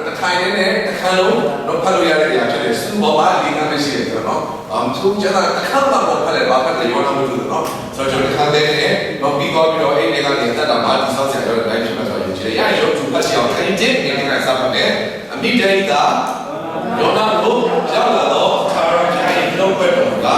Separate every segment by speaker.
Speaker 1: တထိုင်နေတခါလုံးတော့ဖတ်လို့ရတဲ့နေရာဖြစ်တယ်စူပေါ်မှာဒီကမ်းမရှိတယ်ဆိုတော့သူကျတော့တစ်ခါမှပေါ်ဖတ်တယ်ဘာဖတ်တယ်ရောတော့မလို့နော်ဆိုတော့ကျွန်တော်တစ်ခါတည်းနဲ့တော့ပြီးတော့အဲ့ဒီကနေတက်တာမှဒီဆောက်ဆရာတို့တိုင်းဖြစ်မှာဆိုတော့ဒီရရုပ်သူဖတ်ချအောင်ခိုင်းတဲ့နေရာကစပါမယ်အမိတေကယောနာကိုရောက်လာတော့သာရကျိုင်းလုံးပွဲတော်က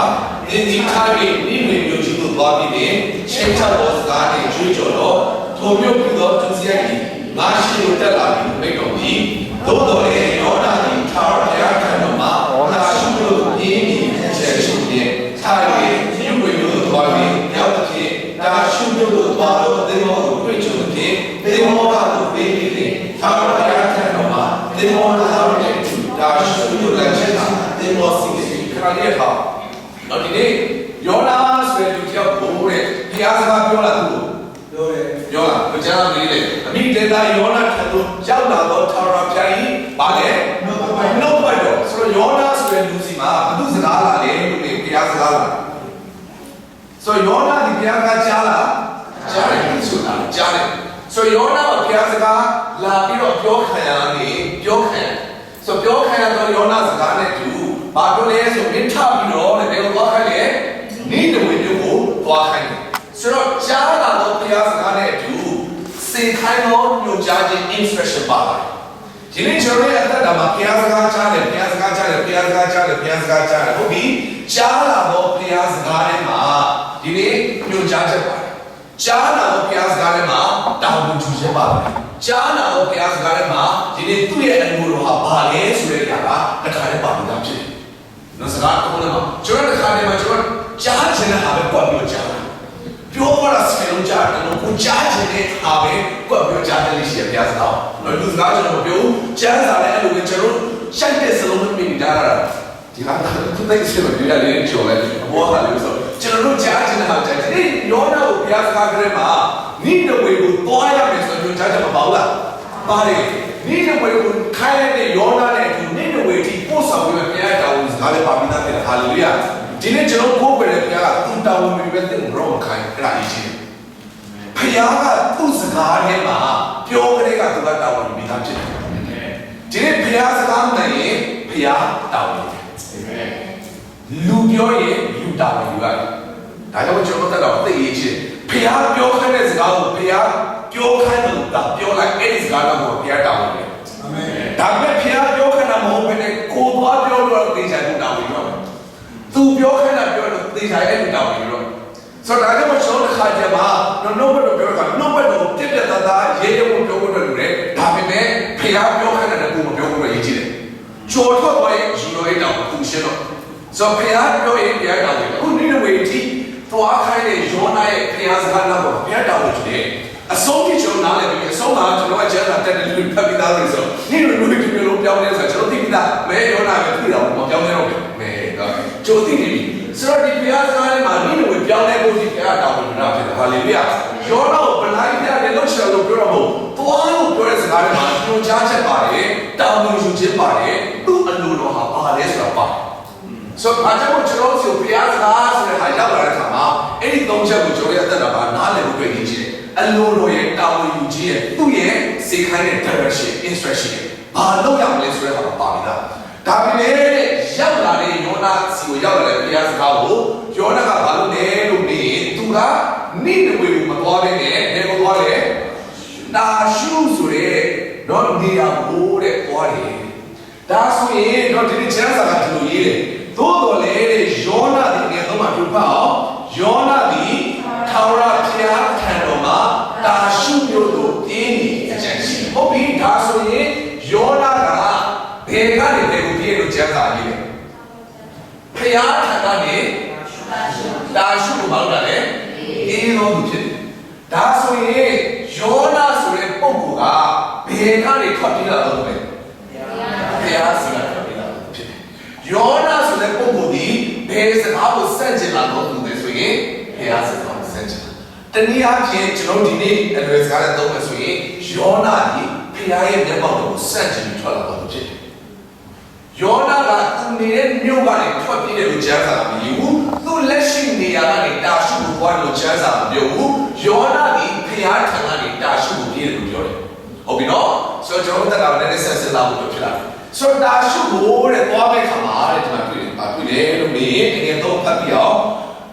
Speaker 1: ဒီထားပြီးမိမိမျိုးကြီးကိုသွားပြီးနေချိန်ချတော်စကားနဲ့ကျွေးကြော်တော့ထိုမျိုးပြီးတော့သူစရိုက်ကြီးငါရှိလို့တက်လာပြီးမိတ်တော်ကြီးသို့တော်လည်းယောနာဒီသာရခံတော်မှာငါရှိလို့ပြင်းပြီးချက်ရှိနေထားပြီးမြုပ်ဝင်လို့သွားပြီးရောက်တဲ့ဖြစ်ဒါရှိလို့သွားတော့ဒီမောကိုတွေ့ချုံတဲ့ဒီမောကတော့ပြီးပြီးသာရခံတော်မှာဒီမောလာတဲ့ဒါရှိလို့လည်းချက်တာဒီမောစီခရလေးဟာတော့ဒီနေ့ယောနာဆိုတဲ့လူတယောက်ကိုတဲ့ဘုရားစကားပြောလာသူပြောလာဘုရားလေးလေအမိတေတာယောနာထံသို့ရောက်လာတော့ထာဝရဘုရားကြီးဗာလေနှုတ်ပတ်တော့ဆိုတော့ယောနာဆိုတဲ့လူစီမှာဘုသူစကားလာတယ်လို့ဘုရားစကားလာဆိုတော့ယောနာဒီဘုရားကကြားလာကြားတယ်ဆိုတာကြားတယ်ဆိုတော့ယောနာကဘုရားစကားလာပြီးတော့ပြောခံရနေပြောခံဆိုပြောခံရတော့ယောနာစကားနဲ့တူဘာလို့လဲဆိုမင်းထပြီးတော့လည်းဘယ်လိုသွားခိုင်းလဲနေတဝေမျိုးကိုသွားခိုင်းတယ်ဆိုတော့ကြားလာတော့ဘုရားစကားနဲ့အတူစေခိုင်းတော့ညွှန်ကြားခြင်း instruction ပါပါတယ်ဒီနေ့ကျွန်တော်ရဲ့အသက်တာမှာဘုရားစကားကြားတယ်ဘုရားစကားကြားတယ်ဘုရားစကားကြားတယ်ဘုရားစကားကြားတယ်ဟုတ်ပြီကြားလာတော့ဘုရားစကားထဲမှာဒီနေ့ညွှန်ကြားချက်ပါတယ်ကြားလာတော့ဘုရားစကားထဲမှာတာဝန်ယူချက်ပါတယ်ကြားလာတော့ဘုရားစကားထဲမှာဒီနေ့သူ့ရဲ့အမှုတော်ဟာဘာလဲဆိုတဲ့အရာကတစ်ခါတည်းပါပြီးသားဖြစ်တယ်နော်စကားကောင်းတယ်မှာကျွန်တော်တစ်ခါတည်းမှာကျွန်တော်ကြားချင်တဲ့ဟာပဲကွက်ပြီးကြားတာပြောရတာစလုံးကြားတယ်လို့ကိုကြားချင်တဲ့ဟာပဲကွက်ပြီးကြားတယ်လို့ရှိရဘုရားစကားနော်လူစကားကျွန်တော်ပြောကြားစားတဲ့အဲ့လိုပဲကျွန်တော်ရှိုက်တဲ့စလုံးနဲ့မိတာဒီဟာသူသိစလို့ပြောရတယ်ကြော်လိုက်ဘောဟာလို့ဆိုကျွန်တော်တို့ကြားချင်တဲ့ဟာကြားတယ်ဒီယောနာကိုဘုရားစကားကြဲမှာနိဒဝေကိုသွားရမယ်ဆိုတော့ကြားချင်မှာပေါ့လားပါတယ်နိဒဝေကိုခိုင်းတဲ့ယောနာနဲ့ဒီနိဒဝေဒီပို့ဆောင်ပြီးဘုရားတော်စကားလေးပါပြီးသားတယ်ဟာလေလုယာဒီနေ့ကျွန်တော်ကိုယ်ပဲဘုရားကသူ့တောင်းဝင်ပြီးတဲ့ရောခိုင်းအဲ့ဒါအကြီးဘုရားကသူ့စကားထဲမှာပြောကြတဲ့ကသူကတောင်းဝင်ပြီးသားဖြစ်တယ်ဒီနေ့ဘုရားစကားနဲ့ရင်ဘုရားတောင်းဝင်လူပြောရင်လူတောင်းဝင်ယူရတယ်ဒါကြောင့်ကျွန်တော်တို့တော့သိရေးချင်းဘုရားပြောခိုင်းတဲ့စကားကိုဘုရားပြောခိုင်းလို့ဒါပြောလိုက်အဲ့ဒီစကားတော့ဘုရားတောင်းဝင်တယ်အာမင်ဒါပေမဲ့ဘုရားပြောခိုင်းတာမဟုတ်ဘဲနဲ့ကိုယ်သွားပြောလို့သိချင်တာတောင်းဝင်ရောသူပြောခိုင်းတာပြောလို့သိချင်တဲ့တောင်းဝင်ရောဆိုတော့ဒါကြောင့်ကျွန်တော်တစ်ခါကျမှနှုတ်ဘက်တော့ပြောတာနှုတ်ဘက်တော့ပြပြတသားရေးရုံပြောဖို့လုပ်တယ်ဒါပေမဲ့ဘုရားပြောခိုင်းတဲ့ကိုမပြောဖို့ရေးကြည့်တယ်ကြော်ထွက်သွားရင်ယူလို့ရတော့သူရှင်းတော့ဆိုတော့ဘုရားပြောရင်ဘုရားတောင်းတယ်အခုနေ့ဝေတီသွားခိုင်းတဲ့ယောနာရဲ့ဘုရားစကားတော့ဘုရားတောင်းတယ်အဆုံးဖြတ်ကျွန်တော်နားလည်ပြီအဆုံးကကျွန်တော်ကကျမ်းစာတက်တယ်လူဖတ်ပြီးသားလို့ဆိုနေ့လိုလူတွေလိုပြောင်းနေဆိုကျွန်တော်သိပြီးသားမဲယောနာပဲသိတော့မပြောင်းနေတော့မဲတော့ကျိုးသိနေပြီဆိုတော့ဒီဘုရားစကားထဲမှာနေ့လိုပြောင်းလဲဖို့ဒီဘုရားတောင်းနေတာဖြစ်တယ်ဟာလေလုယာယောနာကိုဗလိုက်ပြတယ်လို့ဆက်လို့ပြောတော့မဟုတ်သွားလို့ပြောတဲ့စကားထဲမှာညွှန်ကြားချက်ပါတယ်တောင်းလို့ယူခြင်းပါတယ်သူ့အလိုတော်ဟာဘာလဲဆိုတာပါတယ်ဆိုတော့အားကြောင့်ကျွန်တော်တို့ဘုရားစကားဆိုတဲ့ဟာရောက်လာတဲ့အခါမှာအဲ့ဒီသုံးချက်ကိုကျွန်တော်ရဲ့အသက်တာမှာနားလည်ဖို့တွေ့နေကြတယ်အလိုတော်ရဲ့တာဝန်ယူခြင်းရဲ့သူ့ရဲ့စေခိုင်းတဲ့ direction instruction ဘာလုပ်ရမလဲဆိုတဲ့ဟာပါပြီးသားဒါပေမဲ့ရောက်လာတဲ့ယောနာစီကိုရောက်လာတဲ့ဘုရားစကားကိုယောနာကဘာလုပ်လဲလို့မေးရင်သူကနိဒဝေကိုမသွားဘဲနဲ့ဘယ်ကိုသွားလဲနာရှုဆိုတဲ့တော့နေရာကိုတဲ့သွားတယ်ဒါဆိုရင်တော့ဒီချမ်းစာကဒီလိုရေးတယ်သို့တော်လည်းတဲ့ယောနာဒီငယ်တော့မှပြပါအောင်ယောနာဒီထာဝရဘုရားထံတော်မှာတာရှုမျိုးတို့ပြင်းနေအကျဉ်းရှိဟုတ်ပြီဒါဆိုရင်ယောနာကဘယ်ကနေဘယ်ကိုပြည့်လို့ကျမ်းစာရေးလဲဘုရားထံကနေတာရှုလို့မဟုတ်တာလေအေးတော့ဖြစ်တယ်ဒါဆိုရင်ယောနာဆိုတဲ့ပုဂ္ဂိုလ်ကဘယ်ကနေထွက်ပြေးလာတော့လဲဘုရားစီကထွက်ပြေးလာတော့ဖြစ်တယ်ယောနာဆိုတဲ့ပုဂ္ဂိုလ်ဒီဘယ်စကားကိုစန့်ကျင်လာတော့သူလဲဆိုရင်ဘုရားစကားကိုစန့်ကျင်တနည်းအားဖြင့်ကျွန်တော်ဒီနေ့အလွယ်စကားနဲ့သုံးမယ်ဆိုရင်ယောနာဒီဘုရားရဲ့မျက်မှောက်တော်ကိုစန့်ကျင်ထွက်လာတော့ဖြစ်တယ်ယောနာကသူနေတဲ့မြို့ကနေထွက်ပြေးတယ်လို့ကျမ်းစာမပြောဘူးသူလက်ရှိနေရာကနေတာရှုကိုပွားလို့ကျမ်းစာမပြောဘူးယောနာဒီဘုရားထံကနေတာရှုကိုပြေးတယ်လို့ပြောတယ်ဟုတ်ပြီနော် ဆိုတော့ကျွန်တော်တို့ကလည်းဆက်လာဖို့ဖြစ်လာဆိုတာရှုဖို့တဲ့သွားမဲ့ခါမှာတဲ့ဒီမှာတွေ့တယ်လို့မေးငယ်တော့ဖတ်ပြီးအောင်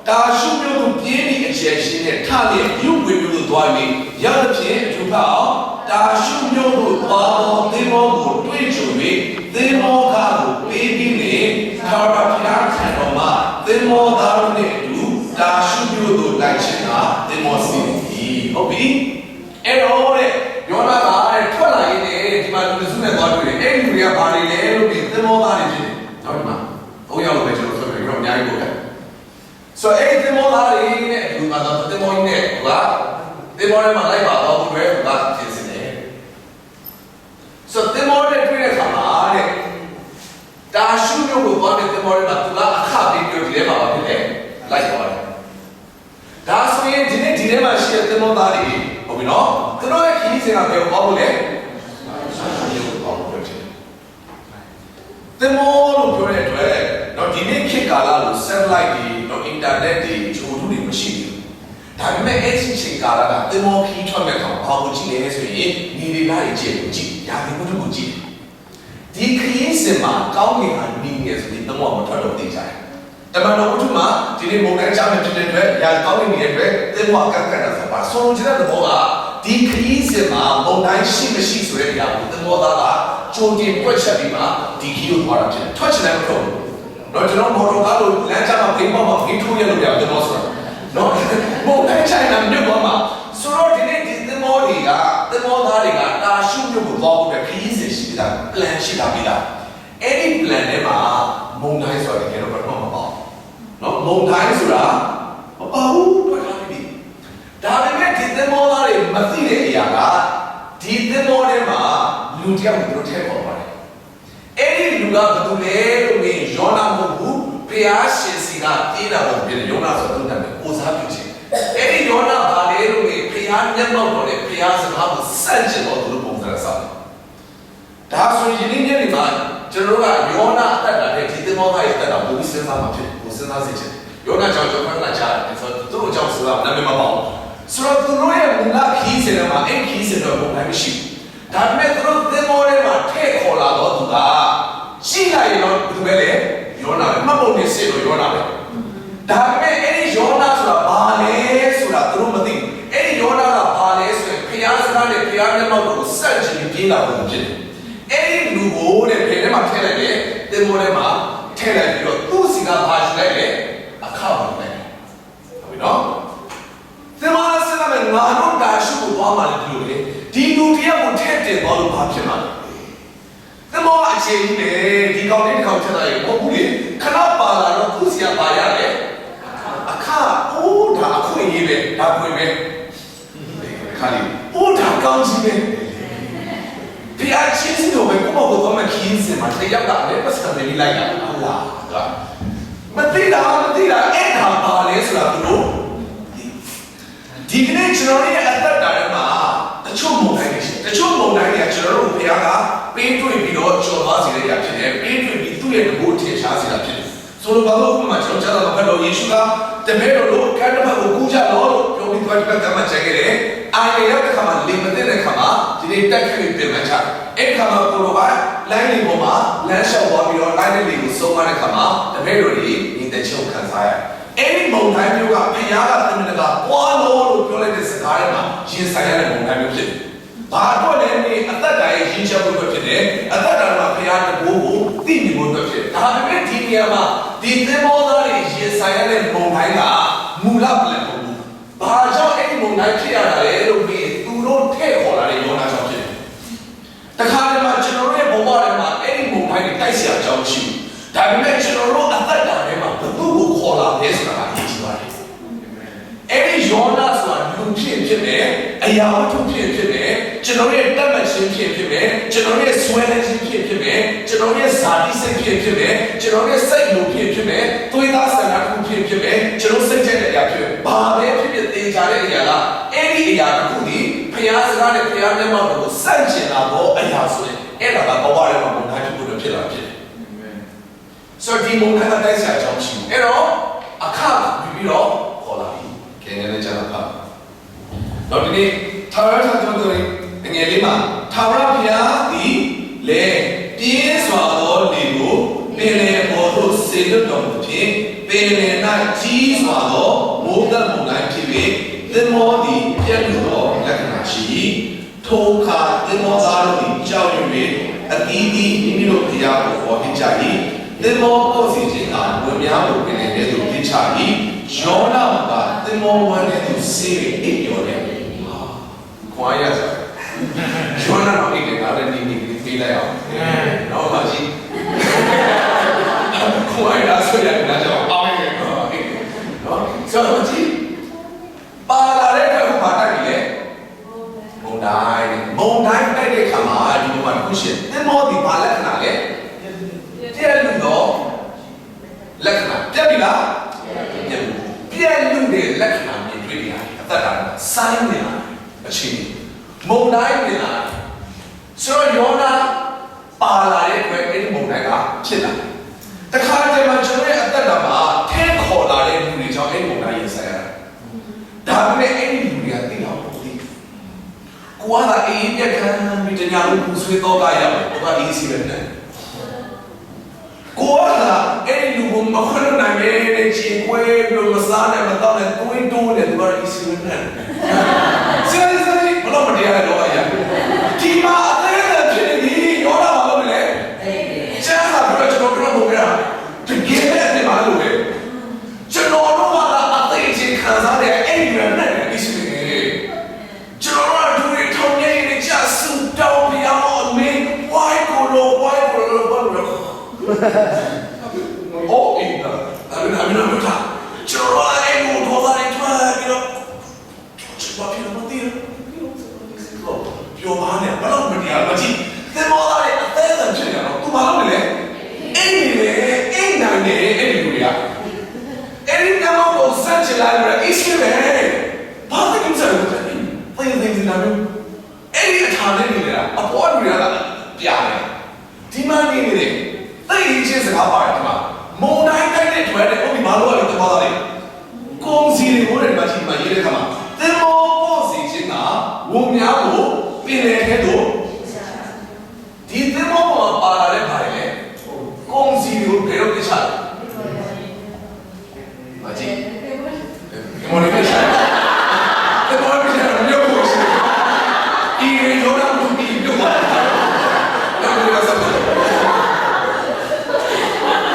Speaker 1: တာရှုမျိုးကိုပြင်းပြီးအခြေရှင်းနဲ့ထားတဲ့ရုပ်ဝေမျိုးကိုသွားပြီးရတဲ့ဖြင့်အထူးပါအောင်တာရှုမျိုးကိုသွားတော့သင်္ဘောကိုတွေးကြုံပြီးသင်္ဘောကားကိုပေးပြီးနေထာဝရဘုရားထံတော်မှာသင်္ဘောသားတို့နဲ့အတူတာရှုမျိုးကိုလိုက်ခြင်းကသင်္ဘောစီးဟုတ်ပြီအဲ့တော့တဲ့ယောနာကထွက်လာရင်ဒီမှာလူစုနဲ့သွားတွေ့တယ်အဲ့ဒီလူတွေကဘာတွေလဲလို့ပြီးသင်္ဘောသားတွေဖြစ်တယ်နောက်ဒီမှာ၃ယောက်ပဲကျွန်တော်ဆိုပြီးတော့အများကြီးပို့တယ်ဆိုအဲ့ဒီသင်္ဘောသားတွေနဲ့လူကတော့သင်္ဘောကြီးနဲ့ဟိုကသင်္ဘောထဲမှာလိုက်ပါတော့ဘယ်ကပြင်စင်တယ်ဆိုသင်္ဘောနဲ့တွေ့တဲ့အခါမှာတဲ့တာရှုမျိုးကိုသွားတဲ့သင်္ဘောထဲမှာသူကအခပေးပြီးဒီထဲမှာပါဖြစ်တယ်လိုက်သွားတယ်ဒါဆိုရင်ဒီနေ့ဒီထဲမှာရှိတဲ့သင်္ဘောသားတွေဟုတ်ပြီနော်သူတို့ရဲ့ခီးစဉ်ကဘယ်ကိုပေါ့လို့လဲသင်္ဘောလို့ပြောတဲ့အတွက်တော့ဒီနေ့ခေတ်ကာလလို့ satellite တွေတော့ internet တွေချိုးထုတွေမရှိဘူးဒါပေမဲ့အဲ့ဒီချိန်ကာလကသင်္ဘောခီးထွက်မဲ့ကောင်ဘာကိုကြည့်လဲဆိုရင်နေတွေလာကြည့်လို့ကြည့်ရာသီဥတုကိုကြည့်ဒီခရီးစဉ်မှာကောင်းကင်ကနေနေဆိုပြီးသင်္ဘောမထွက်တော့သိကြတယ်တမန်တော်ဝတ္ထုမှာဒီနေ့မုန်တိုင်းချမ်းဖြစ်တဲ့အတွက်ရာကောင်းကင်နေတဲ့အတွက်သင်္ဘောကပ်ကပ်တာဆိုပါဆိုလိုချင်တဲ့သဘောကဒီခရီးစဉ်မှာမုန်တိုင်းရှိမရှိဆိုတဲ့အရာကိုသင်္ဘောသားကကြိုတင်တွက်ချက်ပြီးမှဒီခီးကိုသွားတာဖြစ်တယ်ထွက်ချင်တယ်မဟုတ်ဘူးတော့ကျွန်တော်မော်တော်ကားလို့လမ်းကြားမှာဖိမ့်မှာဖိထိုးရလို့ရတယ်သင်္ဘောဆိုတာနော်မုန်တိုင်းချိုင်တာမြုပ်သွားမှာဆိုတော့ဒီနေ့ဒီသင်္ဘောတွေကသင်္ဘောသားတွေကတာရှုမြုပ်ကိုသွားဖို့ပဲခရီးစဉ်ရှိတာ plan ရှိတာပြီးလားအဲ့ဒီ plan ထဲမှာမုန်တိုင်းဆိုတာတကယ်တော့ဘာမှမပေါ့နော်မုန်တိုင်းဆိုတာမပေါ့ဘူးတွေ့ထားပြီဒါပေမဲ့ဒီသင်္ဘောသားတွေမသိတဲ့အရာကဒီသင်္ဘောထဲမှာလူတယောက်ကိုထည့်ပေါ်ပါတယ်အဲ့ဒီလူကဘယ်သူလဲလို့မေးယောနာမဟုတ်ဘူးဘုရားရှင်စီကပြေးတာပေါ့ပြည်ယောနာဆိုတော့တည်းကိုစားပြုခြင်းအဲ့ဒီယောနာဘာလဲလို့မေးဘုရားမျက်မှောက်တော်နဲ့ဘုရားစကားကိုစန့်ကျင်တော်သူတို့ပုံစံစားတယ်ဒါဆိုရင်ဒီနေ့ညနေမှာကျွန်တော်တို့ကယောနာအသက်တာတဲ့ဒီသင်္ဘောသားရဲ့အသက်တာဘုရားစဉ်းစားမှာဖြစ်ကိုစဉ်းစားစေချင်ယောနာကြောင့်ကျွန်တော်ကကြားတယ်ဆိုတော့သူတို့ကြောင့်ဆိုတာနာမည်မပေါ့ဆိုတော့သူတို့ရဲ့မူလခီးစဉ်မှာအဲ့ခီးစဉ်တော့ဘုံတိုင်းမရှိဘူးဒါပေမဲ့သူတို့သင်္ဘောထဲမှာထည့်ခေါ်လာတော့သူကရှိလိုက်ရင်တော့ဘယ်သူပဲလဲယောနာပဲမှတ်ပုံနဲ့စစ်လို့ယောနာပဲဒါပေမဲ့အဲ့ဒီယောနာဆိုတာဘာလဲဆိုတာသူတို့မသိဘူးအဲ့ဒီယောနာကဘာလဲဆိုရင်ဘုရားစကားနဲ့ဘုရားမျက်မှောက်ကိုစန့်ကျင်ပြေးလာဖို့ဖြစ်တယ်အဲ့ဒီလူကိုတဲ့ဘယ်ထဲမှာထည့်လိုက်လဲသင်္ဘောထဲမှာထည့်လိုက်ပြီးတော့သူ့စီကဘာယူလိုက်လဲအခါပါလိုက်ဟုတ်ပြီနော်သင်္ဘောဆင်းလာမယ်ငါတို့တာရှုကိုသွားမှလည်းဒီလိုလေဒီလူတယောက်ကိုထည့်တင်သွားလို့ဘာဖြစ်မှာလဲသင်္ဘောအချိန်ကြီးလေဒီကောင်လေးတစ်ကောင်ချက်လိုက်ဟုတ်ဘူးလေခဏပါလာတော့သူ့စီကပါရတယ်အခါအိုးဒါအခွင့်ရေးပဲဒါခွင့်ပဲခါလေးအိုးဒါကောင်းကြီးပဲဘုရားချင်းစီတို့ပဲကိုယ့်ဘောကမှခင်းစင်မှာတရားတာလည်းပတ်စံနေလိုက်တာဟာလားမသိတာအဲ့ဒါပါလဲဆိုတာသူတို့ဒီကနေ့ကျွန်တော်ရဲ့အသက်တာထဲမှာတချို့မုန်တိုင်းတွေရှိတယ်တချို့မုန်တိုင်းတွေကကျွန်တော်တို့ဘုရားကပေးတွေ့ပြီးတော့ကြော်သွားစေတဲ့အရာဖြစ်တယ်ပေးတွေ့ပြီးသူ့ရဲ့တကူထင်ရှားစေတာဖြစ်တယ်ဆိုလိုပါလို့ဥပမာကျွန်တော်ကြားတာဘက်တော်ယေရှုကတပည့်တော်တို့ကတ္တဘကိုကူးကြတော့လို့ပြောပြီးသွားတဲ့ကမှချက်ခဲ့တယ်အာရရောက်တဲ့ခါမှာလေမသိတဲ့ခါမှာဒီနေ့တက်ခရီးပြင်မှချအဲ့ခါမှာကိုလိုကလိုင်းလေးပေါ်မှာလမ်းလျှောက်သွားပြီးတော့လိုင်းလေးကိုစုံမတဲ့ခါမှာတပည့်တော်တွေညီတဲ့ချုပ်ခံစားရအဲ့ဒီမုန်တိုင်းမျိုးကဘုရားကတမန်တော်ကပွားလို့ပြောလိုက်တဲ့စကားထဲမှာရင်ဆိုင်ရတဲ့မုန်တိုင်းမျိုးဖြစ်တယ်။ဘာအတွက်လဲနေအသက်တာရဲ့ရင်းချက်ဖို့ဖြစ်တယ်။အသက်တာမှာဘုရားတဘိုးကိုသိမြင်ဖို့ဖြစ်တယ်။ဒါပေမဲ့ဒီနေရာမှာဒီသင်္ဘောသားတွေရင်ဆိုင်ရတဲ့မုန်တိုင်းကမူလပြန်မဟုတ်ဘူး။ဘာကြောင့်အဲ့ဒီမုန်တိုင်းဖြစ်ရတာလဲလို့ပြီးသူတို့ထည့်ခေါ်လာတဲ့ယောနာကြောင့်ဖြစ်တယ်။တခါတည်းမှာကျွန်တော်တို့ရဲ့ဘဝထဲမှာအဲ့ဒီမုန်တိုင်းတွေတိုက်เสียအကြောင်းရှိဘူး။ဒါပေမဲ့ကျွန်တော်တို့အသက်တာထဲမှာဘုသူ့ကိုခေါ်လာတယ်ဆိုတာအရေးကြီးပါတယ်။အဲ့ဒီယောနာဆိုတာလူဖြစ်တယ်အရာဝတ္ထုဖြစ်တယ်ကျွန်တော်ရဲ့တတ်မှတ်ခြင်းဖြစ်တယ်ကျွန်တော်ရဲ့ဆွဲလန်းခြင်းဖြစ်တယ်ကျွန်တော်ရဲ့ဇာတိစိတ်ဖြစ်တယ်ကျွန်တော်ရဲ့စိတ်လိုဖြစ်တယ်သွေးသားဆန္ဒတစ်ခုဖြစ်တယ်ကျွန်တော်စိတ်ကြိုက်တဲ့အရာဖြစ်ဘာပဲဖြစ်သေချာတဲ့အရာလားအဲ့ဒီအရာတစ်ခုဒီဘုရားစကားနဲ့ဘုရားမျက်မှောက်ကိုစန့်ကျင်တာတော့အရာဆိုရင်အဲ့ဒါကဘဝထဲမှာဘုံတိုင်းတစ်ခုဖြစ်လာဖြစ်တယ်ဆိုတော့ဒီမုန်တိုင်းကတိုက်ဆိုင်အကြောင်းရှိတယ်အဲ့တော့အခါပြီးတော့ခေါ်လာပြီကဲငယ်လေးကျန်တာပါတော့ဒီနေ့ထာဝရထာကြောင့်ငယ်လေးမှာထာ ဝရဘုရားသည်လေပြင်းစွာသောလေကိုပင်လယ်ပေါ်သို့ဆေလွတ်တော်မူဖြင့်ပင်လယ်၌ကြီးစွာသောမိုးသက်မုန်တိုင်းဖြစ်၍သင်္ဘောသည်ပြတ်လူသောလက္ခဏာရှိ၏ထိုအခါသင်္ဘောသားတို့သည်ကြောက်ရွံ့၍အသီးသီးမိမိတို့ဘုရားကိုခေါ်ဟစ်ကြ၏သင်္ဘောပေါက်စီခြင်းကဝန်များကိုပင်လယ်ထဲသို့ပြစ်ချ၏ယောနာကသင်္ဘောဝမ်းထဲသို့ဆေး၍အိပ်ပျော်တယ်ခွာရစားယောနာတော့အိပ်တယ်ဒါလည်းဒီပေးလိုက်အောင်နောက်ပါကြည့်ခွာရဆိုရတာကြောင့်အောင်းနေတော့အိပ်တယ်နော်ဆိုတော့ကြည့်ပါလာတဲ့အခါဘာတိုက်ပြီလဲမုန်တိုင်းတိုက်တဲ့ခါမှာဒီမှာခုရှိသင်္ဘောဒီဘာလက္ခဏာလဲပြည့်လူတော့လက္ခဏာပြတ်ပြီလားပြည့်လူတဲ့လက္ခဏာမြင်တွေ့ရတယ်အသက်တာဆိုင်းနေတာအချင်းမုန်တိုင်းနေတာဆိုတော့ယောနာပါလာတဲ့အတွက်အဲ့ဒီမုန်တိုင်းကဖြစ်လာတခါတည်းမှာကျွန်တော်ရဲ့အသက်တာမှာထဲခေါ်လာတဲ့လူတွေကြောင့်အဲ့ဒီမုန်တိုင်းရင်ဆိုင်ရတာဒါပေမဲ့အဲ့ဒီလူတွေကသိအောင်မသိဘူးကိုကအေးပြက်ခံပြီးတညာလုံးပူဆွေးတော့ကရောက်တယ်ကိုကအေးစီပဲနဲ့ကိုကအဲ့ဒီလူကိုမခွင့်နိုင်တဲ့ချေခွဲပြီးမစားနဲ့မတော့နဲ့ကိုင်းတိုးတယ်သူကအေးစီပဲနဲ့စရိဘလို့မတရားတော့အရာဒီမှာအသေးအဖြစ်နေရောတာမလုပ်နဲ့ကျန်တာကတော့ကျွန်တော်ပြောဖို့ရတကယ်နဲ့မလုပ်နဲ့ကျွန်တော်တို့ကအသေးချင်းခံစားတဲ့အဲ့ဒီနဲ့အေးစီပဲကျွန်တော်တို့တွေထုံနေနေကြစူတောင်းပြအောင်မင်းဝိုင်းကိုလိုဘာလို့အိုးအင်းဒါအမနာမတာကျွန်တော်အဲ့ကိုတော့တယ်ထွားပြီးတော့ကျွန်တော်ပြောမသိဘူးပြောပါနဲ့ဘယ်တော့မတရားမကြည့်သင်္ဘောသားရဲ့အသေးအံဖြစ်နေတော့သူဘာလုပ်နေလဲအိမ်နေလေအိမ်နိုင်နေအဲ့ဒီလူတွေကအဲ့ဒီကောင်ကိုစမ်းချလိုက်လို့အိစပဲဘာသိကြလဲသိနာမျိုးအဲ့ဒီအထာလေးနေလားအပေါ်လူတွေကပြတယ်ဒီမှနေနေတယ်သိချင်းစကားပါတယ်ဒီမှာမုံတိုင်းတိုက်တဲ့တွေ့တဲ့ဘုရားဘာလို့လဲသဘောသားလေးကုန်းစီတွေကိုလည်းမကြည့်မှရေးတဲ့ခါမှာသင်္ဘောပေါ်စီခြင်းကဝန်များကိုပင်လယ်ထဲသို့ဒီသင်္ဘောပေါ်ပါလာတဲ့ဘာလဲကုန်းစီတွေကိုဘယ်လိုပြချလဲမကြည့်ဒီမော်လေးပြချဒီမော်လေးပြချမျိုးကိုရှိဒီရောနာမှုပြီးတော့ဒါကိုလည်းဆက်တယ်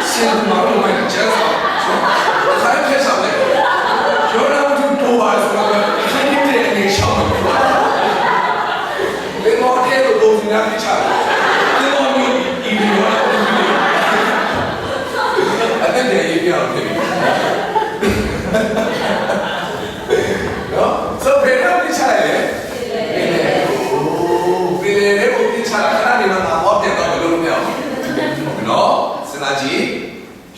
Speaker 1: ဆရာမတော်မိုင်းကျန်တော့ခိုင်းပြချတယ်ရောနာမှုတော့ပါဆိုတော့ခိုင်းတဲ့အနေရှောင်းတယ်လေမော်တဲ့ကိုပုံစံပြချတယ်ဒီမော်မျိုးဒီရောနာမှုပြီးအဲ့ဒါရေးပြအောင်တယ်နော်ဆိုဘယ်တော့ပြချလဲပင်လယ်ကိုပြချတာခဏနေမှာဟောပြတော့ဘယ်လိုလုပ်မလဲနော်စဉ်းစားကြည့်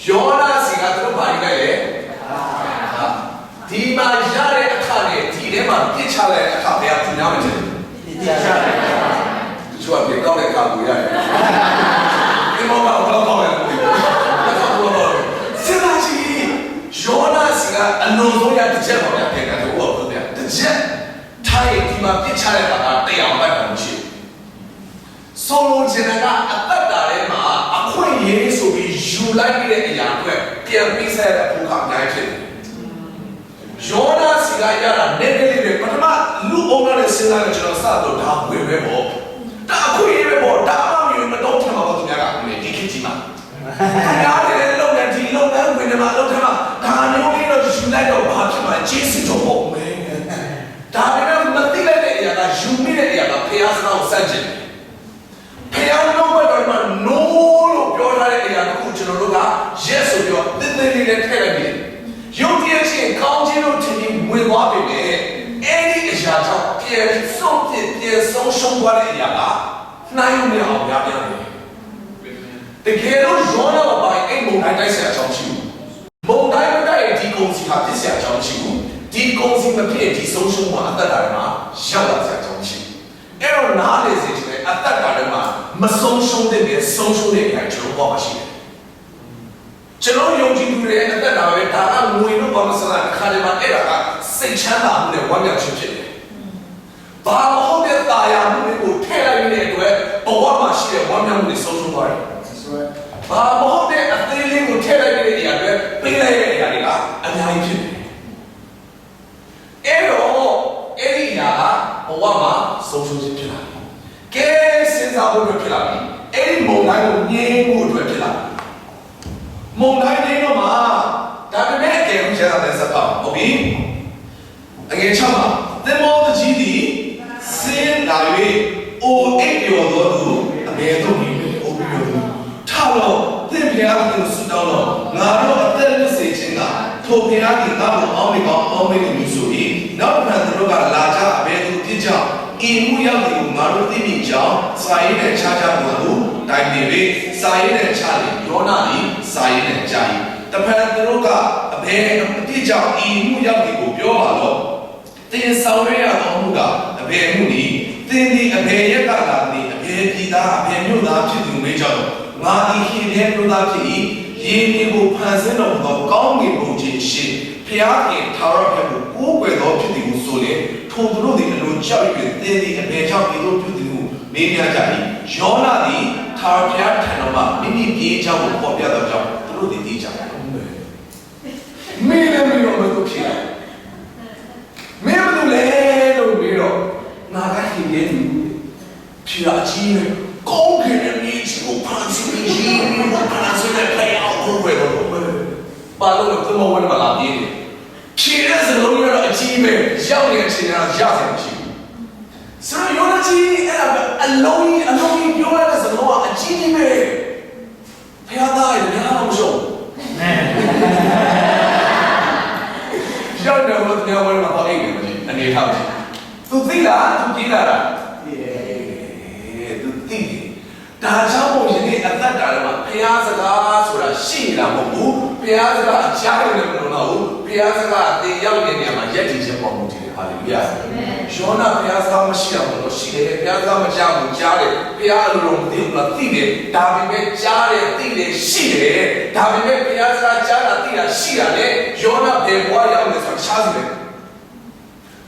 Speaker 1: ယောနာစီကတော့ဘာကြီးလဲဒီမှာရတဲ့အခါနဲ့ဒီထဲမှာပြချလိုက်တဲ့အခါဘယ်ကနားမကျဘူးပြချလိုက်သူကပြေတော့တဲ့အခါကိုရတယ်ဒီမောကဘာလို့ကောင်းလဲစဉ်းစားကြည့်ယောနာစီကအလုံးစုံရတစ်ချက်ပေါ့ဗျာပြန်ကတော့ဟုတ်ဗျာတစ်ချက်ထိုင်ဒီမှာပြချတဲ့အခါကတရားပတ်တယ်မရှိဆိုလိုချင်တာကအသက်တာထဲမှာအခွင့်အရေးဆိုပြီးယူလိုက်ပြီးတဲ့အရာတွေပြန်ပြီးဆက်တဲ့ဘုရားအများကြီးဖြစ်တယ်။ယောနာစီကရတာနည်းနည်းလေးပဲပထမလူအုံနဲ့စဉ်းစားကြကျွန်တော်စတော့ဒါဝေပဲပေါ့။ဒါအခွင့်အရေးပဲပေါ့ဒါမှမဟုတ်မတော့ထင်မှာပေါ့သူများကဒီခေတ်ကြီးမှာ။ဒါလည်းလုံနေဒီလုံနေဝင်နေမှာလုံထဲမှာဒါမျိုးလေးတော့ယူလိုက်တော့ဘာဖြစ်မှာကျေးဇူးတော်ပေါ့မယ်။ဒါပေမဲ့မသိလိုက်တဲ့အရာကယူမိတဲ့အရာကဖျားစနာကိုစန့်ကျင်တယ်။ဖျားလုံးဘက်တော့မှနိုးလို့ပြောထားတဲ့အရာကိုကျွန်တော်တို့က yes ဆိုပြီးတော့တင်းတင်းလေးနဲ့ထည့်လိုက်ပြီ။ရုပ်တရက်ချင်းကောင်းခြင်းလို့ထင်ပြီးဝင်သွားပြီလေ။အဲ့ဒီအရာကြောင့်ပြန်ဆုံးရှုံးသွားတဲ့အရာကနှိုင်းမရအောင်များများနေ။တကယ်လို့ရောနာမပိုင်အဲ့မုံတိုင်းတိုက်ဆရာအကြောင်းရှိဘူး။မုံတိုင်းမတိုက်ဒီကုံစီဟာပြစ်ဆရာအကြောင်းရှိဘူး။ဒီကုံစီမဖြစ်ဒီဆုံးရှုံးမှာအသက်တာမှာရောက်လာဆရာအကြောင်းရှိဘူး။အဲ့တော့နားလေစေချင်တဲ့အသက်တာမှာမဆုံးရှုံးတဲ့ဆုံးရှုံးတဲ့အရာကျွန်တော်ဘာမှရှိတယ်။ကျွန်တော်ယုံကြည်သူတွေအသက်တာပဲဒါကငွေလို့ဘာမှစလားအခါတည်းမှာအဲ့ဒါကစိတ်ချမ်းသာမှုနဲ့ဝမ်းမြောက်ခြင်းဖြစ်တယ်။ ဘာမဟုတ်တဲ့တာယာမှုတွေကိုထည့်လိုက်တဲ့အတွက်ဘဝမှာရှိတဲ့ဝမ်းမြောက်မှုတွေဆုံးရှုံးသွားတယ်ဘာမဟုတ်တဲ့အသေးလေးကိုထည့်လိုက်တဲ့နေရာတွေပေးလိုက်တဲ့နေရာတွေကအများကြီးဖြစ်တယ်အဲ့တော့အဲ့ဒီနေရာကဘဝမှာဆုံးရှုံးခြင်းဖြစ်လာတယ်ကဲစဉ်းစားဖို့ဖြစ်လာပြီအဲ့ဒီမုံတိုင်းကိုငြိမ်းမှုအတွက်ဖြစ်လာတယ်မုံတိုင်းနေတော့မှာဒါပေမဲ့အကယ်လို့ရှာတဲ့စပ်ပါဟုတ်ပြီအကယ်ချမှာသင်္ဘောကြီးဒီစင်းလာ၍အိုအိပ်ပျော်သောသူအဘယ်သို့နေလဲအိုပျော်သူထားတော့သင်ဖျားကိုဆုတောင်းတော့ငါတို့အသက်လွတ်စေခြင်းကထိုဖျားကြီးငါ့ကိုအောင်းမိကောင်းအောင်းမိနေပြီဆိုပြီးနောက်တစ်ခါသူတို့ကလာကြအဘယ်သူပြစ်ကြောင့်ဤမှုရောက်တယ်ကိုငါတို့သိမိကြောင်းစာရေးနဲ့ခြားခြားကိုတိုင်နေပြီးစာရေးနဲ့ခြားတယ်ယောနာဤစာရေးနဲ့ခြားတဖန်သူတို့ကအဘယ်အပြစ်ကြောင့်ဤမှုရောက်တယ်ကိုပြောပါတော့တင်ဆောင်ရရသောမှုကအဘယ်မှုနည်းသင်ဒီအဘယ်ရက်ကလာသည်အဘယ်ပြည်သားအဘယ်မြို့သားဖြစ်သူမေးကြောင်းငါဒီဟိတဲ့မြို့သားဖြစ်၏ရင်းနှီးကိုဖန်ဆင်းတော်မူသောကောင်းကင်ဘုံကြီးရှိဖျားခင်ထာဝရဘုရားကိုကိုးကွယ်သောဖြစ်သည်ကိုဆိုလေထိုသူတို့သည်အလိုကြောက်၍သင်ဒီအဘယ်ကြောင့်ဒီလိုပြုသည်ကိုမေးမြန်းကြ၏ယောနာသည်ထာဝရဘုရားထံတော်မှမိမိပြေးကြောင်းကိုပေါ်ပြသောကြောင့်သူတို့သည်သိကြတယ်မင်းလည်းမင်းတို့မတို့ဖြစ်တယ်မင်းတို့လည်းလို့ပြီးတော့ငါကဟိတဲ့လူဖြစ်အကြီးနဲ့ကောင်းကင်ရဲ့မြေကြီးကိုဖန်ဆင်းပြီးရင်းနှီးကိုဖန်ဆင်းတဲ့ဖျားကိုကိုယ်တော်ပါလို့သူမဝင်မလာပြေးတယ်ဖြည့်တဲ့စလုံးရတော့အကြီးပဲရောက်နေတဲ့အချိန်ကရစရာမရှိဘူးဆိုတော့ယောနာကြီးအဲ့ဒါအလုံးကြီးပြောရတဲ့စလုံးကအကြီးကြီးပဲဖျားသားရဲ့ညာတော့မရှုံးရောက်တယ်ဘုရားဝင်မှာတော့အိတ်နေတယ်အနေထားတယ်သူသိလားသူကြည့်လာတာသူသိတယ်ဒါကြောင့်မို့ယနေ့အသက်တာထဲမှာဘုရားစကားဆိုတာရှိနေတာမဟုတ်ဘူးဘုရားစကားအကြားရတယ်မလို့တော့ဘူးဘုရားစကားအသေးရောက်နေတဲ့နေရာမှာယက်တည်ခြင်းပေါ်မှုတည်တယ်ဟာလေလုယာယောနာဘုရားစကားမရှိအောင်လို့ရှိတယ်ဘုရားစကားမကြားဘူးကြားတယ်ဘုရားအလိုတော်မသိဘူးလားသိတယ်ဒါပေမဲ့ကြားတယ်သိတယ်ရှိတယ်ဒါပေမဲ့ဘုရားစကားကြားတာသိတာရှိတာလေယောနာဘယ်ဘဝရောက်လဲဆိုတာရှားစီတယ်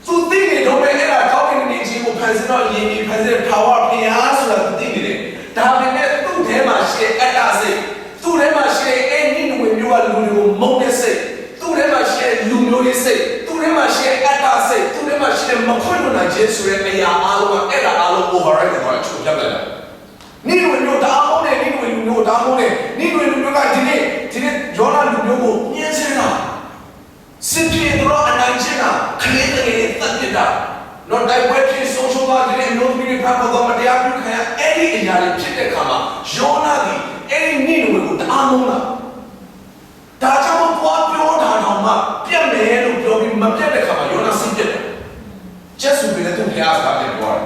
Speaker 1: သူသိနေတော့ပဲအဲ့ဒါကောင်းကင်နေခြင်းကိုဖန်ဆင်းတော့ယဉ်ကျေးဖန်ဆင်းထာဝရဘုရားဆိုတာသိနေတယ်ဒါပေမဲ့သူ့ထဲမှာရှိတဲ့အတ္တစိတ်သူ့ထဲမှာရှိတဲ့အဲ့ဒီလူမျိုးကလူတွေကိုမုန်းတဲ့စိတ်သူ့ထဲမှာရှိတဲ့လူမျိုးရေးစိတ်သူ့ထဲမှာရှိတဲ့အတ္တစိတ်သူ့ထဲမှာရှိတဲ့မခွင့်လွှတ်နိုင်ခြင်းဆိုတဲ့အရာအားလုံးကအဲ့ဒါအားလုံး override လုပ်တာချုပ်ပြတ်လိုက်တာနိလူမျိုးတောင်းမနဲ့နိလူမျိုးတောင်းမနဲ့နိလူမျိုးကဒီနေ့ယောနာလူမျိုးကိုညှင်းဆဲတာစစ်ပြေတော့အနိုင်ချင်းတာခလေးတကယ်တတ်ပြတာတော့တိုက်ပွဲဖြစ်ဆုံးရှုံးသွားတဲ့နို့မီဖတ်ပေါ်မှာတရားပြုခံရအဲ့ဒီအရာတွေဖြစ်တဲ့အခါမှာယောနာဒီအဲ့ဒီနိလူကိုတအားမုန်းတာဒါကြောင့်ဘွားပြောတာတော့မှပြတ်မယ်လို့ပြောပြီးမပြတ်တဲ့အခါမှာယောနာစိတ်ပြတ်တယ်ကျက်စုပြီးတဲ့သူဖျားစားတယ်ပြောတယ်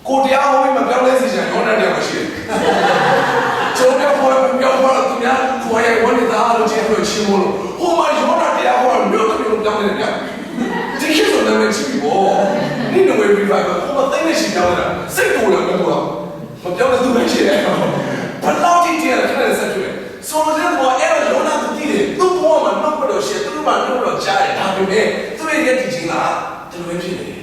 Speaker 1: ကိုတရားဟောပြီးမပြောလဲစီချင်ယောနာတည်းမရှိဘူးကျွန်တော်ပြောသူများကိုယ်ရဲ့ဝန်သားလို့ကျင်းလို့ချင်းမို့လို့ဟိုမှာယောနာတရားဟောမြို့တော်ပြောင်းနေတယ်ဗျဒီခေတ်ဆိုလည်းကြည့်ဘောနိနဝေ revival ဟိုမှာသိနေရှိကြောင်းလားစိတ်တူလည်းမတူတော့မပြောတဲ့သူပဲရှိတယ်ဘလောက်တိကျတယ်ခက်တဲ့ဆက်တွေ့ဆိုတော့ဒီဘောအဲ့တော့ယောနာသူတည်တယ်သူ့ဘောမှာနှုတ်ပလို့ရှိသူ့မှာနှုတ်တော့ကြားတယ်ဒါပေမဲ့သူ့ရဲ့ဒီချင်းကဒီလိုပဲဖြစ်နေတယ်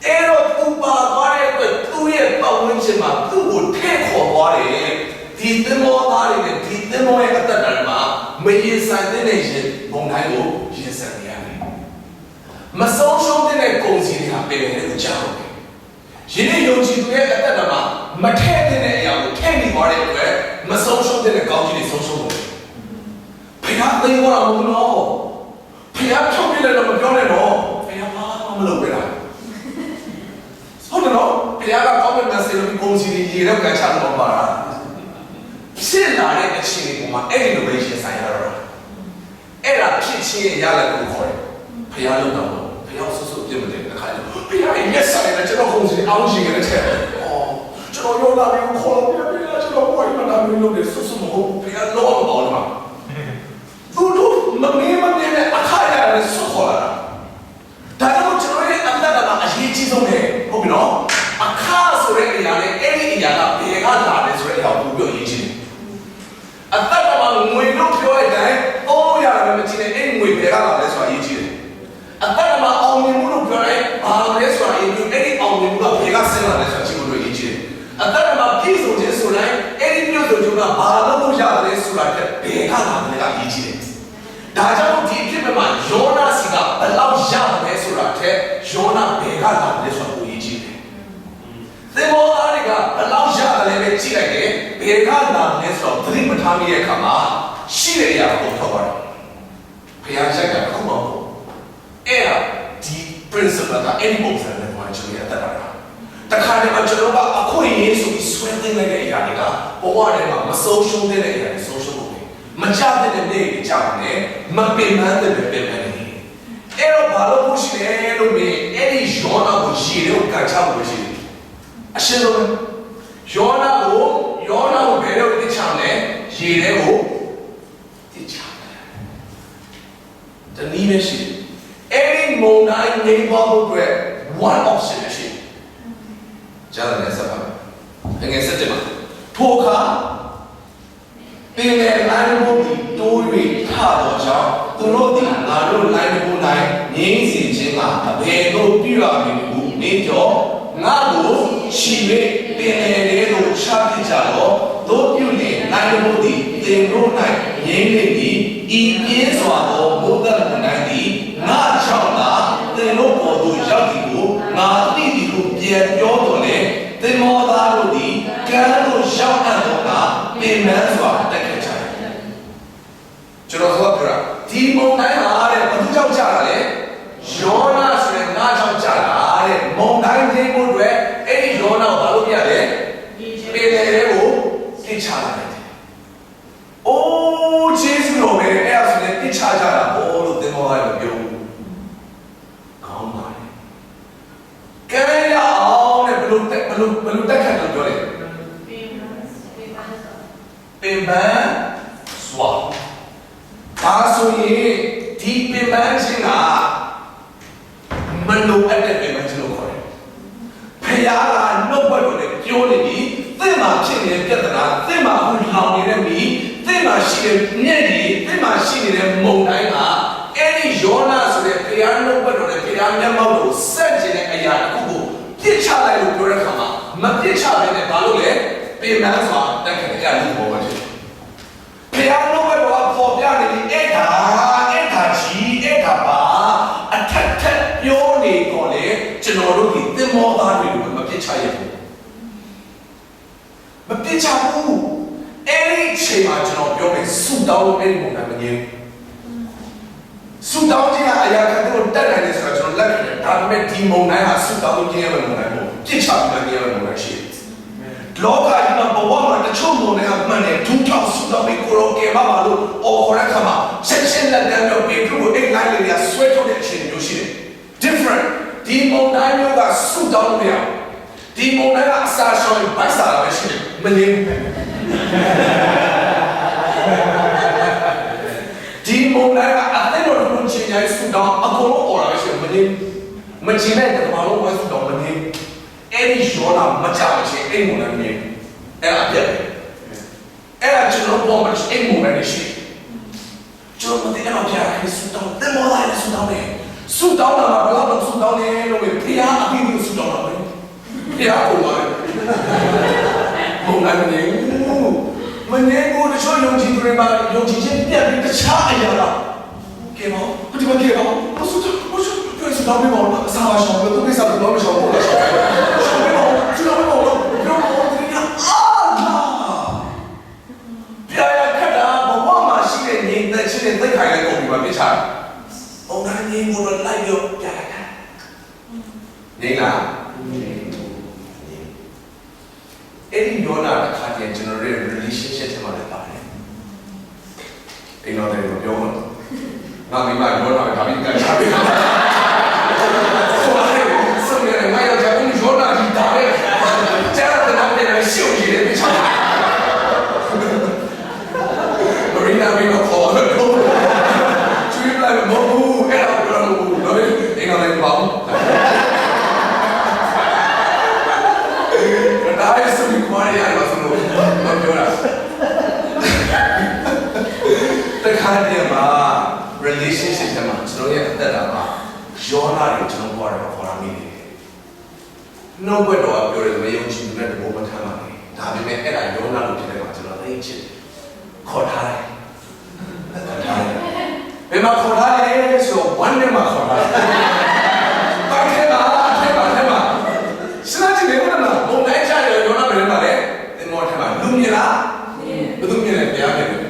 Speaker 1: အဲ့တော့သူပါသွားတဲ့အတွက်သူ့ရဲ့ပတ်ဝန်းကျင်မှာသူ့ကိုထည့်ခေါ်သွားတယ်ဒီသင်္ဘောသားတွေနဲ့ဒီသင်္ဘောရဲ့အသက်တာမှာမရင်ဆိုင်တဲ့ရင်ဘုံတိုင်းကိုရင်ဆိုင်နေရတယ်မဆုံးရှုံးတဲ့ကုန်စည်တွေဟာပယ်တယ်လို့ကြားတော့တယ်ယနေ့ယုံကြည်သူရဲ့အသက်တာမှာမထည့်တဲ့အရာကိုထည့်နေသွားတဲ့အတွက်မဆုံးရှုံးတဲ့ကောင်းကြီးတွေဆုံးရှုံးတယ်ဘုရားသိသွားတာမဟုတ်တော့ဘုရားချုပ်ပြတယ်လို့မပြောနဲ့တော့ဘုရားဘာမှမလုပ်ပြတာဟုတ်တယ်နော်ဘုရားကကောင်းတဲ့ message ကိုကုန်စည်တွေရေတော့ကန်ချတော့ပါလားဖြစ်လာတဲ့အခြေအနေပေါ်မှာအဲ့ဒီလိုပဲရှင်းဆိုင်ရတော့အဲ့ဒါဖြစ်ချင်းရရတဲ့ကိုခေါ်တယ်ဘုရားလုံးတော့ဘုရားဆူဆူပြတ်မတဲ့အခါကျတော့ဘုရားရဲ့ yes ဆိုင်နဲ့ကျွန်တော်ကုန်စည်အောင်ရှိခဲ့တဲ့ချက်ကျွန်တော်ရောလာပြီးခေါ်လို့ပြကျွန်တော်ဘွားမနာမလို့လေဆူဆူမဟုတ်ဘုရားလုံးအောင်ပါလားသူတို့မမေးမမြင်တဲ့အခါရတယ်ဆူခေါ်လာတာဒါကြောင့်ကျွန်တော်ရဲ့အတ္တကအရေးကြီးဆုံးပဲဟုတ်ပြီနော်အခါဆိုတဲ့အရာနဲ့အဲ့ဒီအရာကဘယ်ကလာလဲဆိုတဲ့အရာကိုပြောရေးချင်တယ်အတ္တမှာငွေလို့ပြောရတဲ့သုံးလို့ရတယ်မကြည့်နဲ့အဲ့ငွေဘယ်ကလာလဲဆိုတာရေးကြည့်တယ်အတ္တမှာအောင်မြင်မှုလို့ပြောတဲ့ သက်မှာပြည့်စုံခြင်းဆိုတိုင်းအဲ့ဒီပြည့်စုံခြင်းကဘာလို့လို့ရတယ်ဆိုတာတဲ့ဘယ်ကလာမလဲကအရေးကြီးတယ်ဒါကြောင့်ဒီဖြစ်မှာယောနာစီကဘယ်လောက်ရတယ်ဆိုတာတဲ့ယောနာဘယ်ကလာလဲဆိုတာကိုအရေးကြီးတယ်သင်္ဘောသားတွေကဘယ်လောက်ရတယ်လဲကြည့်လိုက်တယ်ဘယ်ကလာလဲဆိုတော့သတိမထားမိတဲ့အခါမှာရှိတဲ့နေရာကိုထောက်ပါတယ်ဘုရားရှိခိုးခုမဟုတ်အဲ့ဒါဒီ principle ကအဲ့ဒီပုံစံနဲ့ဘာကျွန်တော်ရတတ်တာတခါတည်းမှာကျွန်တော်ကအခွင့်အရေးဆိုပြီးဆွဲသိမ်းလိုက်တဲ့အရာတွေကဘဝထဲမှာမဆုံးရှုံးတဲ့အရာတွေဆုံးရှုံးဖို့မကြတဲ့နေ့တွေကြောင့်လည်းမပင်ပန်းတဲ့ပင်ပန်းနေအဲ့တော့ဘာလို့ဖို့ရှိလဲလို့မြင်အဲ့ဒီယောနာကိုရေလို့ကချဖို့ရှိတယ်အရှင်းဆုံးယောနာကိုဘယ်လိုတိချမ်းလဲရေထဲကိုတိချမ်းတယ်တနည်းမရှိအဲ့ဒီမုန်တိုင်းနေပါဖို့အတွက် one option ရှိကြားတယ်စပါငယ်စက်တယ်မှာထိုအခါပင်လယ်လိုင်းဘုံဒီတိုး၍ထတော့ကြောင့်သူတို့ဒီငါတို့လိုင်းဘုံတိုင်းငင်းစီခြင်းကအဘယ်သို့ပြုရမည်ဟုနေကြောငါတို့ရှိ၍ပင်လယ်လေးကိုချပြကြတော့တို့ပြုလင်လိုင်းဘုံဒီသင်တို့၌ငင်းနေသည်ဤပြင်းစွာသောဘုဒ္ဓဘုံတိုင်းသည်ငါချောင်းသာသင်တို့ပေါ်သို့ရောက်သည်ကိုငါသိသည်ကိုပြန်ပြောတော်လေသင်မောသားတို့သည်ကမ်းသို့ရောက်အပ်တော့ကပင်မစွာတက်ခဲ့ကြတယ်ကျွန်တော်ဆိုတော့ဒီမုန်တိုင်းဟာတဲ့ဘယ်သူကြောင့်ကြတာလဲယောနာဆိုတဲ့ငါကြောင့်ကြတာတဲ့မုန်တိုင်းခြင်းကိုတွေအဲ့ဒီယောနာကိုဘာလို့ပြရလဲပင်လယ်တွေကိုသိချလိုက်တယ်အိုးဂျေဇုတော်ပဲအဲ့ဒါဆိုရင်သိချကြတာဘောလို့သင်မောသားတို့ပြောကောင်းပါလေကဲရအောင်တဲ့ဘယ်လိုတက်ခတ်လို့ပြောလဲပင်ပန်းစွာဒါဆိုရင်ဒီပင်ပန်းခြင်းကမလိုအပ်တဲ့ပင်ပန်းခြင်းလို့ခေါ်တယ်ဖခင်ကနှုတ်ဘက်တော်နဲ့ပြောနေပြီသင်မှာဖြစ်နေတဲ့ပြဿနာသင်မှာဟိုလောင်နေတဲ့မိသင်မှာရှိတဲ့မြက်ကြီးသင်မှာရှိနေတဲ့မုန်တိုင်းကအဲ့ဒီယောနာဆိုတဲ့ဖခင်နှုတ်ဘက်တော်နဲ့ဖခင်မျက်မှောက်ကိုဆက်ကျင်တဲ့အရာတစ်ခုကိုပြစ်ချလိုက်လို့ပြောတဲ့အခါမှာမပြစ်ချဘဲနဲ့ဘာလို့လဲပင်ပန်းစွာတက်ခဲ့တဲ့လူပေါ်မှာဖြစ်ဘုရားလုံးဝတော့ပေါ်ပြနေပြီအဲ့ဒါကြီးအဲ့ဒါပါအထက်ထက်ပြောနေတော့လေကျွန်တော်တို့ဒီသင်္ဘောသားတွေကိုမပြစ်ချရဘူးမပြစ်ချဘူးအဲ့ဒီအချိန်မှာကျွန်တော်ပြောမယ်ဆူတောင်းလို့အဲ့ဒီပုံစံမငြင်းဆူတောင်းခြင်းကအရာခံတို့တက်နိုင်တယ်ဆိုတော့ကျွန်တော်လက်ခံတယ်ဒါပေမဲ့ဒီမုံတိုင်းဟာဆူတောင်းခြင်းရဲ့မုံတိုင်းပေါ့ပြစ်ချပြီးတဲ့မုံတိုင်းရှိတယ်လောကကြီးမှာဘဝမှာတချို့မုံတွေကမှန်တယ်ဒုထောက်ဆူတောင်းပြီးကိုရောကဲပါပါလို့အော်ခေါ်တဲ့ခါမှာချက်လက်တန်းတော့ပေထရုကိုအိတ်လိုက်လေရဆွဲထုတ်တဲ့အချိန်မျိုးရှိတယ် different ဒီမုံတိုင်းမျိုးကဆူတောင်းလို့မရဒီမုံတိုင်းကအစာရှောင်ဘိုက်စားတာပဲရှိတယ်မနေဘူးဒီမုံတိုင်းကအသက်တော်ကိုချင်းရိုင်းဆူတောင်းအကုန်လုံးအော်တာပဲရှိတယ်မနေမချင်တဲ့တဘာလုံးဝဆူတောင်းမနေအဲ့ဒီယောနာမကြောက်ချင်အိမ်မုန်နဲ့အဲ့ဒါပြတ်အဲ့ဒါကျွန်တော်ပေါ်မှာအိမ်မုန်နဲ့ရှိကျွန်တော်တင်တော့ပြရတယ်ဆူတောင်းတယ်မောလာဆူတောင်းတယ်ဆူတောင်းတာဘယ်တော့ဆူတောင်းလဲလို့ဘုရားအပြည့်ကိုဆူတောင်းတာပဲဘုရားကိုပါမုန်နဲ့မနေဘူးတချို့ယုံကြည်သူတွေမှာယုံကြည်ခြင်းပြတ်ပြီးတခြားအရာလားကဲမောဒီမှာကဲမောဆူတောင်းဆူတောင်းမောအစားအရှောင်တော့ကိစ္စတော့မရှောင်ဘူးလားသိခိုင်လိုက်ကုန်ပြီပါပြချာ။ဘုံတိုင်းကြီးကိုတော့လိုက်ရောပြလိုက်တာ။နေလား။အဲ့ဒီယောနာတစ်ခါတည်းကျွန်တော်ရဲ့ relationship ထဲမှာလည်းပါတယ်။အိမ်တော်တွေပြောမှာ။ငါမိမယောနာကဒါပြီးကန်ချပေးတာ။ဆိုရတယ်။ဆိုရတယ်ငါရောကြောင့်ယောနာကြီးဒါပဲ။ကျန်တဲ့နောက်တဲ့ရှုပ်ကြီးတယ်ပြချာ။မရင်းနာမင်းကိုခေါ်လို့မဟုတ်အဲ့ဒါပြောလို့တော့အင်္ဂလိပ်ပေါ့ဒါရစမီကွာရရလို့ဆိုလို့မပြောတာတခါတည်းမှာ relationship ထဲမှာကျွန်တော်ရဲ့အသက်တာမှာယောနာတွေကျွန်တော်ပြောတာခေါ်ရမိတယ် နှုတ်ဘက်တော်ကပြောတယ်မယုံကြည်သူနဲ့တဘောမထမ်းပါနဲ့ဒါပေမဲ့အဲ့ဒါယောနာလို့ဖြစ်တဲ့မှာကျွန်တော်သိချင်ခေါ်ထားတယ်ဘယ်မှာခေါ်ထားလဲဆိုဝမ်းထဲမှာခေါ်ထားတယ်ဘာလဲပါစဉ်းစားကြည့်လေဘုရားဘုံတိုင်းချတယ်ယောနာဘယ်မှာလဲသင်္ဘောထဲမှာလူမြင်လားဘယ်သူမြင်လဲတရားမြင်တယ်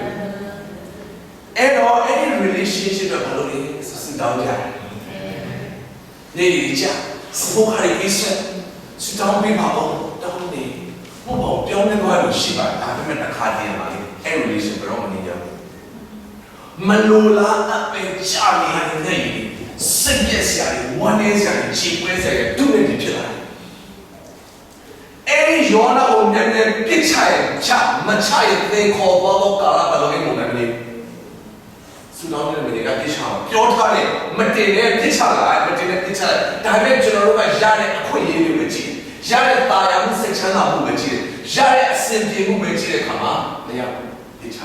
Speaker 1: အဲ့တော့အဲ့ဒီ relationship ကဘာလို့လဲစဉ်းတောင်းကြတယ်နေကြစဖို့ခရီးကိစ္စစတောင်းပေးပါဦးတောင်းနေဘုံပြောင်းနေသွားလို့ရှိပါတယ်ဒါပေမဲ့တစ်ခါတည်းမှာလေအဲ့ relation ဘယ်တော့မှနေကြဘူးမလိုလားအပင်ချနေရတဲ့စိတ်ပြည့်စရာတွေဝမ်းနည်းစရာတွေချီးပွဲစရာတွေတူနေပြီဖြစ်လာတယ်အဲ့ဒီယောနာကိုမြန်မြန်ပြစ်ချရင်ချမချရင်သင်ခေါ်သွားတော့ကာလဘယ်လိုမှမနိုင်ဘူးစူတောင်းတဲ့မိတွေကပြစ်ချအောင်ပြောထားတယ်မတင်နဲ့ပြစ်ချလာမတင်နဲ့ပြစ်ချလိုက်ဒါပေမဲ့ကျွန်တော်တို့ကရတဲ့အခွင့်အရေးတွေပဲကြည့်ရတဲ့တာယာမှုစိတ်ချမ်းသာမှုပဲကြည့်ရတဲ့အစဉ်ပြေမှုပဲကြည့်တဲ့အခါမှာမရဘူးပြစ်ချ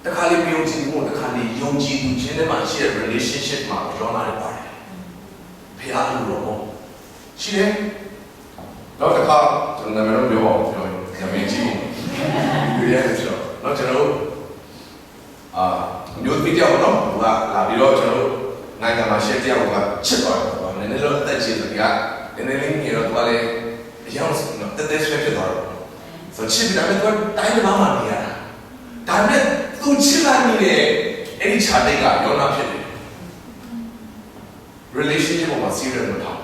Speaker 1: တခါလေးပြုံးကြည့်ဖို့တခါလေးယုံကြည်သူချင်းနဲ့မှရှိတဲ့ relationship မှာကြောင်းလာတယ်ပါတယ်ဖျားလို့တော့ရှိတယ်တော့တခါကျွန်တော်နာမည်တော့ပြောအောင်ပြောရင်နာမည်ကြီးယူရဲဆိုတော့ကျွန်တော်မျိုးသိကြောက်တော့ဟိုကလာပြီးတော့ကျွန်တော်နိုင်ငံမှာရှက်ကြောက်ကချစ်သွားတယ်နည်းနည်းတော့တက်ချင်တယ်ကနည်းနည်းလေးညတော့သူကလည်းအယောင်တက်တက်ဆွဲဖြစ်သွားတော့ဆိုချစ်ပြီးတော့တိုင်းမှာမှနေရတာဒါပေမဲ့သူချစ်လာနေတဲ့အဲ့ဒီခြာတိတ်ကယောနာဖြစ်တယ် relationship ပေါ်မှာ serious မထား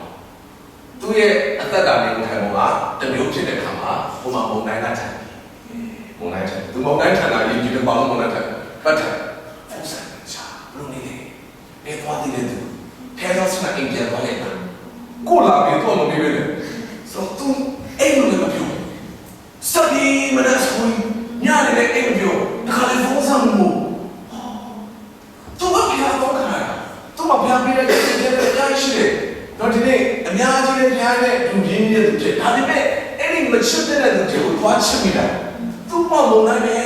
Speaker 1: သူ့ရဲ့အသက်တာမျိုးထိုင်ပုံကတမျိုးဖြစ်တဲ့ခါမှာဟိုမှာမုံတိုင်းလာတယ်မုံတိုင်းတယ်သူမုံတိုင်းထန်တာကြီးဒီလိုပေါင်းမုံတိုင်းထန်ပတ်တယ်ဖုန်းဆက်ချာဘလို့နေလဲအဲ့သွားတယ်သူထဲတော့စနေအိမ်ပြန်သွားလိုက်တာကိုလာပြီးတော့မပြီးပဲဆိုသူအဲ့လိုလည်းမပြောစတီမနက်ဆိုညနေလည်းအိမ်ပြောတခါလေဖုန်းဆက်မှုသူကဖျားတော့ခါသူမဖျားပြီးတဲ့ကိစ္စတွေကြားရှိတယ်တော့ဒီနေ့အများကြီးလည်းဖျားတဲ့လူရင်းရဲ့သူဖြစ်ဒါပေမဲ့အဲ့ဒီမချစ်တဲ့သူတွေကိုသွားချစ်မိတာသူ့မမုန်းနိုင်ပဲ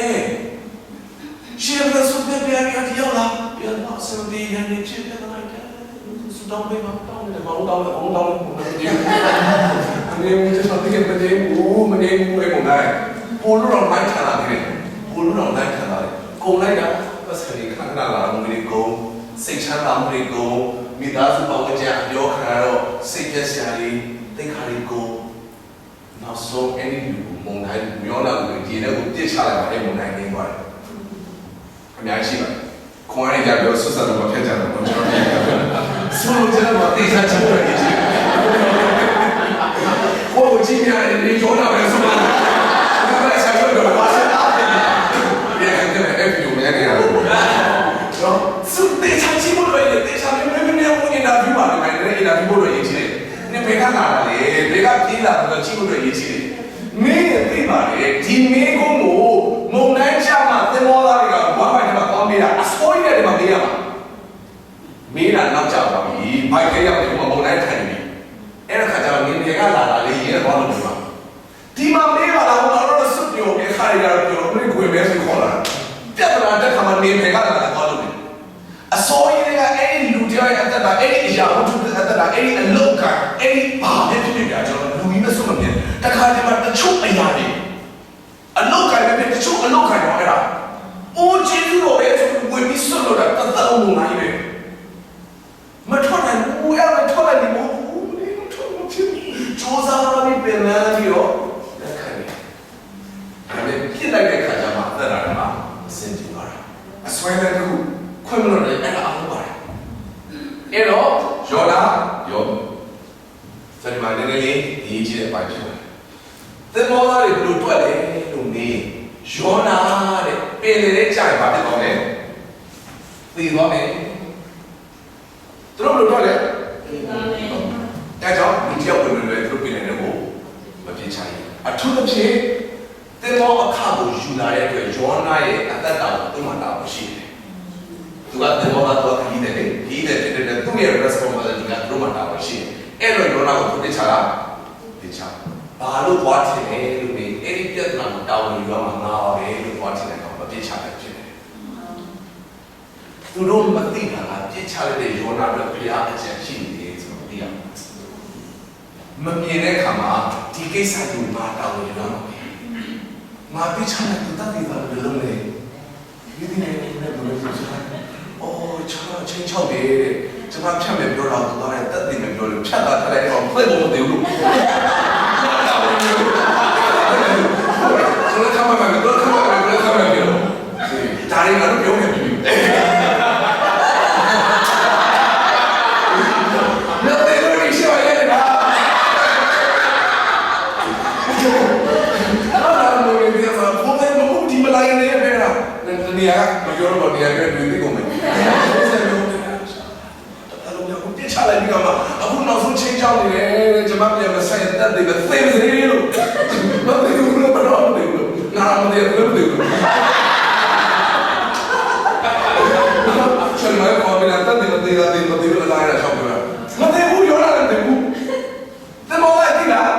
Speaker 1: ရှေ့ကဆုပ်တဲ့ပြန်ရတဲ့ရောက်လာပြန်တော့စံဒီရနေချစ်တဲ့လိုက်တယ်စတောင်းပေးမှာတောင်းတယ်မဟုတ်တော့ဘူးမဟုတ်ဘူးအနေနဲ့ကျွန်တော်တကယ်မနေဘူးမနေဘူးပဲကုန်လိုက်ပိုလို့တော့လိုက်ထလာတယ်ပိုလို့တော့လိုက်ထလာတယ်ကုန်လိုက်တာပတ်စံလေးခဏခဏလာမှုတွေကုန်စိတ်ချမ်းသာမှုတွေကုန်မိသားစုပေါင်းကြအပြောခံရတော့စိတ်ပြည့်စရာတွေသိခါတွေကုန်နောက်ဆုံးအဲ့ဒီလူမုံတိုင်းမျောလာလို့ဒီနေ့ကိုပြစ်ချလိုက်ပါအဲ့မုံတိုင်းနေသွားတယ်အများကြီးပါခွန်ရည်ကြပြောဆွဆက်တော့မဖြစ်ကြတော့ကျွန်တော်ဆိုလို့ကျွန်တော်သိစားချင်တယ်ကြီးဟိုကြည့်ရတယ်ဒီကြောတာပဲဆိုမှဒါကဆက်လို့တော့ပါစတာဒီအဲ့ဒီမျိုးနဲ့ရတယ်တော့စုတေချာချီမို့လို့တေချာမျိုးမင်းမျိုးဝင်လာပြီးပါမယ်အဲ့ဒီလာပြီးဖို့လို့ရေးချင်တယ်နင်ဘယ်ကလာလဲဘယ်ကပြေးလာတော့ချီမို့လို့ရေးချင်တယ်မင်းရဲ့သိပါလေဒီမင်းကုန်းကိုမုံတိုင်းချမှာသင်္ဘောသားတွေကဘာမှမတောင်းပေးတာအစိုးရတွေမှာပေးရမှာမင်းကနောက်ကျသွားပြီဘိုက်ခဲရောက်တယ်မုံတိုင်းထိုင်ပြီအဲ့ဒါခါကျတော့မင်းတွေကလာတာလေရဲသွားလို့ပြောဒီမှာမင်းကလာတော့စွတ်ပြောခဲ့ခါရရပြောမင်းကိုယ်ပဲဆိုခေါ်လာပြတ်လာတဲ့ခါမှာမင်းတွေကလာတာသွားလို့အစိုးရတွေကအဲ့ဒီလူတွေရဲ့အသက်တာအဲ့ဒီအရာဝတ္ထုအသက်တာအဲ့ဒီအလောက်ကအဲ့ဒီဘာဖြစ်ဖြစ်ကြကျွန်တော်လူကြီးမစွတ်မပြတ်တခါတည်းမှာတချို့အရာတွေအလောက်ကိုပဲတချို့အလောက်ကိုတော့အဲ့ဒါအိုးကျေးဇူးတော်ရဲ့ဆိုဝင်ပြီးစွတ်လို့တာတသက်အောင်နိုင်ပဲမထွက်နိုင်ဘူးအဲ့ဒါထွက်လိုက်ပြီမဟုတ်ဘူးဒီလိုထွက်မဖြစ်ဘူးစူးစမ်းရပြီးပြန်လာပြီးတော့လက်ခံတယ်ဒါပေမဲ့ပြစ်လိုက်တဲ့ခါကျမှအသက်တာကအဆင်ပြေသွားတာအစွဲတဲ့ခုခွင့်မလို့လည်းအဲ့ဒါအောင်ပါတယ်အဲ့တော့ယောလာယောစရိမာနေနေလေးဒီကြီးတဲ့ပိုင်းဖြစ်တယ်သင်္ဘောသားတွေဘယ်လိုတွက်လဲလို့မေးယောနာတဲ့ပင်လေတဲ့ကြာရင်ဘာဖြစ်သွားလဲသိသွားမယ်သူတို့ဘယ်လိုတွက်လဲသိသွားမယ်ဒါကြောင့်ဒီကြောက်ဝင်လွယ်သူတို့ပင်လေတဲ့ကိုမပြစ်ချင်အထူးသဖြင့်သင်္ဘောအခါကိုယူလာတဲ့အတွက်ယောနာရဲ့အသက်တာကိုသူ့မှာတာဝန်ရှိတယ်သူကသင်္ဘောသားတော့ခကြီးတယ်လေခကြီးတယ်တဲ့သူ့ရဲ့ responsibility ကသူ့မှာတာဝန်ရှိတယ်အဲ့တော့ယောနာကိုသူတစ်ချတာတစ်ချဘာလို့သွားချင်လဲလို့မေးအဲ့ဒီပြဿနာကိုတောင်းယူရမှာငါပါပဲလို့သွားချင်တယ်တော့မပြစ်ချတယ်ဖြစ်တယ်သူတို့မသိတာကပြစ်ချတဲ့ယောနာတို့ဘုရားအချက်ရှိနေတယ်ဆိုတော့သိရမှာ မမြင်တဲ့အခါမှာဒီကိစ္စကိုငါတောင်းနေတော့ငါပြချင်တဲ့တတ်တဲ့ဘာလို့လုပ်လဲဒီနေ့လည်းဘယ်လိုလုပ်ချင်လဲအော်ကျွန်တော်ချင်းချောက်တယ်ကျွန်တော်ဖြတ်မယ်ပြောတော့တော့တတ်တယ်မပြောလို့ဖြတ်တာထားလိုက်တော့ဖိတ်ဖို့မသေးဘူးကျွန်တော်ကမှမပြောခါမှမပြောခါမှပြောဒါရီကတော့ပြောနေပြီနေရာမပြောတော့နေရာကတွေ့သိကုန်မယ်အဲ့လိုမျိုးပြချလိုက်ပြီးတော့အခုနောက်ဆုံးချင်းချောင်းနေတယ်ကျွန်မပြန်မဆိုင်တတ်တယ်ပဲသေစေလို့မသိဘူးလို့မတော်ဘူးလို့ငါမသိဘူးလို့မသိဘူးကျွန်မကောပြီးတော့တတ်တယ်မသိတာမသိဘူးလာရတာချောင်းပြောမသိဘူးရောလာတယ်မသိဘူးသမောလိုက်ပြီလား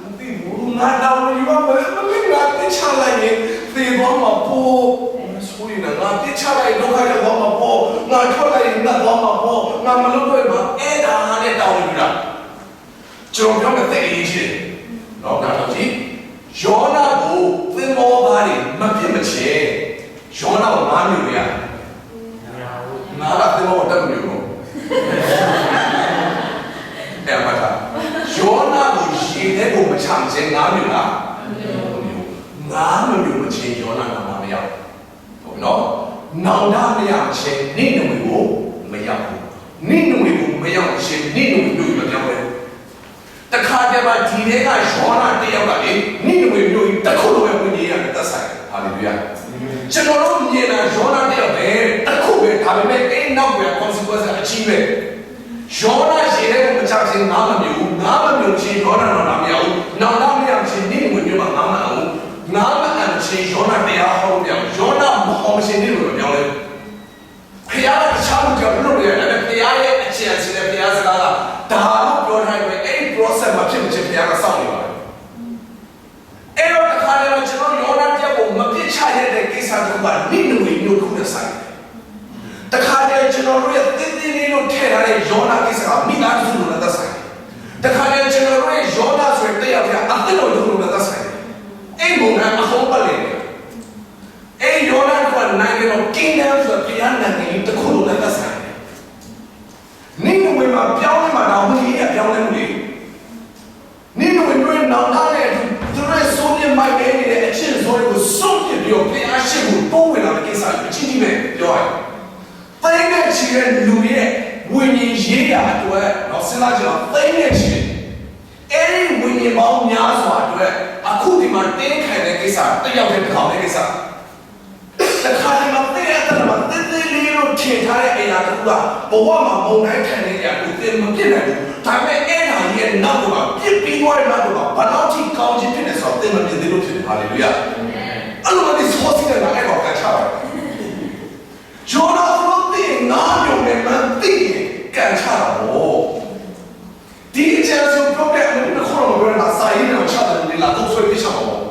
Speaker 1: မသိဘူးငါတော့ယူပါမယ်မသိငါပြချလိုက်ရင်သေသွားမှာပို့ဆိုရင်ငါပြချလိုက်တော့ခိုင်းတော့မှာပေါ့ငါထွက်လိုက်ရင်ငါတော့မှာပေါ့ငါမလုပ်တော့မှအဲ့ဒါနဲ့တောင်းနေတာကျွန်တော်ပြောတဲ့အေးကြီးတော့တော့ကြည့်ယောနာကိုသင်္ဘောသားတွေမပြစ်မချေယောနာကို၅မျိုးရငါကသင်္ဘောတက်မျိုးတော့အဲ့မှာယောနာကိုရေထဲကိုမချမချင်၅မျိုးလား၅မျိုးမချင်ယောနာကမရောက်နော်နောင်တမရချင်းနိနဝေကိုမရောက်ဘူးနိနဝေကိုမရောက်ချင်းနိနဝေတို့မပြောင်းလဲတခါတည်းမှာဒီထဲကယောနာတယောက်ကလေနိနဝေတို့တခုလိုပဲဝင်ကြီးရတယ်သက်ဆိုင်ဟာလေလုယာကျွန်တော်တို့မြင်တာယောနာတယောက်ပဲတခုပဲဒါပေမဲ့အဲ့နောက်ပဲ consequence အကြီးပဲယောနာရေထဲကိုမချချင်းငါမမျိုးဘူးငါမမျိုးချင်းယောနာတော့မရောက်ဘူးနောင်တမရချင်းနိနဝေတို့မှာငါမအောင်ငါမအန်ချင်းယောနာတရားဟောပြောင်းယောနာမဟောမရှင်နေလို့ပြောင်းလဲဖခင်ကတခြားလူကြောင့်လုပ်ရတယ်ဒါပေမဲ့ဖခင်ရဲ့အကျဉ်းစတဲ့ဖခင်စကားကဒါလို့ပြောထားတယ်အဲ့ဒီ process မှာဖြစ်မချင်းဖခင်ကစောင့်နေပါတယ်အဲ့တော့တစ်ခါတည်းမှာကျွန်တော်ယောနာတရားကိုမပြစ်ချရတဲ့ကိစ္စတွေကနိနဝေမျိုးခုနဲ့ဆိုင်တခါတည်းကျွန်တော်တို့ရဲ့တင်းတင်းလေးလို့ထည့်ထားတဲ့ယောနာကိစ္စကမိသားစုလိုနဲ့သက်ဆိုင်တခါတည်းကျွန်တော်တို့ရဲ့ယောနာဆိုတဲ့တရားကအသက်တော်လိုနဲ့သက်ဆိုင်အဲ့ဘုံကအဟောပါလေအဲ့ယောနာကနိုင်ငံတော် kingdom ဆိုတဲ့နိုင်ငံတခုလိုနဲ့သက်ဆိုင်တယ်။နိနဝေမှာပြောင်းလဲမှာတော့ဘုရားပြောင်းလဲမှုလေ။နိနဝေတို့နောင်တတဲ့သူတို့ဆိုပြမိုက်နေတဲ့အချင်းဆိုတွေကိုစုံပြပြီးတော့ဘုရားရှိခိုးပိုးဝင်လာတဲ့ကိစ္စအချင်းကြီးပဲပြောရတယ်။သိတဲ့ချီတဲ့လူရဲ့ဝိညာဉ်ရေးရာအတွက်တော့စဉ်းစားကြည့်တော့သိတဲ့ချီအဲ့ဒီဝိညာဉ်ပေါင်းများစွာအတွက်အခုဒီမှာတင်းခံတဲ့ကိစ္စတယောက်တည်းတစ်ခေါက်တဲ့ကိစ္စတခါတည်းမှာတဲ့အဲ့ဒါမှာတင်းတင်းလေးလို့ထင်ထားတဲ့အရာတွေကဘဝမှာမုံတိုင်းခံနေရတဲ့တင်မပြစ်နိုင်ဘူးဒါပေမဲ့အဲ့ဒါရဲ့နောက်ကပြစ်ပြီးသွားတဲ့နောက်ကဘာလို့ထိကောင်းခြင်းဖြစ်နေဆိုတော့တင်မပြစ်သေးလို့ဖြစ်တယ်ဟာလေလုယာအဲ့လိုမျိုးဆိုစီတဲ့အဲ့တော့ကချပါတယ်ဂျောနာတို့တင်နာမျိုးနဲ့မသိကန်ချတာပေါ့ဒီအချက်ဆိုတော့တဲ့အဲ့ဒါခေါ်လို့ပြောတာစာရင်းတော့ချတယ်လေလာတော့ဆွဲပြချမှာပေါ့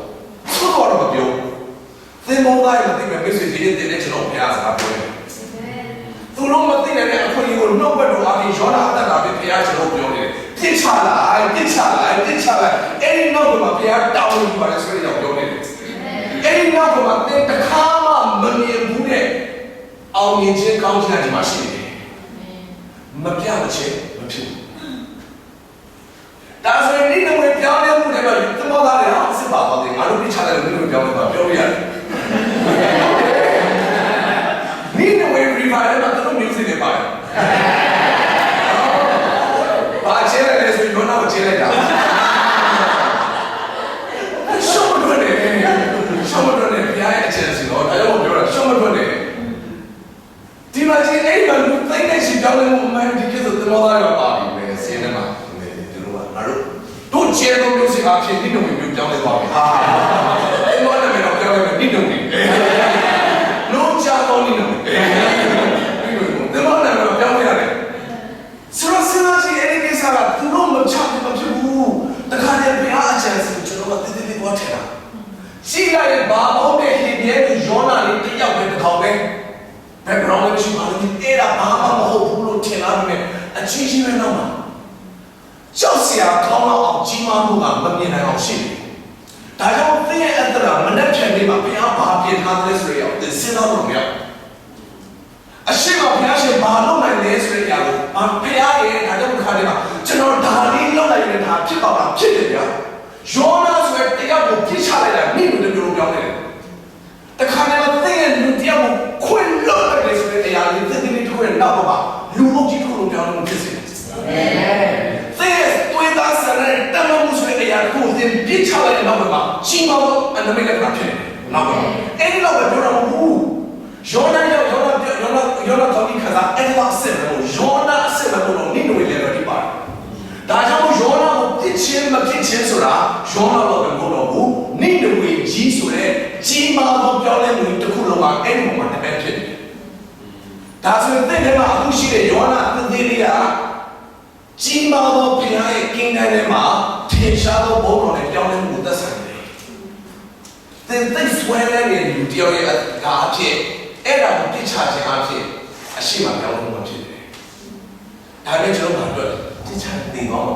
Speaker 1: ဆိုတော့မပြောသင်္ဘောသားရဲ့တိမဲ့မိတ်ဆွေတွေတင်တဲ့ကျွန်တော်ဘုရားစကားပြောတယ်သူတို့မသိတဲ့အခွင့်အရေးကိုနှုတ်ဘက်တော်အပြင်ရောတာအတ္တတာပဲဘုရားကျွန်တော်ပြောနေတယ်ပြစ်ချလိုက်ပြစ်ချလိုက်ပြစ်ချလိုက်အဲ့ဒီနောက်ကမှာဘုရားတောင်းလို့ပြောတယ်ဆိုရင်တော့ပြောနေတယ်အဲ့ဒီနောက်ကမှာသင်တစ်ခါမှမမြင်ဘူးတဲ့အောင်မြင်ခြင်းကောင်းခြင်းတွေမှာရှိနေတယ်မပြမချင်းမဖြစ်ဘူးဒါဆိုရင်ဒီနဝေပြောင်းလဲမှုတွေမှာသမောသားတွေဟာစစ်ပါတော့တယ်ငါတို့ပြစ်ချလိုက်လို့ဒီလိုပြောင်းလဲသွားပြောရတယ်နိနဝေရီမာရဲ့မှာသူတို့မျိုးစစ်တွေပါတယ်။ဘာချဲလဲဆိုရင်တော့ချဲလိုက်တာ။ရှုံးမထွက်နဲ့ရှုံးမထွက်နဲ့ဘုရားရဲ့အချက်စီတော့ဒါကြောင့်ပြောတာရှုံးမထွက်နဲ့ဒီမှာချင်းအဲ့မှာလူသိတဲ့ရှင်ကြောင်းလည်းမမှန်ဒီကိစ္စသမောသားရောပါပြီပဲစီးနေမှာဒီလိုပါငါတို့ချဲတော့မျိုးစစ်အဖြစ်နိနဝေမျိုးကြောင်းလဲသွားပြီ။ဟာအဲ့တော့လည်းတော့ပြောမယ်နိနဝေလုံးချတော့နိနဝေဒီမှာလည်းပြောင်းရတယ်ဆိုတော့စဉ်းစားကြည့်အဲ့ဒီကိစ္စကသူတို့မချဘူးမဖြစ်ဘူးတခါတည်းဘုရားအကြံစီကျွန်တော်ကတည်တည်ပေါ်ထင်တာရှိလိုက်ရင်ဘာမဟုတ်တဲ့ဟိပြဲသူယောနာလေးတယောက်ပဲတစ်ခေါက်ပဲ background လေးရှိမှလည်းအဲ့ဒါဘာမှမဟုတ်ဘူးလို့ထင်လာတယ်အချင်းချင်းပဲတော့မှာကြောက်စရာကောင်းတော့အောင် မှုကမမြင်နိုင်အောင်ရှိတယ်ဒါကြောင့်သင်ရဲ့အတ္တရာမနှက်ဖြန်လေးမှာဘုရားဘာပြင်ထားသလဲဆိုရင်သင်စဉ်းစားလို့မရအရှိမဘုရားရှင်ဘာလုပ်နိုင်လဲဆိုတဲ့အရာကိုဘုရားရဲ့ဒါကြောင့်ခါလေးမှာကျွန်တော်ဒါလေးလုပ်လိုက်ရင်ဒါဖြစ်ပါမှာဖြစ်တယ်ဗျာယောနာဆိုတဲ့တရားကိုပြစ်ချလိုက်တာမိလို့တမျိုးပြောင်းနေတယ်တခါတည်းမှာသင်ရဲ့လူတရားကိုခွင့်လွှတ်လိုက်လေဆိုတဲ့အရာလေးသင်လေးထိုးရနောက်ပါလူအုပ်ကြီးကိုပြောင်းလို့ဖြစ်စေတယ်သင်ရဲ့တွေးသားစတဲ့တမန်မှုဆိုတဲ့အရာကိုသင်ပြစ်ချလိုက်တဲ့နောက်မှာရှင်မောအနမိတ်လက္ခဏာဖြစ်တယ်နောက်ပါအဲ့ဒီတော့ပြောတာမဟုတ်ဘူးယောနာကောင်းကြီးခါစားအဲ့လောက်ဆက်လို့ယောနာဆက်လို့နိနိုလေတော့ဒီပါဒါကြောင့်ယောနာကိုပြစ်ချင်းမပြစ်ချင်းဆိုတာယောနာတော့မဟုတ်တော့ဘူးနိနိုဝေကြီးဆိုတဲ့ကြီးမားသောပြောင်းလဲမှုတစ်ခုလုံးကအဲ့ဒီမှာတစ်ပတ်ဖြစ်တယ်ဒါဆိုရင်တဲ့မှာအခုရှိတဲ့ယောနာသတိလေးကကြီးမားသောဘုရားရဲ့ကင်းတဲ့ထဲမှာထင်ရှားသောဘုန်းတော်နဲ့ပြောင်းလဲမှုသက်ဆိုင်တယ်သင်သိဆွဲနေတဲ့လူတယောက်ရဲ့ကားအဖြစ်အဲ့ဒါကိုပြစ်ချခြင်းအဖြစ်အရှိမပြောင်းလို့မဖြစ်တယ်။ဒါနဲ့ကျွန်တော်တို့ပြစ်ချသိတော့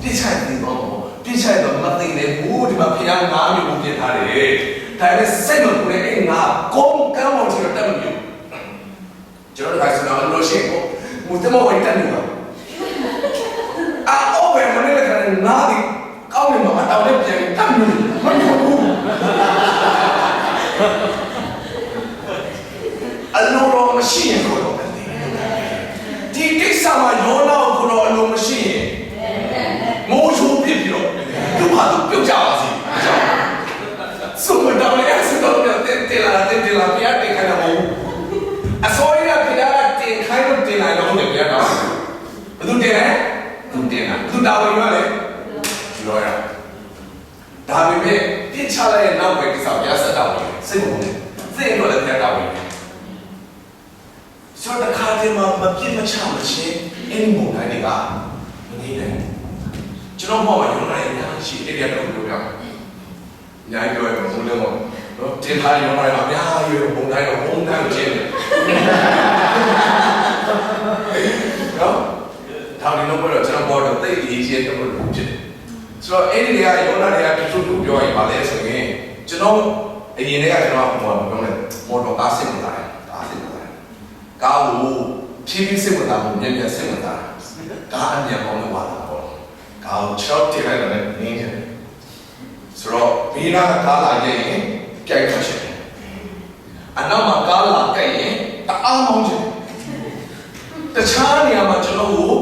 Speaker 1: ပြစ်ချသိတော့ပြစ်ချတော့မသိနေဘူးဒီမှာဖခင်ငါမျိုးကိုပြင်ထားတယ်။ဒါနဲ့စိတ်မပူတဲ့အဲ့ငါကောင်းကောင်းချင်တဲ့မျိုးကျွန်တော်ကဆိုတော့လို့ရှိရင်မူတမောဝိတ္တနေပါအော်ဘယ်မလဲကနာဒီကောင်းနေမှာတောင်းနေပြန်တမ်းမျိုးမဟုတ်ဘူးအလိုတော်မရှိရင်ကိုတော့ဒီကိစ္စမှာယောနာကိုတော့အလိုမရှိရင်မိုးချိုးဖြစ်ပြီးတော့သူဟာသူပြုတ်ကြပါစေဆိုတော့လည်းစတော့တင်လာပြတ်တင်ခိုင်းတော့အစိုးရကပြတ်တင်ခိုင်းတော့တင်လာတော့တယ်ပြတ်တော့ဘယ်သူတင်လဲသူတင်တာသူတာဝန်ရလဲလောရဒါပေမဲ့ပြစ်ချလိုက်တဲ့နောက်ပဲကိစ္စပြတ်ဆက်တော့စိတ်မဝင်စိတ်တော့လည်းပြတ်တော့ဆိုတော့ခါတည်းမှာမပြစ်မချမချင်းအင်းမုန်တိုင်းတွေကမနေနိုင်ကျွန်တော်ဘောမှာရုံးလိုက်ရရှိအဲ့ဒီတော့ပြောပြအများကြီးပြောရမလို့နော်တင်ထားရုံးလိုက်ပါဗျာရွေးမုန်တိုင်းတော့မုန်တိုင်းချင်းတယ်နော်ဒါဒီတော့ပြောကျွန်တော်ဘောတော့တိတ်အေးချင်းတော့လို့ဖြစ်တယ်ဆိုတော့အဲ့ဒီကရုံးလိုက်တွေကတချို့ပြောရင်ပါလဲဆိုရင်ကျွန်တော်အရင်ကကျွန်တော်ဟိုပြောတယ်မော်တော်ကားစစ်နေတာကားကိုဖြည်းဖြည်းစစ်ဝင်တာကိုမြင်မြန်စစ်ဝင်တာကားအမြန်ပေါင်းလို့ပါတော့ကားကိုချော့တင်လိုက်တယ်နင်းတယ်ဆိုတော့ဘေးနားကားလာရင်ကြိုက်ထွက်ချင်တယ်အနောက်မှာကားလာကြိုက်ရင်တအားမောင်းချင်တခြားနေရာမှာကျွန်တော်ကို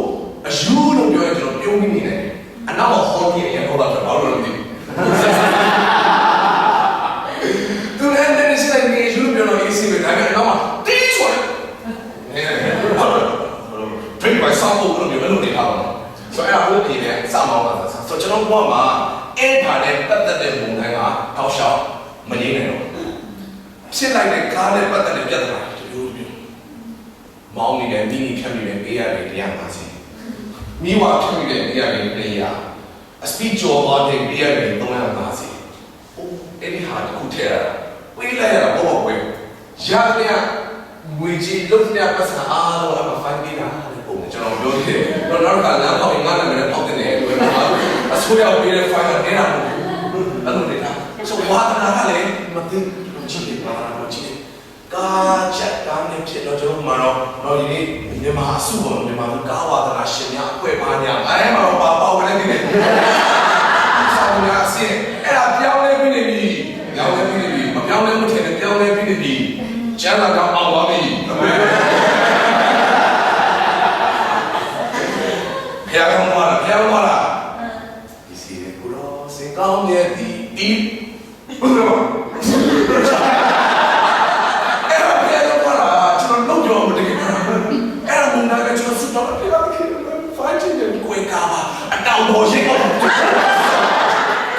Speaker 1: အယူလို့ပြောရင်ကျွန်တော်ပြုံးမိနေတယ်အနောက်မှာဟောကြီးရင်ဟောတာတော့ဘာလို့လဲမသိဘူးသူလည်းတဲ့စိတ်နဲ့ယူပြောလို့အေးစီပဲဒါပေမဲ့အနောက်မှာတီးဆိုတယ်ဖိတ်ပိုင်ဆောင်ဖို့လို့ပြောလို့နေတာပါဆိုတော့အဲ့ဒါဟုတ်ပြီလေစမောင်းတာဆိုကျွန်တော်ဘဝမှာအဲ့ဒါနဲ့ပတ်သက်တဲ့ပုံတိုင်းကတောက်လျှောက်မငြိမ့်နိုင်တော့ဖြစ်လိုက်တဲ့ကားနဲ့ပတ်သက်တဲ့ပြဿနာတွေမျိုးမောင်းနေတဲ့မိနီဖြတ်မိတဲ့ပေးရတယ်150မိဝါဖြတ်မိတဲ့ပေးရတယ်100အစပီချောဘာတဲ့ပေးရတယ်350အဲ့ဒီဟာတစ်ခုထည့်ရတာဝေးလိုက်ရတာဘောဘောဝေးရတယ်ဝေကြီးလုံးတဲ့ပတ်စံအားလုံးအဖိုင်ပြီးတာလေပုံကျွန်တော်ပြောတယ်တော့နောက်ကလမ်းတော့ငါလည်းလည်းထောက်တဲ့တယ်ဝယ်မှာအစိုးရပေးတဲ့ဖိုင်ကနေတာမဟုတ်ဘူးအဲ့လိုနေတာဆိုဝါဒနာကလည်းမသိကြည့်ပါတော့ကြည့်ကာချက်ကားနဲ့ဖြစ်တော့ကျွန်တော်မှတော့ဒီနေ့မြန်မာအစုပေါ်မြန်မာကားဝါဒနာရှင်များအဖွဲ့ပါညာအဲမှာတော့ပါဝင်နေတယ်ဆောင်းရအစင်အဲ့ဒါပြောင်းလဲပြီးနေပြီပြောင်းလဲပြီးနေပြီမပြောင်းလဲမထင်နဲ့ပြောင်းလဲပြီးနေပြီကျန်တာကအောင်ပါပြီဘုရားကောင်းပါလားဘုရားကောင်းပါလားဒီစီရကူရောစင်ကောင်းရဲ့ဒီဘုရားအဲ့ဒါဘုရားကောင်းပါလားကျွန်တော်လုံးကြောမတကယ်အဲ့ဒါဘုံနာကကျွန်တော်စတော့ပြလာခဲ့ဖိုင်ချင်တယ်ကိုယ်ကားပါအတောင်ပေါ်ရှိတော့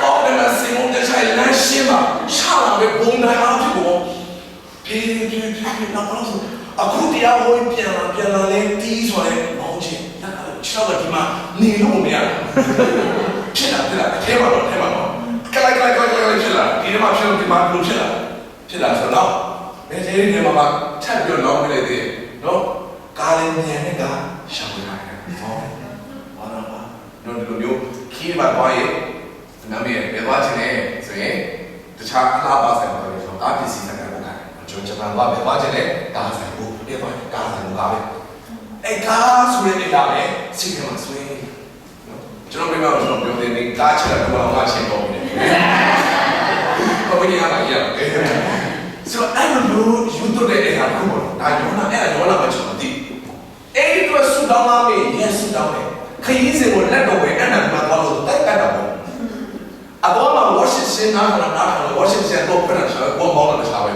Speaker 1: ကောင်းတယ်စင်မတဲ့ဆိုင်လမ်းရှင်းပါရှာလာပဲဘုံနာအားဖြစ်ပေါ်ဖြည်းဖြည်းနောက်တော့အခုတရားဟောပြန်လာလဲတီးဆိုလဲမောင်းချင်ခြေတော့ဒီမှာနေလို့မရဘူးဖြစ်လာထဲမှာတော့ကလိုက်ဖြစ်လာဒီမှာဖြစ်လို့ဒီမှာလို့ဖြစ်လာဆိုတော့ဘယ်သေးနေမှာထပ်ပြီးတော့လိုက်သေးနော်ကားလေးမြန်နဲ့ကရှောင်းလာတယ်ဟောဘာလို့ဒီလိုမျိုးခီးမှာသွားရင် နာမည်ပဲသွားခြင်းနဲ့ဆိုရင်တခြားအလားပါဆိုင်ပါလို့ဆိုတော့ဒါပစ္စည်းဆိုင်ကလည်းကျွန်တော်ဂျပန်ကပဲသွားခြင်းနဲ့ဒါဆိုင်ဘူးပြသွားဒါဆိုင်ဘူးပါပဲအဲ့ကားဆိုတဲ့နေရာပဲစိတ်ထဲမှာဆွေးကျွန်တော်ပြောပြောတယ်နေကားချတာတော့မှချင်းပေါ်နေတယ်ဘာလို့ရမှာရဆိုအဲ့လိုယူတော့တဲ့အခါကိုဒါရောနာအဲ့ရောနာမကျွန်တော်သိအဲ့ဒီတော့ဆူတောင်းလာပြီ yes ဆူတောင်းတယ်ခရီးစဉ်ကိုလက်တော့ဝယ်အဲ့ဒါမှတော့လို့တိုက်တက်တော့အပေါ်မှာ Washington နားလာ Washington တော့ပြန်ချာဘောမောင်းလာချာပဲ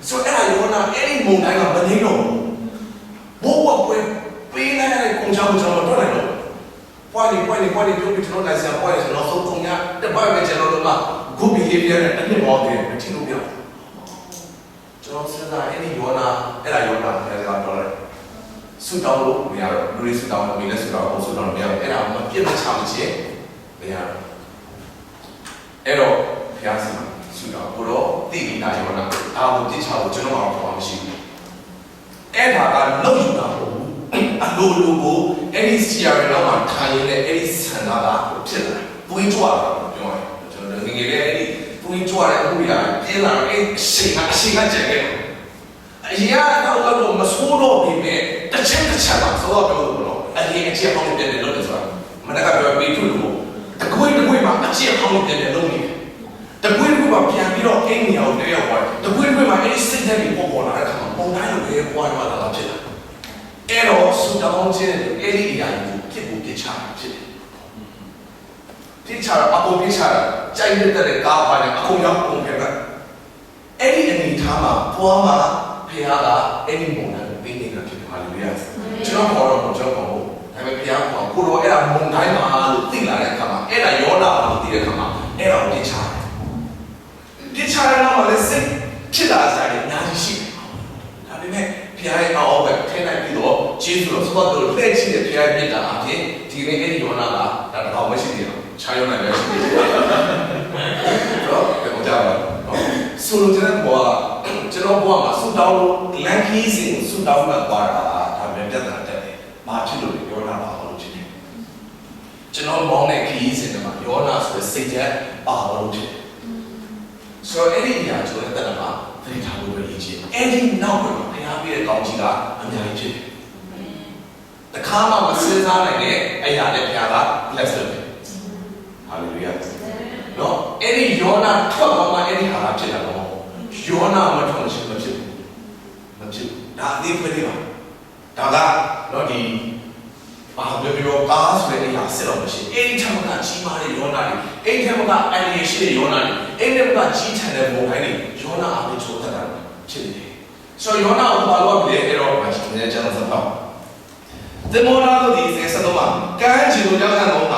Speaker 1: ဆိုအဲ့ဒါရောနာအဲ့ဒီမုန်တိုင်းကမနေတော့ဘောဝပွဲပေးလိုက်တဲ့ကုန်ချောင်းကျွန်တော်တော့လိုက်တော့ပွားနေပြုတ်ပြီးကျွန်တော်လိုက်စရာပွားနေကျွန်တော်ဆုံးကုန်ရတပတ်ပဲကျွန်တော်တို့က good behavior နဲ့တစ်နှစ်မောင်းတယ်မထင်လို့ပြကျွန်တော်စဉ်းစားအဲ့ဒီရောနာအဲ့ဒါရောနာပြန်ကတော့တယ်ဆူတောင်းလို့မရတော့လူတွေဆူတောင်းလို့မင်းလည်းဆူတောင်းလို့ဆူတောင်းလို့မရတော့အဲ့ဒါမပြတ်မချမချင်းမရတော့အဲ့တော့ဘုရားစီမှာဆူတောင်းကိုတော့သိပြီးသားရောနာဒါကိုတိချာကိုကျွန်တော်အောင်ပြောမရှိဘူးအဲ့ဒါကလုံယူတာပေါ့အလိုလိုကိုအဲ့ဒီစီယာရတော့မှထိုင်ရတဲ့အဲ့ဒီဆန္ဒကဖြစ်လာပွင့်ကြွတာပြောရကျွန်တော်ငယ်ငယ်လေးအဲ့ဒီပွင့်ကြွတဲ့ဥရာပြင်းလာအဲ့အရှိကကျန်ခဲ့အရာတော့မဆိုးတော့ပြီမဲ့တစ်ချက်ပါဆိုတော့ပြောလို့တော့အရင်အချက်ပေါင်းပြတယ်လို့ဆိုတာမနက်ကပြောပြီးထုလို့တကွေးမှာအချက်ပေါင်းပြတယ်လို့နေတကွေးမှာပြန်ပြီးတော့အိမ်နေအောင်တယောက်သွားတကွေးမှာအဲ့ဒီစိတ်ဓာတ်တွေပေါ်လာတဲ့အခါမှာပုံတိုင်းလိုပဲပွားရတာဖြစ်လာအဲ့တော့ဆူတောင်းခြင်းအဲ့ဒီအရာကိုဖြစ်ဖို့ပြချတာဖြစ်တယ်ပြချတာအပေါ်ပြချတာကြိုက်တဲ့ကားပါနဲ့အခုရောက်ပုံပြတာအဲ့ဒီအနေထားမှာပွားမှာဖခင်ကအဲ့ဒီပုံစံကိုပေးနေတာဖြစ်တယ်ဟာလေလုယာကျွန်တော်ခေါ်တော့ကျွန်တော်ဒါပေမဲ့ဖခင်ကကိုလိုအဲ့ဒါမုံတိုင်းမှာလို့သိလာတဲ့အခါမှာအဲ့ဒါယောနာလို့သိတဲ့အခါမှာအဲ့ဒါကိုပြချတယ်နောက်မှာလည်းစိတ်ဖြစ်လာစားတယ်အများကြီးရှိတယ်ဒါပေမဲ့ဖခင်ရဲ့အောက်ဘက်ထဲလိုက်ပြီးတော့ဂျေဇုတော်ဆိုတော့လက်ချတဲ့ဖခင်ရဲ့မြတ်တာအပြင်ဒီနေ့အဲ့ဒီယောနာကဒါတော့မရှိသေးဘူးခြားယောနာလည်းရှိသေးတယ်တော့ပြောကြပါဆိုလိုတဲ့ဘောကျွန်တော်ဘဝမှာဆူတောင်းလို့လန်ခီးစဉ်ဆူတောင်းမှသွားတာဒါပဲပြဿနာတက်တယ်။ဘာဖြစ်လို့ယောနာပါလို့ဖြစ်တယ်။ကျွန်တော်မောင်းတဲ့ခီးစဉ်တွေမှာယောနာဆိုတဲ့စိတ်ချက်ပါလို့ဖြစ်တယ်။ဆိုတော့အဲ့ဒီအရာကျွန်တော်တက်တာမှာသတိထားလို့ပဲရည်ကြီး။အဲ့ဒီနောက်မှာဘုရားပြည့်တဲ့ကောင်းကြီးကအများကြီးဖြစ်တယ်။တခါမှမစဉ်းစားနိုင်တဲ့အရာနဲ့ဘုရားကလက်ဆွဲတယ်။ဟာလေလုယာ။နော်အဲ့ဒီယောနာထွက်သွားမှအဲ့ဒီဟာဖြစ်လာတော့ယောနာမထွန်းရှင်မဖြစ်ဘူးဒါအသေးပဲပါဒါကတော့ဒီဘာပြောကားဆိုတဲ့အရာဆက်တော့မရှိအဲ့ဒီထမကကြီးမားတဲ့ယောနာတွေအဲ့ဒီထမကအန်ရီရှိတဲ့ယောနာတွေအဲ့ဒီထမကကြီးထန်တဲ့ဘုံတိုင်းတွေယောနာအပြင်ချိုးတတ်တာဖြစ်နေတယ်ဆိုယောနာကိုဘာလို့လဲအဲ့တော့မရှိနေကြတော့စတော့ဒီမောနာတို့ဒီစေစတော့မှာကမ်းခြေကိုရောက်တဲ့ဘုံက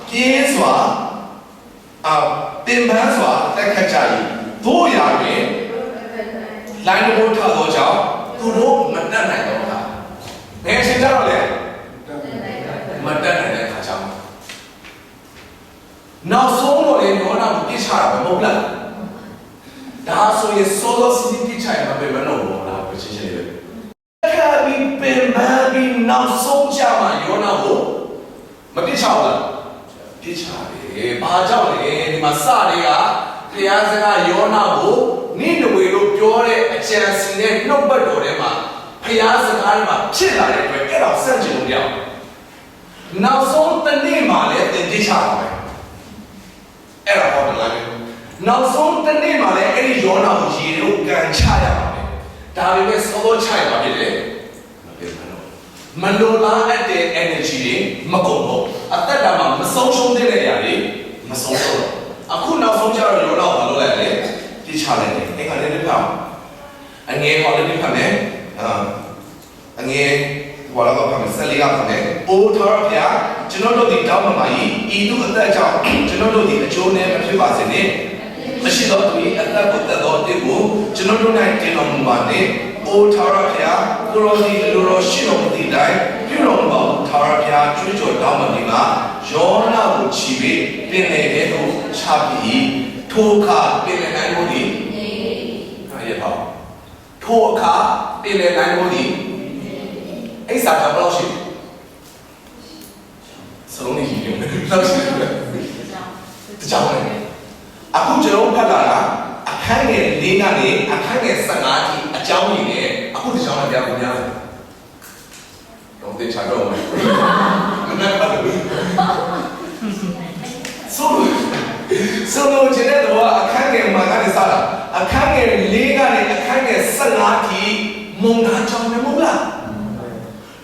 Speaker 1: ပြင်းစွာပင်ပန်းစွာတက်ခတ်ကြ၏တို့ရာတွင်လိုင်းဘိုးထသောကြောင့်သူတို့မတတ်နိုင်တော့တာဘယ်အချိန်ကြတော့လဲမတတ်နိုင်တဲ့ခါကြောင့်နောက်ဆုံးတော့လေယောနာကိုပြစ်ချတာပဲမဟုတ်လားဒါဆိုရင်စောစောစီးပြစ်ချရင်မပဲမလို့ဘောလားပြစ်ချင်တယ်ပဲခါပြီးပင်မပြီးနောက်ဆုံးကြမှာယောနာကိုမပြစ်ချဘူးလားပြစ်ချတယ်ဘာကြောင့်လဲဒီမှာစတွေကဘုရားစကားယောနာကိုနိနဝေလို့ပြောတဲ့အကျဉ်းစီနဲ့နှုတ်ပတ်တော်ထဲမှာဘုရားစကားမှာဖြစ်လာတဲ့အတွက်အဲ့တော့စန့်ကျင်လို့မရဘူး။နောက်ဆုံးတစ်နေ့မှလည်းသင်တိချပါမယ်။အဲ့ဒါဟောတယ်လား။နောက်ဆုံးတစ်နေ့မှလည်းအဲ့ဒီယောနာကိုရေလို့ကန်ချရပါမယ်။ဒါပေမဲ့စောစောချရပါဖြစ်တယ်။မလိုလားအပ်တဲ့ energy တွေမကုန်တော့အသက်တာမှာမဆုံးရှုံးတဲ့အရာတွေမဆုံးရှုံးတော့အခုနောက်ဆုံးကျတော့ယောနာကိုမလုပ်လိုက်လေတိချလိုက်တယ်အဲ့ခါလေးတစ်ခါအငယ်ဟောလေးတစ်ခါနဲ့အငယ်ဘာလို့တော့ဆက်လေးကဖတ်မယ်အိုးတော်ဘုရားကျွန်တော်တို့ဒီတောင်းပန်ပါ၏ဤသူအသက်ကြောင့်ကျွန်တော်တို့ဒီအကျိုးနဲ့မဖြစ်ပါစေနဲ့မရှိတော့သူ၏အသက်ကိုတတ်တော်တဲ့ကိုကျွန်တော်တို့၌တင်တော်မူပါနဲ့အိုးတော်ဘုရားကိုရောဒီလူတော်ရှိတော်မူသည့်တိုင်ပြုတော်မူပါတော်ဘုရားကျွေးကြော်တောင်းပန်ဒီမှာယောနာကိုချီပြီးပင်လေတဲ့ကိုချပြီးထိုအခါပင်လေတိုင်းကိုဒီအဲ့ရပါထိုအခါပင်လေတိုင်းကိုဒီအဲ့စာကဘယ်လိုရှိစလုံးနေကြီးတယ်လောက်ရှိတယ် ကြောင်းလေအခုကျွန်တော်ဖတ်လာတာအခန်းငယ်၄ကနေအခန်းငယ်15အထိအကြောင်းကြီးနဲ့အခုဒီကြောင်းလည်းပြဖို့များတယ်တော့တေချာတော့မယ်မနေ့ကဆိုတော့ကျွန်တော်တို့အခန်းငယ်မှာကနေစတာအခန်းငယ်၄ကနေအခန်းငယ်15အထိမုံနာကြောင်းနဲ့မဟုတ်လား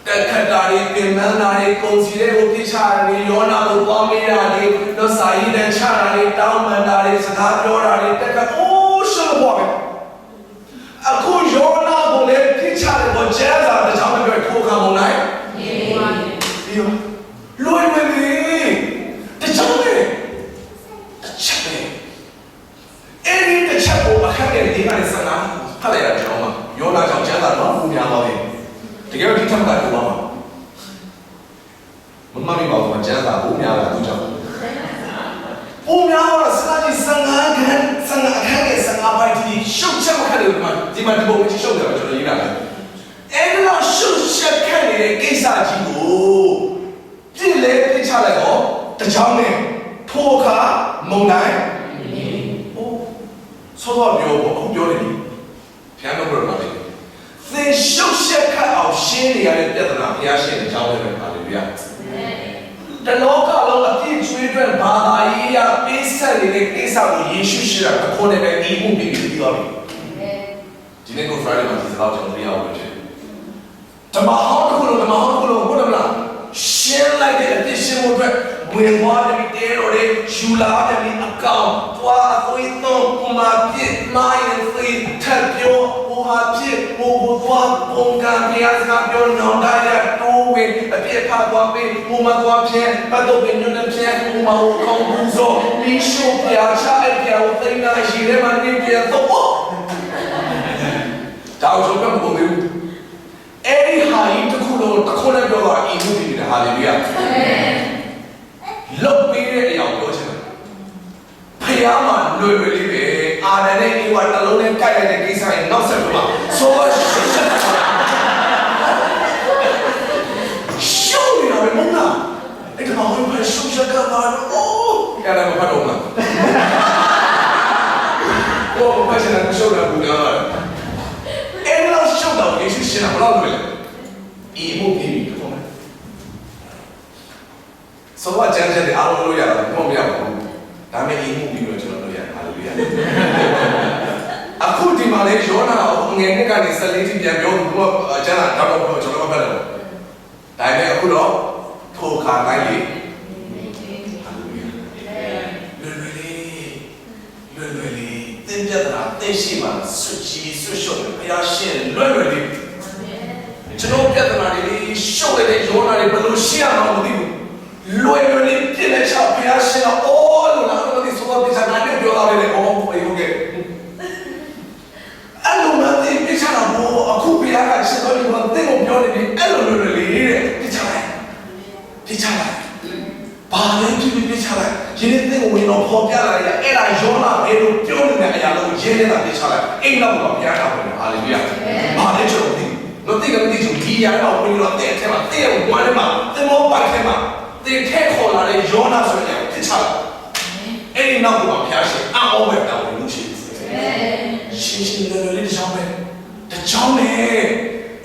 Speaker 1: တခတာရီပြင်မနာရီကုန်စီတွေကိုပြချရီယောနာကိုပေါင်းမိတာတွေတော့စာရေးတဲ့ချတာတွေတောင်းပန်တာတွေစကားပြောတာတွေတက်ကအိုးရှုံးပေါ်ပဲအခုယောနာကိုလည်းပြချတယ်ဘောကျဲစာတကြောင်ပြောထိုးခံမနိုင်ပြီးတော့လွယ်လွယ်လေးတကြောင်လေတစ်ချက်ပဲအဲ့ဒီတစ်ချက်ကိုအခက်နဲ့ဒီကနေစကားဖတ်လိုက်ရကျွန်တော်မှာယောနာကြောင့်ကျဲစာတော့ဘူးများပါပဲတကယ်ဒီထက်ကတော့ဘာမှမမီပါဘူးကျန်းစာဘူးများတာသူကြောင့်ဘူးများတော့စကားကြီး15ခန်း15အခန်းရဲ့15ပိုင်းဒီရှုပ်ချက်မခက်တယ်ဒီမှာဒီပုံကြီးရှုပ်တယ်ကျွန်တော်ရေးတာလေအဲ့လိုရှုပ်ချက်ခက်နေတဲ့ကိစ္စကြီးကိုပြည့်လဲပြချလိုက်တော့တချောင်းနဲ့ထိုးခါမုံတိုင်းဟိုဆောတော့ပြောပေါ့အခုပြောနေပြီဖျားတော့ပြောတယ်သင်ရှုပ်ချက်ခတ်အောင်ရှင်းနေရတဲ့ပြဿနာဘုရားရှင်အကြောင်းလည်းပဲဟာလေလုယာတလောကလုံးအပြည့်ကျွေးတဲ့ဘာသာရေးရပေးဆက်နေတဲ့ကိစ္စကိုယေရှုရှိတာကိုလည်းပဲဒီမှုပြီးပြီးသွားပြီဒီနေ့ကို Friday မှာဒီစကားကျွန်တော်ပြရအောင်ဖြစ်ဓမ္မဟောင်းတစ်ခုလုံးဟုတ်တယ်မလားရှင်းလိုက်တဲ့အပြည့်ရှင်းဖို့အတွက်ဝင်သွားတယ်တဲတော်လေးယူလာတယ်အကောင်သွားအသွေးသွန်းဥမာပြစ်မိုင်းသွေးထပ်ပြောဟိုဟာပြစ်ဟိုသွားပုံကံပြရစကားပြောနောင်တိုင်းရတိုးဝင်အပြစ်ဖတ်သွားပြီးဟိုမှာသွားဖြဲပတ်တော့ပင်ညွန်းဖြဲဟိုမှာဟိုကောင်းဘူးဆိုမီးရှို့ပြချတဲ့ပြကိုသိနာရှိတယ်မှာနေပြတော့တောက်ချုပ်ကမကုန်ဘူးအဲ့ဒီဟာကြီးတစ်ခုလုံးတစ်ခုနဲ့ပြောတာအိမ်မှုတည်နေတာဟာလေလုယာလုတ်ပေးတဲ့အရာပြောချင်တယ်ဖျားမှာလွယ်လွယ်လေးပဲအာရနဲ့ဒီဝါတလုံးနဲ့ကြိုက်ရတဲ့ကိစ္စရဲ့နောက်ဆက်တွဲမှာဆိုတော့ရှုံးရမယ်မဟုတ်လားအဲ့ဒါမှမဟုတ်ရှုံးချက်ကပါတော့အဲ့ဒါမှမဟုတ်လားဘောဘာရှင်ကရှုံးတာဘူးလားအဲ့လိုရှုံးတော့ယေရှုရှင်ကဘယ်လိုလဲအိမ်မှုပြီးပြီတော့ဆိုတော့ကျန်တဲ့အားလုံးလို့ရတယ်ဘာမှမရဘူးဒါပေမဲ့အိမ်မှုပြီးတော့ကျွန်တော်တို့ရတယ်ဟာလေလုယာအခုဒီမှာလေယောနာငယ်နှစ်ကနေ14ထိပြန်ပြောဘူးကျန်တာတော့ကျွန်တော်ဖတ်တယ်ဒါပေမဲ့အခုတော့ထိုခါတိုင်းလေဟာလေလုယာလွယ်လွယ်လေးသင်ပြတာသိရှိမှဆွကြီးဆွရှုံဘုရားရှင်လွယ်လွယ်လေးကျွန်တော်ပြဿနာတွေရှုပ်နေတဲ့ယောနာတွေဘယ်လိုရှင်းရမှာမသိဘူးလွယ်လွယ်လေးပြည့်လက်ချဘုရားရှင်ကအိုးလို့လာတော့ဒီဆိုတော့ဒီစကားနဲ့ပြောတာလေအော်ဘယ်လိုကဲအဲ့လိုမှသိပြချတာဘောအခုဘုရားကရှင်တော်ဒီမှာသင်ကိုပြောနေတယ်အဲ့လိုလွယ်လွယ်လေးတဲ့ပြချလိုက်ဘာလဲပြချလိုက်ဒီနေ့သင်ကိုဝင်တော့ပေါ်ပြလာရအဲ့ဒါယောနာဘယ်လိုပြောနေတဲ့အရာလုံးရင်းနေတာပြချလိုက်အိမ်တော့ဘုရားတော်တယ်ဟာလေလုယာဘာလဲကျွန်တော်သိမသိကမသိချင်ဒီရတော့ဘယ်လိုတဲ့ထဲမှာတဲ့ဝမ်းထဲမှာသင်မောပိုက်ထဲမှာတင်ထဲခေါ်လာတဲ့ယောနာဆိုတဲ့ပြစ်ချလာအဲ့ဒီနောက်ကဘုရားရှင်အော်ပဲတောင်းလို့ရှိတယ်ရှင်းလွယ်လေးတစ်ချောင်းပဲ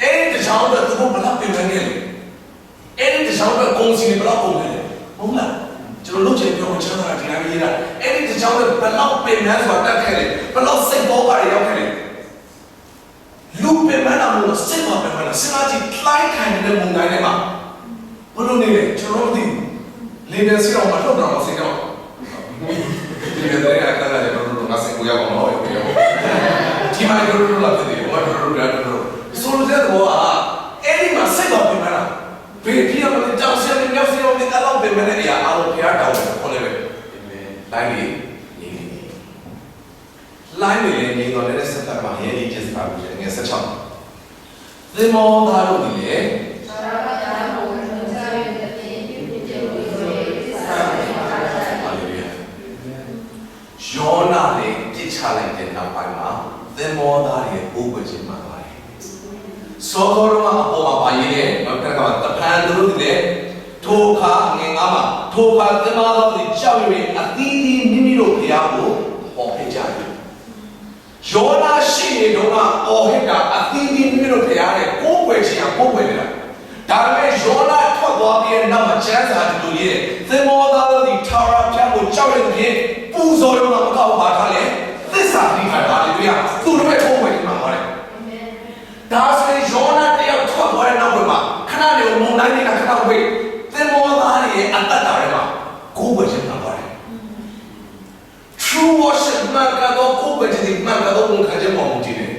Speaker 1: အဲ့ဒီတစ်ချောင်းတော့သူဘယ်လောက်ပြင်နေလဲအဲ့ဒီတစ်ချောင်းတော့ကုန်စီဘယ်လောက်ကုန်လဲဟုတ်လားကျွန်တော်လုပ်ချင်ပြောချင်တာဒီတိုင်းရေးတာအဲ့ဒီတစ်ချောင်းတော့ဘယ်လောက်ပြင်နေဆိုတာတက်ခဲ့လေဘယ်လောက်စိတ်ပေါ်ပါရောက်ခဲ့လေလူပင်မနာလို့စိတ်ပါပဲမလားစဉ်းစားကြည့်လိုက်ခိုင်နေတဲ့မုန်တိုင်းထဲမှာဘလို့နေလဲကျွန်တော်တို့လေနေစီအောင်မထုတ်တော့စိတ်တော့ဒီနေ့တော့အခါလည်းတော့ငါစိတ်ကိုရအောင်တော့ပြောဒီမှာတို့လာတယ်ဘာတို့လာတော့ဆိုလို့တဲ့ဘောအဲ့ဒီမှာစိတ်ပါပင်မနာဘေးပြရမလို့ကြောက်စရာမြောက်စရာနဲ့အလောက်ပင်မနေရအောင်ဖျားတောင်းတယ်ခေါ်လေပဲလိုက်ပြီးလိုင်းတွေနေတော့လည်းစက်တာမှာရေးရေးကျစပါလို့ငယ်16သင်မောသားတို့ဒီလေယောနာလေးပြစ်ချလိုက်တဲ့နောက်ပိုင်းမှာသင်မောသားရဲ့ပိုးပွေခြင်းမှန်ပါတယ်စောတော်မှာအပေါ်မှာပါရေးတယ်နောက်ကတဖန်တို့ဒီလေထိုခါငင်ငါမှာထိုခါသင်မောသားတွေကြောက်ရွံ့အသီးသီးမြ ယောနာရှိနေတော့ကအော်ဟစ်တာအသီးသီးမျိုးဖရားတဲ့ကိုယ်ွယ်ချင်အောင်ကိုယ်ွယ်နေတာဒါပေမဲ့ယောနာထွက်သွားပြီးနောက်မှာချမ်းသာတယ်လို့ရေးသင်္ဘောသားတို့ဒီထာဝရဘုရားကိုကြောက်တဲ့ဖြင့်ပူဇော်ရုံနဲ့မကောက်ပါထားလေသစ္စာတိထားပါလေသူရသူတို့ရဲ့ကိုယ်ွယ်ချင်မှာပါတယ်ဒါဆိုရင်ယောနာတယောက်ထွက်သွားတဲ့နောက်မှာခဏလေးမုန်တိုင်းတွေကခဏဝေးသင်္ဘောသားတွေရဲ့အတ္တတာတွေမှာကိုယ်ွယ်ချင်မှာပါတယ် True worship မှန်ကတော့ကိုယ်ွယ်ချင်မှန်ကတော့ဝန်ခံချက်ပေါ်မူတည်တယ်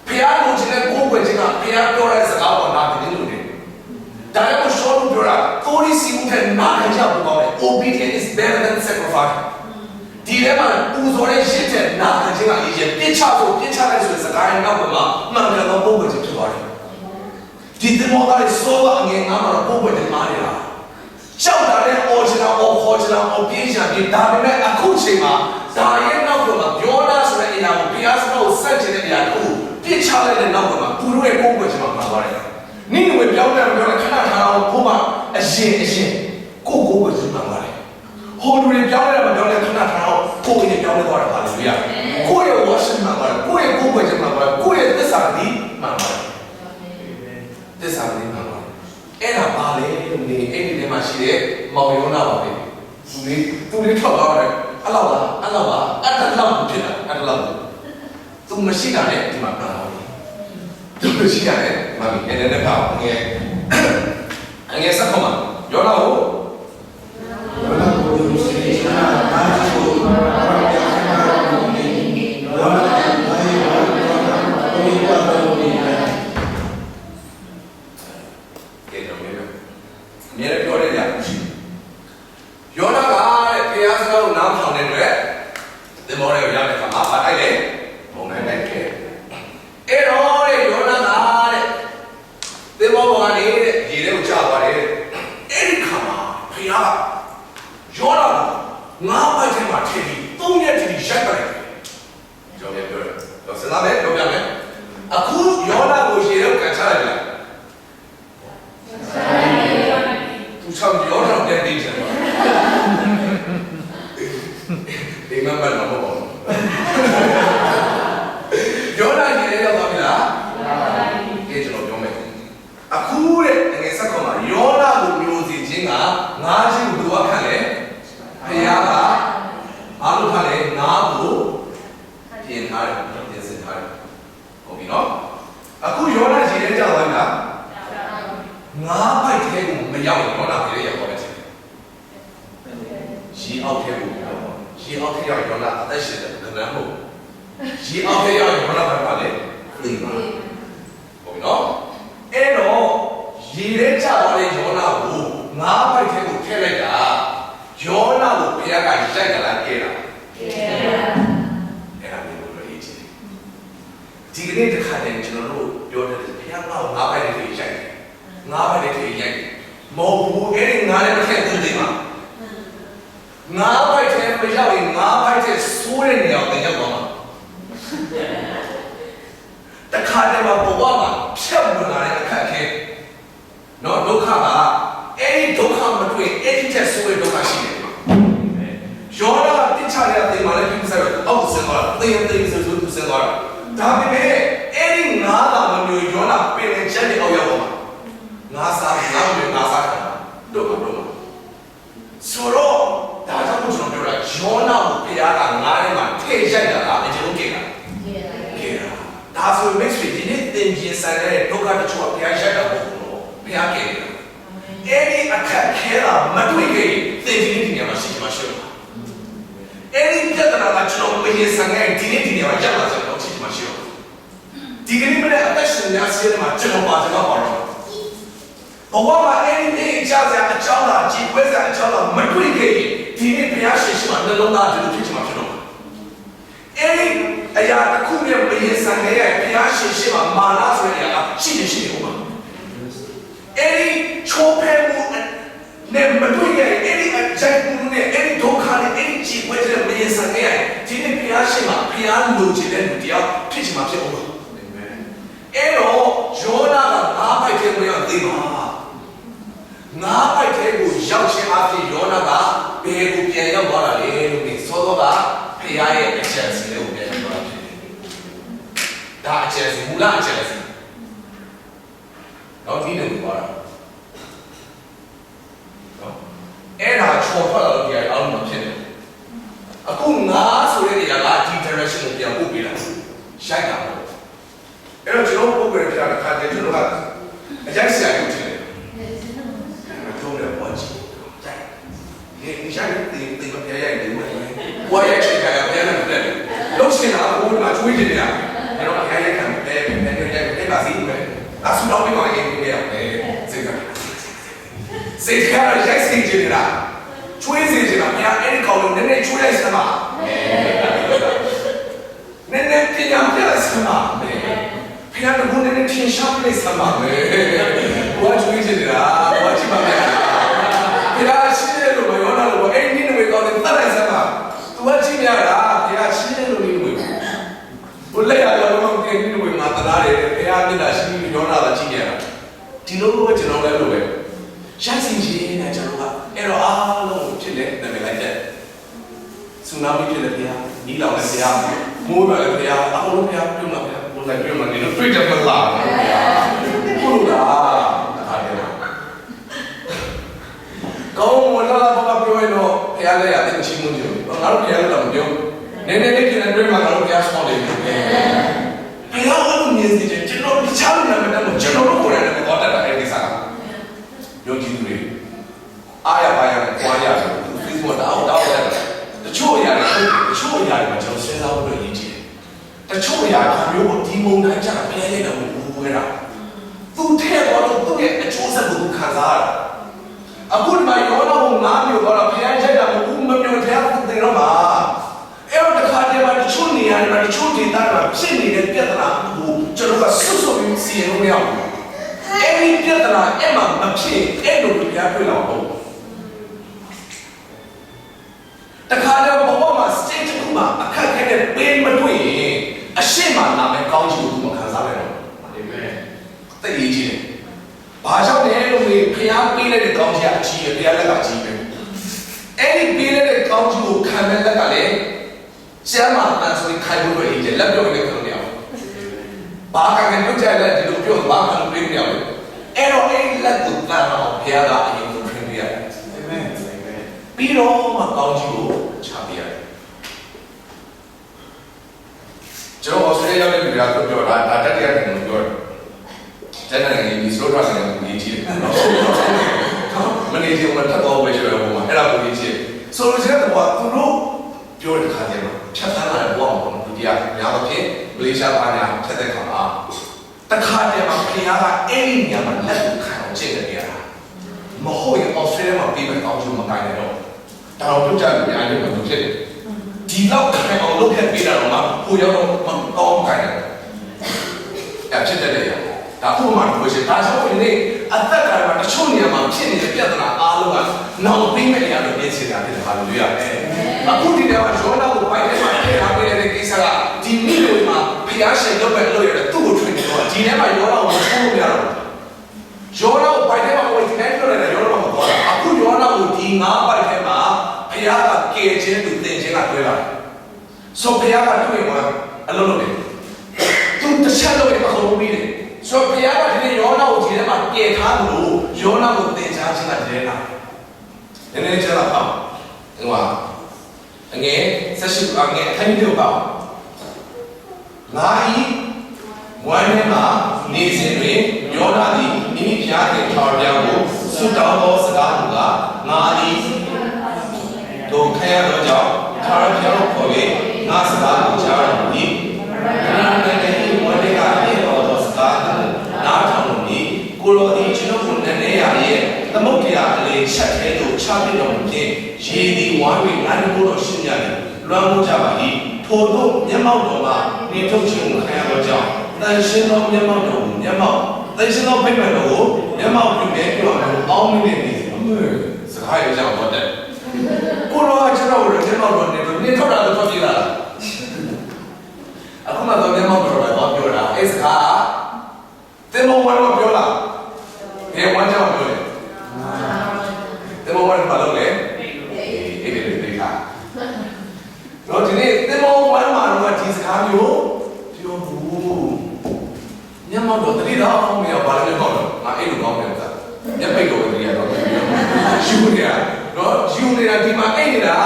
Speaker 1: ဖရားကိုချင်တဲ့ကိုယ်ွယ်ချင်ကဖရားပြောတဲ့စကားပေါ်နာတယ်လို့လေဒါလည်းကိုရှောလို့ပြောတာကိုရီစီမှုတဲ့နာခံချက်ပေါ်တယ် Obedience is better than sacrifice ဒီထဲမှာပူဇော်တဲ့ရှစ်တဲ့နာခံခြင်းကအရေးပြစ်ချဖို့ပြစ်ချလိုက်ဆိုတဲ့စကားရဲ့နောက်မှာမှန်ကန်သောကိုယ်ွယ်ချင်ဖြစ်သွားတယ်ဒီသမောသားရဲ့စောဘအငယ်ငါမှာတော့ကိုယ်ွယ်ချင်မာနေတာရှောက်တာနဲ့အော်ချင်တာအော်ခေါ်ချင်တာအော်ပြင်းချင်တယ်ဒါပေမဲ့အခုချိန်မှာဒါရဲ့နောက်မှာပြောတာဆိုတဲ့အရာကိုဘုရားစကားကိုဆက်ချင်တဲ့အရာကိုပြစ်ချလိုက်တဲ့နောက်မှာသူတို့ရဲ့ကိုယ်ွယ်ချင်မှာမှာပါတယ်နိမ့်ဝင်ပြောင်းတယ်ပြောတယ်ခဏထားအောင်ဘုမအရင်ကိုယ်ွယ်ချင်မှာပါတယ်ဟိုလူတွေပြောင်းတယ်မပြောတယ်ခဏထားအောင်ကိုယ်ကြီးပြောင်းလဲသွားတာပါလေဗျာကိုယ့်ရဲ့ worship မှာပါတယ်ကိုယ့်ရဲ့ကိုယ်ွယ်ချင်မှာပါတယ်ကိုယ့်ရဲ့သစ္စာတိမှာပါတယ်သစ္စာတိမှာပါတယ်အဲ့ဒါပါလေလို့နေအဲ့ဒီထဲမှာရှိတဲ့မောင်ယောနာပါပဲသူလေးထွက်သွားတယ်အဲ့လောက်ပါအဲ့လောက်ဖြစ်တာအဲ့လောက်သူမရှိတာနဲ့ဒီမှာပြန်လာပြီသူမရှိတာနဲ့မမီနည်းနည်းတော့ငယ်စက်ခမယောနာကို
Speaker 2: ဘယ်ကိုပြန်ရောက်သွားတာလဲလို့ဆိုတော့ကဖခင်ရဲ့အချက်စီလေးကိုပြန်ပြောတာ
Speaker 1: ကျယ်စီမူလအကျယ်စီတော့ဒီလိုပြောတာနော်အဲ့ဒါချော်ထွက်လာလို့ဒီအောင်မဖြစ်ဘူးအခုငါဆိုတဲ့နေရာကဒီ direction ကိုပြန်ပို့ပေးလိုက်ရှိုက်တာပေါ့အဲ့တော့ကျွန်တော်ပို့ပေးတဲ့အခါကျကျွန်တော်ကအကြိုက်ဆရာကိုထင်တယ်ကျွန်တော်လည်းပေါ်ကြည့်ဒီရှိုက်တဲ့မပြရတဲ့ဘူးဝါရချိတ်ကပြန်လာတယ်လို့ရှိရင်အခုမှချွေးနေတယ်အဲ့တော့အခိုင်အခံပဲပါစီပဲအဆူတော့ပြီးမှရင်ပြရတယ်စိတ်ကစိတ်ကရိုက်စိတ်ကြနေတာချွေးစီနေတာဘုရားအဲ့ဒီကောင်လုံးနည်းနည်းချွေးလိုက်စမ်းပါနည်းနည်းပညာပြလိုက်စမ်းပါဘုရားကဘုန်းနည်းနည်းထင်ရှားလိုက်စမ်းပါဘုရားချွေးနေတာဘုရားကြည့်ပါမယ်ဘုရားရှိတယ်လို့မပြောတော့လို့အဲ့ဒီနည်းနည်းကောင်လည်းတတ်လိုက်စမ်းပါသူကကြည့်ရတာဘုရားရှိတယ်လို့နည်းနည်းဘုလက်ရတော့တော့ဒီနည်းနည်းမှာတရားတယ်ဘုရားမြတ်တာရှိပြီးပြောတာကြည့်ရတာဒီလိုပဲကျွန်တော်လည်းလို့ပဲရှားစီချင်းနဲ့ကျွန်တော်ကအဲ့တော့အားလုံးဖြစ်တဲ့နာမည်လိုက်တဲ့ဆူနာမီဖြစ်တဲ့ဘုရားနီးလောင်တဲ့ဘုရားမိုးရွာတဲ့ဘုရားအကုန်လုံးဘုရားပြုံးလာဘုရားဘုလိုက်ပြုံးလာနေတော့တွေ့တယ်မလားဘုရားအားတယ်ကောင်းမလားဘာပြောရတော့ဘုရားလည်းရတယ်ချင်းမှုမျိုးငါတို့ဘုရားလည်းတော့ပြောနည်းနည်းလေးကျန်တဲ့တွေ့မှာငါတို့ဘုရားဆောင်းတယ်ဘုရားအဲ့လိုမြင်စီတယ်ကျွန်တော်တခြားလူနာမည်တော့ကျွန်တော်တို့ကိုယ်တိုင်လည်းဟောတတ်တာအဲ့ဒီစားယုံကြည်သူတွေအားရပါရနဲ့ကြွားရတယ် Facebook တောက်ရတယ်တချို့အရာတွေတချို့အရာတွေမှာကျွန်တော်စဉ်းစားဖို့လုပ်ရည်ကြည့်တယ်တချို့အရာတွေမျိုးကိုဒီမုံတိုင်းကြတာဖျက်ရတဲ့ဘူးဝဲတာသူထဲပေါ်တော့သူ့ရဲ့အကျိုးဆက်ကိုသူခံစားရတာအခုဒီမှာရောတော့ငါမျိုးတော့ဖျက်ရိုက်တာမဟုတ်ဘူးမပြောဖျက်ဖို့တင်တော့မှာအဲ့တော့တစ်ခါတည်းမှာတချို့နေရာတွေမှာတချို့ဒေသတွေမှာဖြစ်နေတဲ့ပြဿနာကိုကျွန်တော်ကစွတ်စွတ်ပြီးစီရင်လို့မရဘူးအဲ့ဒီပြဿနာအဲ့မှာမဖြစ်အဲ့လိုပြပြတွေ့လာတော့တခါတည်းဘဝမှာ stage တစ်ခုမှာအခက်အခဲနဲ့ပေးမတွေ့ရင်အရှိမလာမဲ့ကောင်းချီးကိုမခံစားနိုင်တော့အာမင်သိရေးကြီးတယ်ဘာကြောင့်လဲလို့ဖျားပေးလိုက်တဲ့ကောင်းချီးအကြီးပဲဖျားလက်ကကြီးပဲအဲ့ဒီပေးလိုက်တဲ့ကောင်းချီးကိုခံမဲ့လက်ကလည်းဆရာမတန်ဆိုရင်ခိုင်လို့ရည်တယ်လက်ပြောနေတယ်လို့ဘာကလည်းပြုတ်ကြတယ်ဒီလိုပြောဘာမှမပြောဘူးအဲ့တော့အဲ့ဒီလက်ကိုတန်အောင်ဖျားကအရင်ကပြင်ပြရတယ်အာမင်ပြီးတော့မှကောင်းချီးကိုချပြရတယ်ကျွန်တော်ဩစတြေးလျရောက်တဲ့လူတွေကပြောတာဒါတက်ရတယ်လို့ပြောတယ်ကျန်တဲ့နိုင်ငံဒီစလိုထရာဆိုင်ကိုကြီးတယ်မနေချင်မှထပ်တော့ပဲရှိရပုံမှာအဲ့ဒါကိုကြီးတယ်ဆိုလိုချင်တဲ့ဘောကသူတို့ပြောတဲ့ခါကျတော့ဖြတ်သန်းလာတဲ့ဘောမှာဒုတိယညာတော့ဖြစ်မလေးရှားဘာညာဖြတ်တဲ့ခါမှာတခါတည်းမှာခင်ဗျားကအဲ့ဒီနေရာမှာလက်ကိုခံအောင်ကျင့်နေရတာမဟုတ်ရင်ဩစတြေးလျမှာပြီးမဲ့ကောင်းချီးမကိုင်းနိုင်တော့ဒါတော့ပြုတ်ကြလို့များတယ်လို့ဖြစ်တယ်ဒီတော့ခံအောင်လုပ်ခဲ့ပြီးတာတော့မှဟိုရောက်တော့မကောင်းကိုင်းတယ်အဲ့ဖြစ်တဲ့နေရာဒါဥပမာတစ်ခုရှိဒါဆိုရင်လည်းအသက်ကမှာတချို့နေရာမှာဖြစ်နေတဲ့ပြဿနာအားလုံးကနောက်ပြီးမဲ့နေရာတွေပြင်ဆင်တာဖြစ်တယ်ဟာလို့ပြောရတယ်အခုဒီနေရာမှာရောနာကိုပိုက်ထဲမှာထည့်ထားပေးတဲ့ကိစ္စကဒီမိလိုမှာဖျားရှင်လုပ်ပဲလုပ်ရတယ်သူ့ကိုထွင်နေတော့ဒီထဲမှာရောနာကိုမချိုးလို့မရတော့ရောနာကိုပိုက်ထဲမှာဝင်ဒီတိုင်းလုပ်ရတယ်ရောနာမှာတော့အခုရောနာကိုဒီငါးပိုက်ထဲမှာဖျားကကယ်ခြင်းသူတင်ခြင်းကတွဲလာတယ်ဆိုဖျားကတွေ့မှာအလုံးလုံးတယ်သူတစ်ချက်လို့မဟုတ်ဘူးပြီးတယ်ဆိုဘုရားကဒီနေ့ယောနာကိုဒီထဲမှာကယ်ထားလို့ယောနာကိုသင်ကြားခြင်းကတည်းကနည်းနည်းကြားတော့ပေါ့ဟိုအငယ်ဆက်ရှိအငယ်ထိုင်ပြောပါငါဤဝမ်းထဲမှာနေစဉ်တွင်ယောနာသည်မိမိဘုရားခင်ထော်ပြောင်းကိုဆုတောင်းသောစကားကငါသည်တို့ခံရသောကြောင့်ထာဝရဘုရားကိုခေါ်၍ငါစကားကိုကြားတော်မူ၏နာမည်နဲ့ဝမ်းထဲကပြေတော်သောစကားကိုနားထောင်လို့ဤကိုလိုသည်ကျွန်ုပ်ကိုနဲ့ရရဲ့သမုတ်တရားအလေးချက်ထဲသို့ချပြတော်မူဖြင့်ရေသည်ဝမ်း၍ငါတို့တော်ရှင်းရတယ်လွမ်းမိုးကြပါ၏ထို့သောမျက်မှောက်တော်မှာနေထုတ်ခြင်းကိုခံရသောကြောင့်တန်ရှင်းသောမျက်မှောက်တော်ကိုမျက်မှောက်တန်ရှင်းသောဖိတ်မှန်တော်ကိုမျက်မှောက်ပြုခဲ့ပြောအောင်အောင်းမိနေပြီအမေစကားရကြတော့တဲ့ကိုလိုကကျွန်တော်တို့မျက်မှောက်တော်နေထုတ်တာတော့ပြလာအခုမှတော့မျက်မှောက်တော်တော့ပြောတာအဲ့စကားတင်မောဝါတော့ပြောလားဘယ်ဝမ်းကြောင့်ပြောလဲတင်မောဝါတော့ဘာလုပ်လဲအေးဒီခါတော့ဒီနေ့တင်မောဝါမှာတော့ဒီစကားမျိုးပြောဘူး ညမောက်တော့တတိတော်အောင်မရဘာလဲမောက်တော့ငါအဲ့လိုကောင်းတယ်ကွာညပိတ်တော့တတိရတော့ယူနေတာနော်ယူနေတာဒီမှာအဲ့နေတာ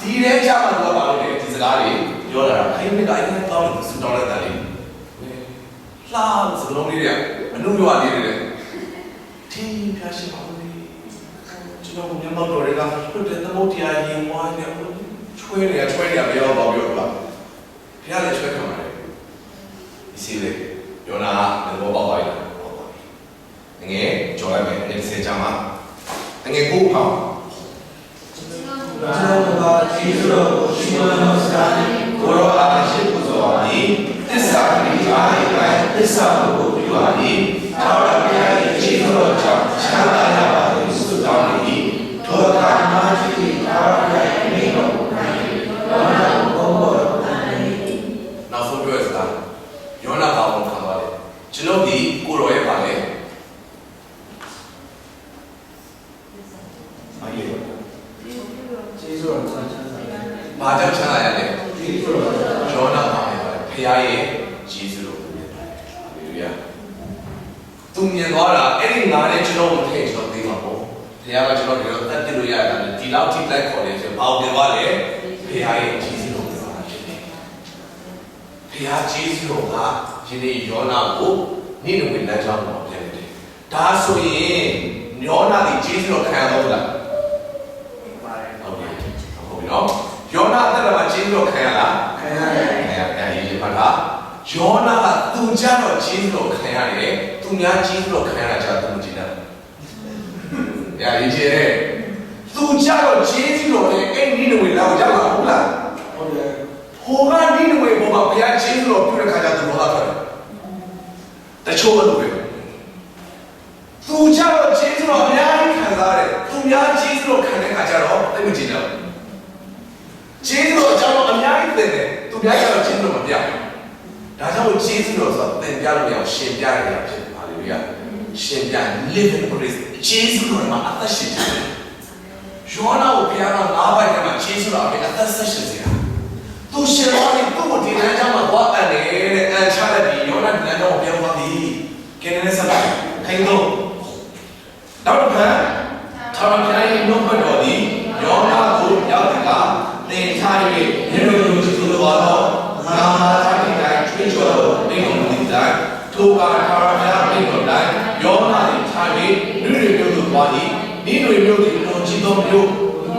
Speaker 1: ဒီထဲကြမှာတော့ပါလို့လေဒီစကားတွေပြောလာတာအဲ့ဒီကအဲ့ဒီတောင်းလို့စူတောင်းလိုက်တာလေလာစကလုံးလေးတွေအနုရွာလေးတွေတင်းပြရှိပါလို့ကျွန်တော်ညမောက်တော့တွေကပြတဲ့သမုတ်တရားရင်ဝိုင်းနေချွေးနေမရောပါပြောလားဖျားလည်းချွေးခံပါတယ်ဒီစီလေးယောနာလည်းဘောပါလိုက်ငယ်ကြော်လိုက်မယ်ဒီစင်ကြမှာငယ်ကိုပေါ့ကျွန်တော်ကကျေးဇူးတော်ကိုရှင်မတော်စကားကိုရောအားရှိပူဇော်ပါသည်သစ္စာပရိယာယိသစ္စာကိုပြုပါသည်သာရဘုရားရဲ့ကျေးဇူးတော်ကြောင့်ချမ်းသာရပါသည်ဆုတောင်း၏ထိုအခါမှာရှိသာရဘုရားရဲ့မိန့်တော်ကိုခံ၍ယောနာကိုဘုံပေါ်ခံ၏နောက်ဆုံးပြောစကားယောနာကောင်းခံပါတယ်ကျွန်တော်ဒီကိုရောရဲ့ပါလေကျေးဇူးတော်ဆန်းချမ်းသာဘာကြောင့်ချမ်းသာရလဲကျေးဇူးတော်ယောနာပါလေဖခင်ရဲ့ကျေးဇူးတော်မြင်ပါတယ်ဟာလေလုယာသူမြင်သွားတာအဲ့ဒီငါနဲ့ကျွန်တော်ကိုထည့်ကျွန်တော်သိမှာပေါ့ဘုရားကကျွန်တော်တို့တက်တက်လို့ရတာဒီလောက်ထိလိုက်ခေါ်တယ်ဆိုတော့ဘာကိုပြောလဲဖခင်ရဲ့ကျေးဇူးတော်ပြောတာဖြစ်တယ်ဖခင်ကျေးဇူးတော်ကဒီနေ့ယောနာကိုနေ့နေ့ဝင်လက်ကြောင်းပေါ်ပြန်တယ်ဒါဆိုရင်ယောနာဒီကျေးဇူးတော်ခံရတော့လားဟုတ်ပြီနော်ယောနာတဲ့မှာကျေးဇူးတော်ခံရလားခံရတယ်ရေးပါလားယောနာကသူကြတော့ကျေးဇူးတော်ခံရတယ်သူများကျေးဇူးတော်ခံရတာကြာသူမကြည့်တာရေးချင်သူကြတော့ကျေးဇူးတော်နဲ့အဲ့ဒီနေ့ဝင်လာကြမှာဟုတ်လားဟုတ်တယ်ဟိုကနေ့ဝင်ပေါ်မှာဘုရားကျေးဇူးတော်ပြုတဲ့ခါကျသူဘောသားထွက်တချို့လိုပဲသူကြတော့ကျေးဇူးတော်အများကြီးခံစားတယ်သူများကျေးဇူးတော်ခံတဲ့ခါကျတော့သိမကြည့်တော့ကျေးဇူးတော်ကြောင့်အများကြီးသိတယ်သူများကျတော့ကျေးဇူးတော်မပြဘူးဒါကြောင့်ကျေးဇူးတော်ဆိုတာသင်ပြလို့ရအောင်ရှင်းပြရတာဖြစ်ပါလေဗျာရှင်းပြ living praise ကျေးဇူးတော်မှာအသက်ရှင်တယ်ယောနာကိုဘုရားက၅ဘိုက်ထဲမှာကျေးဇူးတော်အပြင်အသက်ဆက်ရှင်စေတာသူရှင်တော်ကသူ့ကိုဒီလမ်းကြောင်းမှာသွားအပ်တယ်တဲ့အန်ချတဲ့ဒီယောနာဒီလမ်းကြောင်းကိုပြောင်းသွားပြီကင်းနေစပါခိုင်းတော့နောက်တစ်ခါထာဝရဘုရားရဲ့နှုတ်ပတ်တော်သည်ယောနာကိုရောက်တယ်ကသင်ထား၍မြေတော်ကိုကြည့်လို့ပါတော့ငါထားတဲ့တိုင်းချွေးကြော်တော်မိန့်တော်မူသည်တိုင်းထိုကထာဝရဘုရားမိန့်တော်တိုင်းယောနာသည်ထား၍လူတွေမျိုးသို့သွားသည်ဤတွေမျိုးသည်လွန်ကြည့်သောမျိုး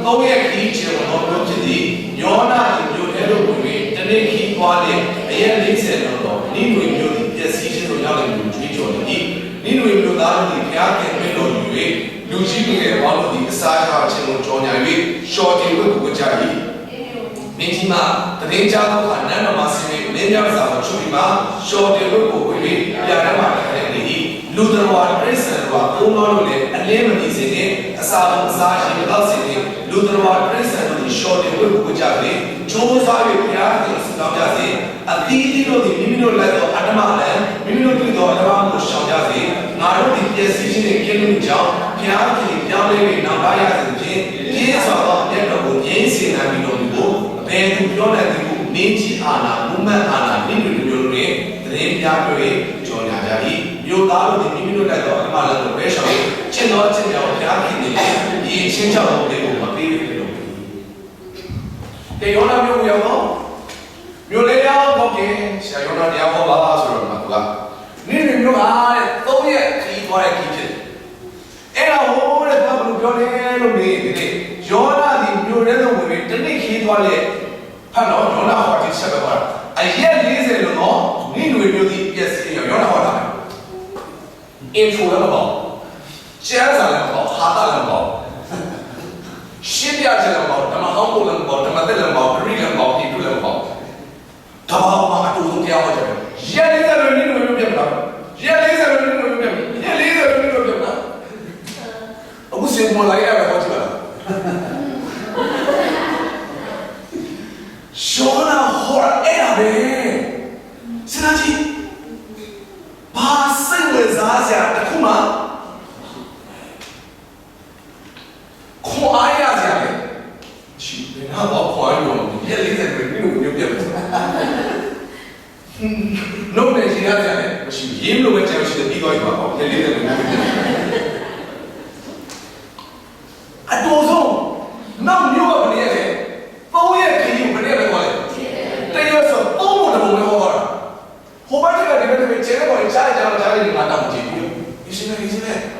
Speaker 1: သုံးရက်ခီးခြင်းတော်မျိုးဖြစ်သည်ယောနာသည်မျိုးထဲသို့ဝင်၍တနေ့ခီးသွားလျက်အရက်40လုံးသောဤတွေမျိုးသည်ပျက်စီးခြင်းသို့ရောက်နေကြွေးကြော်သည်ဤတွေမျိုးသားတို့သည်ဘုရားခင်မိန့်တော်မူ၍လူကြီးငယ်ပေါင်းတို့သည်အစာချခြင်းကိုကြော်ညာ၍ရှော်တင်ဝတ်ကိုကြ၏မိကြီးမှာတရင်ကြားသောအခါနန်းတော်မှာဆင်းပြီးလင်းပြစာကိုချုပ်ပြီးမှရှော်တင်ဝတ်ကိုဝေပြီးပြန်တမ်းမှာထိုင်နေ၏လူတော်ဝါပရိစ္ဆန်တို့ကဘုံတော်တို့လည်းအလင်းမတည်စေနှင့်အစာဘုံအစာရှိမတော့စေနှင့်လူတော်ဝါပရိစ္ဆန်တို့သည်ရှော်တင်ဝတ်ကိုကြပြီးချိုးစား၍ဘုရားသခင်ဆုတောင်းကြစေအသီးသီးတို့သည်မိမိတို့လက်သောအတ္တမလံမိမိတို့ပြုသောအတ္တမကိုရှောင်ကြစေငါတို့သည်ပျက်စီးခြင်းနှင့်ကင်းလွတ်ကြောင်းဘုရားသခင်ပြောင်းလဲ၍နောက်ပါရစေခြင်းပြည့်စုံသောမြတ်တော်ကိုငြိမ်းစေနိုင်ပြီးတော်မူဖို့ဘယ်သူပြောနိုင်သည်ကိုနင်းချအာနာမူမတ်အာနာနိမိတ်မျိုးတို့နဲ့တရင်ပြပြ၍ကြော်ညာကြ၏မြို့သားတို့သည်မိမိတို့လက်သောအတ္တမလံကိုပဲရှောင်၍ကျင့်သောအခြင်းကြောင့်ဘုရားခင်သည်ဒီချင်းချောက်တော်လေးကိုမပေးရလို့တေယောနာမျိုးရောက်တော့မြို့လေးရောက်တော့ပြင်ဆရာယောနာတရားဟောပါဆိုတော့မှာကနိမိတ်မျိုးအားတဲ့၃ရက်ခီးသွားတဲ့ခီးဖြစ်အဲ့ဒါဟိုတဲ့ဘာလို့ပြောလဲလို့နေဒီယောနာဒီမြို့ထဲသို့ဝင်ပြီးတနေ့ခီးသွားလေဖတ်တော့ယောနာဟောဒီဆက်တော့အရက်40လို့တော့နိနွေမျိုးဒီပျက်စီးရောယောနာဟောတာအင်ဖိုလည်းမပေါ့ကျမ်းစာလည်းမပေါ့ဟာတာလည်းမပေါ့ရှင်းပြချက်လည်းမပေါ့ဓမ္မဟောင်းဖို့လည်းမပေါ့ဓမ္မသက်လည်းမပေါ့ပရိလည်းမပေါ့ဒီလိုလည်းမပေါ့ဒါဘာမှအတူတူတရားဟောကြတယ်ရက်40လို့နိနွေမျိုးပြတ်မလားရက်40လို့နိနွေမျိုးပြတ်ရက်40လို့နိနွေမျိုးပြတ်မလားအခုစင်ပေါ်လိုက်ရပဲဟောကြည့်ပါလားရှောနာဟောအဲ့ဒါပဲစဉ်းစားကြည့်ဘာစိတ်ဝင်စားစရာတခုမှခွန်အားရစရာလေချီဘယ်တော့ခွန်အားရောရက်40ပဲဒီလိုမျိုးပြတ်တယ်弄点其他的呢，不是，因为我们讲是的比较一般，哦，这里的人。啊，多种，那没有个不理解，包也可以不理解过来。这要是包我都不会好好了，后边这个里面这个接着我加一加，加一点俺当不进，你现在你现在，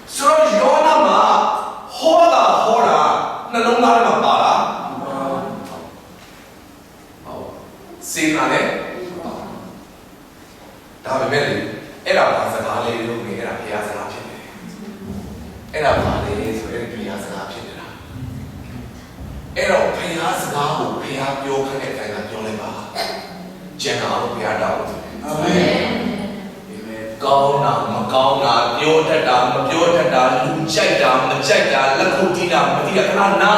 Speaker 1: 所以要那么好了，那弄哪里嘛罢了？哦，谁拿的？ဒါပေမဲ့အဲ့ဒါဘာစကားလေးလို့မေးအဲ့ဒါဘုရားစကားဖြစ်တယ်အဲ့ဒါဘာလဲဆိုရင်ဘုရားစကားဖြစ်နေတာအဲ့တော့ဘုရားစကားကိုဘုရားပြောခိုင်းတဲ့အတိုင်းကပြောလိုက်ပါကျန်တာကိုဘုရားတောင်းအာမင်ကောင်းတာမကောင်းတာပြောတတ်တာမပြောတတ်တာလူကြိုက်တာမကြိုက်တာလက်ခုပ်တီးတာမတီးတာခဏနာ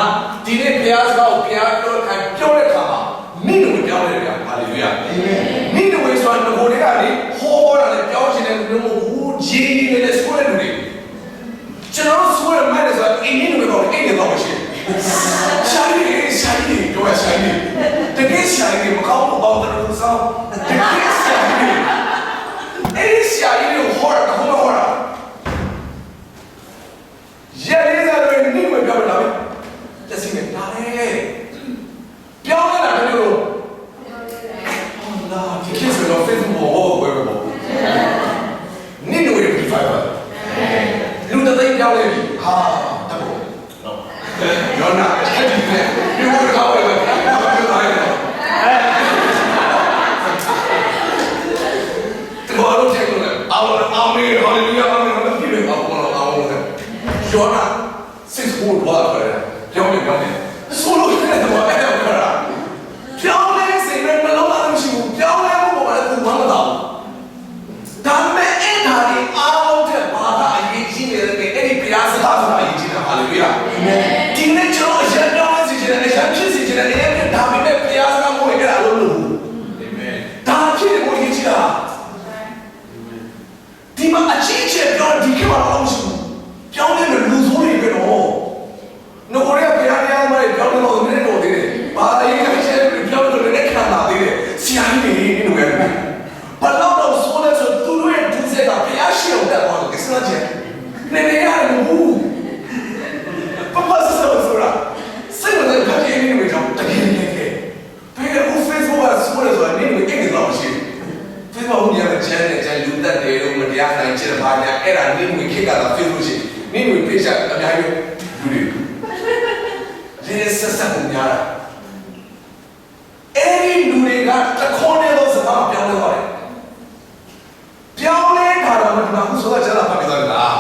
Speaker 1: ဒီနေ့ဘုရားစကားကိုဘုရားပြောခိုင်းပြောတဲ့အခါမှာမိနစ်ပြောင်းတယ်ဗျာဟာလေလုယာအာမင်မိနစ်ဆိုတော့ဒီကလေဟောတာလည်းပြောင်းချင်တယ်လူမျိုးဘူးဂျီနေလည်းဆိုတဲ့လူတွေကျွန်တော်တို့ဆိုရမှလည်းဆိုတော့အင်းကြီးတွေကတော့အိမ်တွေတော့မရှိဘူးရှာရီပြောရရှာရီတကယ်ရှာရီမကောင်းဘူးပေါ့တယ်လို့ဆိုတကယ်ရှာရီအဲ့ဒီရှာရီကိုဟောတာတော့မဟောတာရဲလေးစားတွေနေမပြောတာပဲတစီနဲ့ဒါလေပြောင်းလာတယ်လို့လာဒီကိစ္စတော့ Facebook ဘောဝယ်ဘောနင်တို့ရဲ့ profile ပါလူတသိန်းပြောင်းလဲပြီဟာတဘောနော်ရောနာအဲ့ဒီနဲ့ဒီဘောကောက်ဝယ်ပဲဘာပြောတာလဲဒီဘောလို့ထည့်လို့အာမင်ဟာလေလုယာအာမင်ဘာဖြစ်လဲဘာပေါ်တော့အောင်လဲရောနာစစ်ဖို့ဘာလဲပြောင်းနေဆိုလို့ရတယ်တော့အဲ့ဒါပြောတာပြောင်းလဲစိတ်နဲ့မလုံးအောင်ရှိဘူးပြောင်းလဲဖို့ဘာလဲသူမမတော့ဒါမဲ့အဲ့ဒါဒီအားလုံးတဲ့ဘာသာအရေးကြီးနေတယ်အဲ့ဒီဘုရားစကားဆိုတာအရေးကြီးတာဟာလေလုယာအာမင်ဒီနေ့ကျွန်တော်ရတောင်းစီချင်တယ်ရဖြစ်စီချင်တယ်အဲ့ဒါပေမဲ့ဘုရားစကားကိုအဲ့ဒါလုံးလို့အာမင်ဒါဖြစ်ဖို့အရေးကြီးတာဒီမှာအချင်းချင်းပြောဒီကမှာအောင်ရှိဘူးပြောင်းလဲလို့လူဆိုးတွေပဲတော့နော်ကိုရီးယားဘုရားတရားမှာပြောင်းလို့မင်းတို့သေးတယ်ဘာသာရေးအချင်းပြောင်းလို့လည်းခံလာသေးတယ်ဆရာကြီးတွေနေလို့ရတယ်ဘာလို့တော့ဆိုလဲဆိုသူတို့ရဲ့ဒုစရိုက်ကဘုရားရှိအောင်တက်သွားလို့ကိစ္စချင်းနေနေရတယ်ဘူးပပဆိုတာစိတ်ဝင်စားကြည့်နေနေကြတကယ်တကယ်ဘယ်လို Facebook ကဆိုလဲဆိုတော့နေနေအိမ်ကတော့ရှိ Facebook ညမှာချမ်းတယ်ချမ်းလူတက်တယ်လို့မတရားနိုင်ချင်ပါညာအဲ့ဒါနေနေခေတ်ကလာ Facebook ရှိနေနေပြေးချအများကြီးလူတွေဒီဆက်ဆက်ကိုများတာအဲ့ဒီလူတွေကတခေါနဲ့တော့စကားပြောင်းလဲသွားတယ်ပြောင်းလဲတာတော့မတူဘူးဆိုတော့ကျန်တာဖတ်ပြီးသွားလား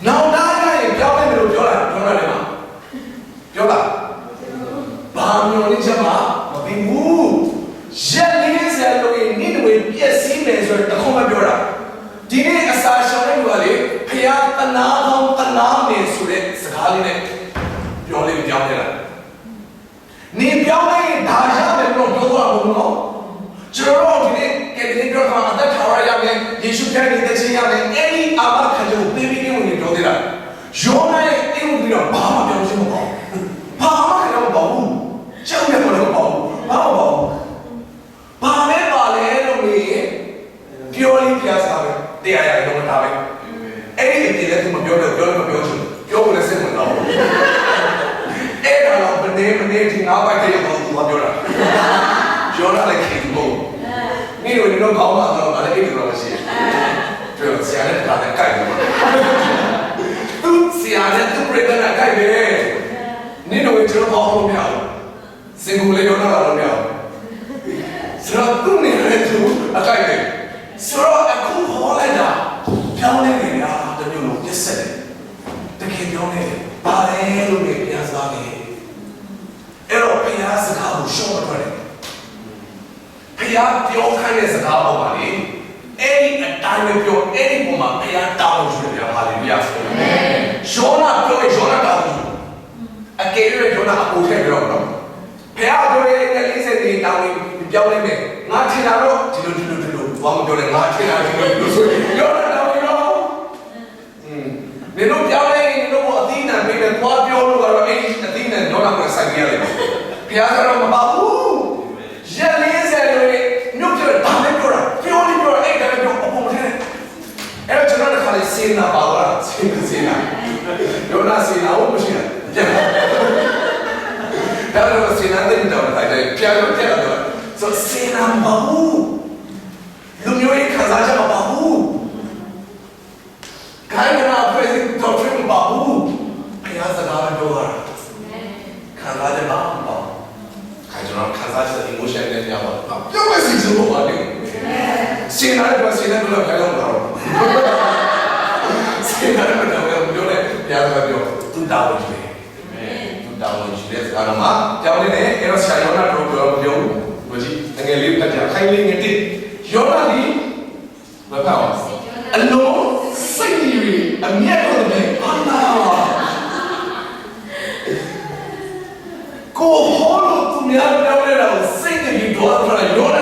Speaker 1: နောက်သားကရင်ပြောင်းလဲမယ်လို့ပြောတယ်မှာပြောလားဘာမျိုးလဲချက်မှာမပြီးဘူးရက်လေးစလို့ရင်နေ့တွေပြည့်စည်မယ်ဆိုတော့တခေါမပြောတာဒီနေ့အစာရှောင်တဲ့လူကလေဖျားတနာကောင်းတနာမယ်ဆိုတဲ့စကားလေးနဲ့ပြောလေးပြောင်းလဲတာနေပြောင်းလဲဒါရမယ်လို့ပြောသွားဘူးနော်ကျွန်တော်တို့ဒီနေ့ကဲဒီနေ့ပြောတာအသက်ထာဝရရမယ်ယေရှုခရစ်ရဲ့ခြင်းရမယ်အဲ့ဒီအာမခံချက်ကိုပေးပြီးနေဝင်ပြောသေးတာယောနာရဲ့အင်းပြီးတော့ဘာမှပြောချင်မပေါ့ဘာမှလည်းမပေါ့ဘူးကြောက်ရမလို့ပေါ့ဘာမှပေါ့ဘာလဲပါလဲလို့နေပြောလိပြစားပဲတရားရတော့တာပဲအဲ့ဒီအပြင်လည်းသူမပြောတော့ပြောလို့မပြောချင်ပြောလို့လည်းစိတ်ဝင်တော့အဲ့ဒါတော့မနေဒီငါးပိုက်တဲ့တော့သူပြောတာပြောတာလည်းခင်ဘူးနေတော့ကောင်းတာတော့လည်းအဲ့ဒီတော့မရှိဘူးပြောဆရာလည်းဒါနဲ့ကြိုက်တယ်သူဆရာလည်းသူပြတဲ့ကြိုက်တယ်နေတော့ကျွန်တော်ဘောလို့မရဘူးစင်ကူလေးပြောတာတော့မရဘူးဆိုတော့သူနေလည်းသူအကြိုက်တယ်ဆိုတော့အခုဟောလိုက်တာပြောင်းလဲနေရတာတမျိုးလုံးပြစ်ဆက်တယ်တကယ်ပြောင်းလဲပါလဲလို့နေပြန်စားတယ်အဲ့တော့ဘုရားစကားကိုရှော့မထွက်တယ်ဘုရားပြောခိုင်းတဲ့စကားပေါ်မှာလေအဲ့ဒီအတိုင်းပဲပြောအဲ့ဒီပုံမှာဘုရားတောင်းလို့ရှိတယ်ဗျာဟာလေလုယာအာမင်ယောနာပြောရင်ယောနာတောင်းလို့အကယ်၍ယောနာအပေါ်ထည့်ပြောတော့ဘုရားပြောရဲ့40တိတောင်းလို့ပြောင်းလိုက်မယ်ငါထင်တာတော့ဒီလိုဘာမှပြောလဲငါထင်တာဒီလိုဆိုယောနာတောင်းလို့နေလို့ပြောင်းလိုက်ရင်တော့အသီးနှံပေးတယ်သွားပြောလို့ကတော့အဲ့ဒီအသီးနှံယောနာကိုဆိုင်ပြရတယ်ဘုရားကတော့မပါဘူးရက်40လို့ညှို့ပြတာ Sena Bala, Sena. You're not saying our machine. That was Sena, then down like that. Piano. So Sena Babu. You knew it Kazaja Babu. Kaina present doctrine Babu. Piazza Door. Kazaja Babu. Kajaran Kazaja emotion and Yama. You must see so what. Sena was Sena to the Pelon. Sena to the Pelon. To down. Let's go now. Down in there, there was Shayona to go. Was it? And you live at your kindly it. Yona Lee, the power. And no, singing, a mere of the go hollow to me out down there, singing you to Yona.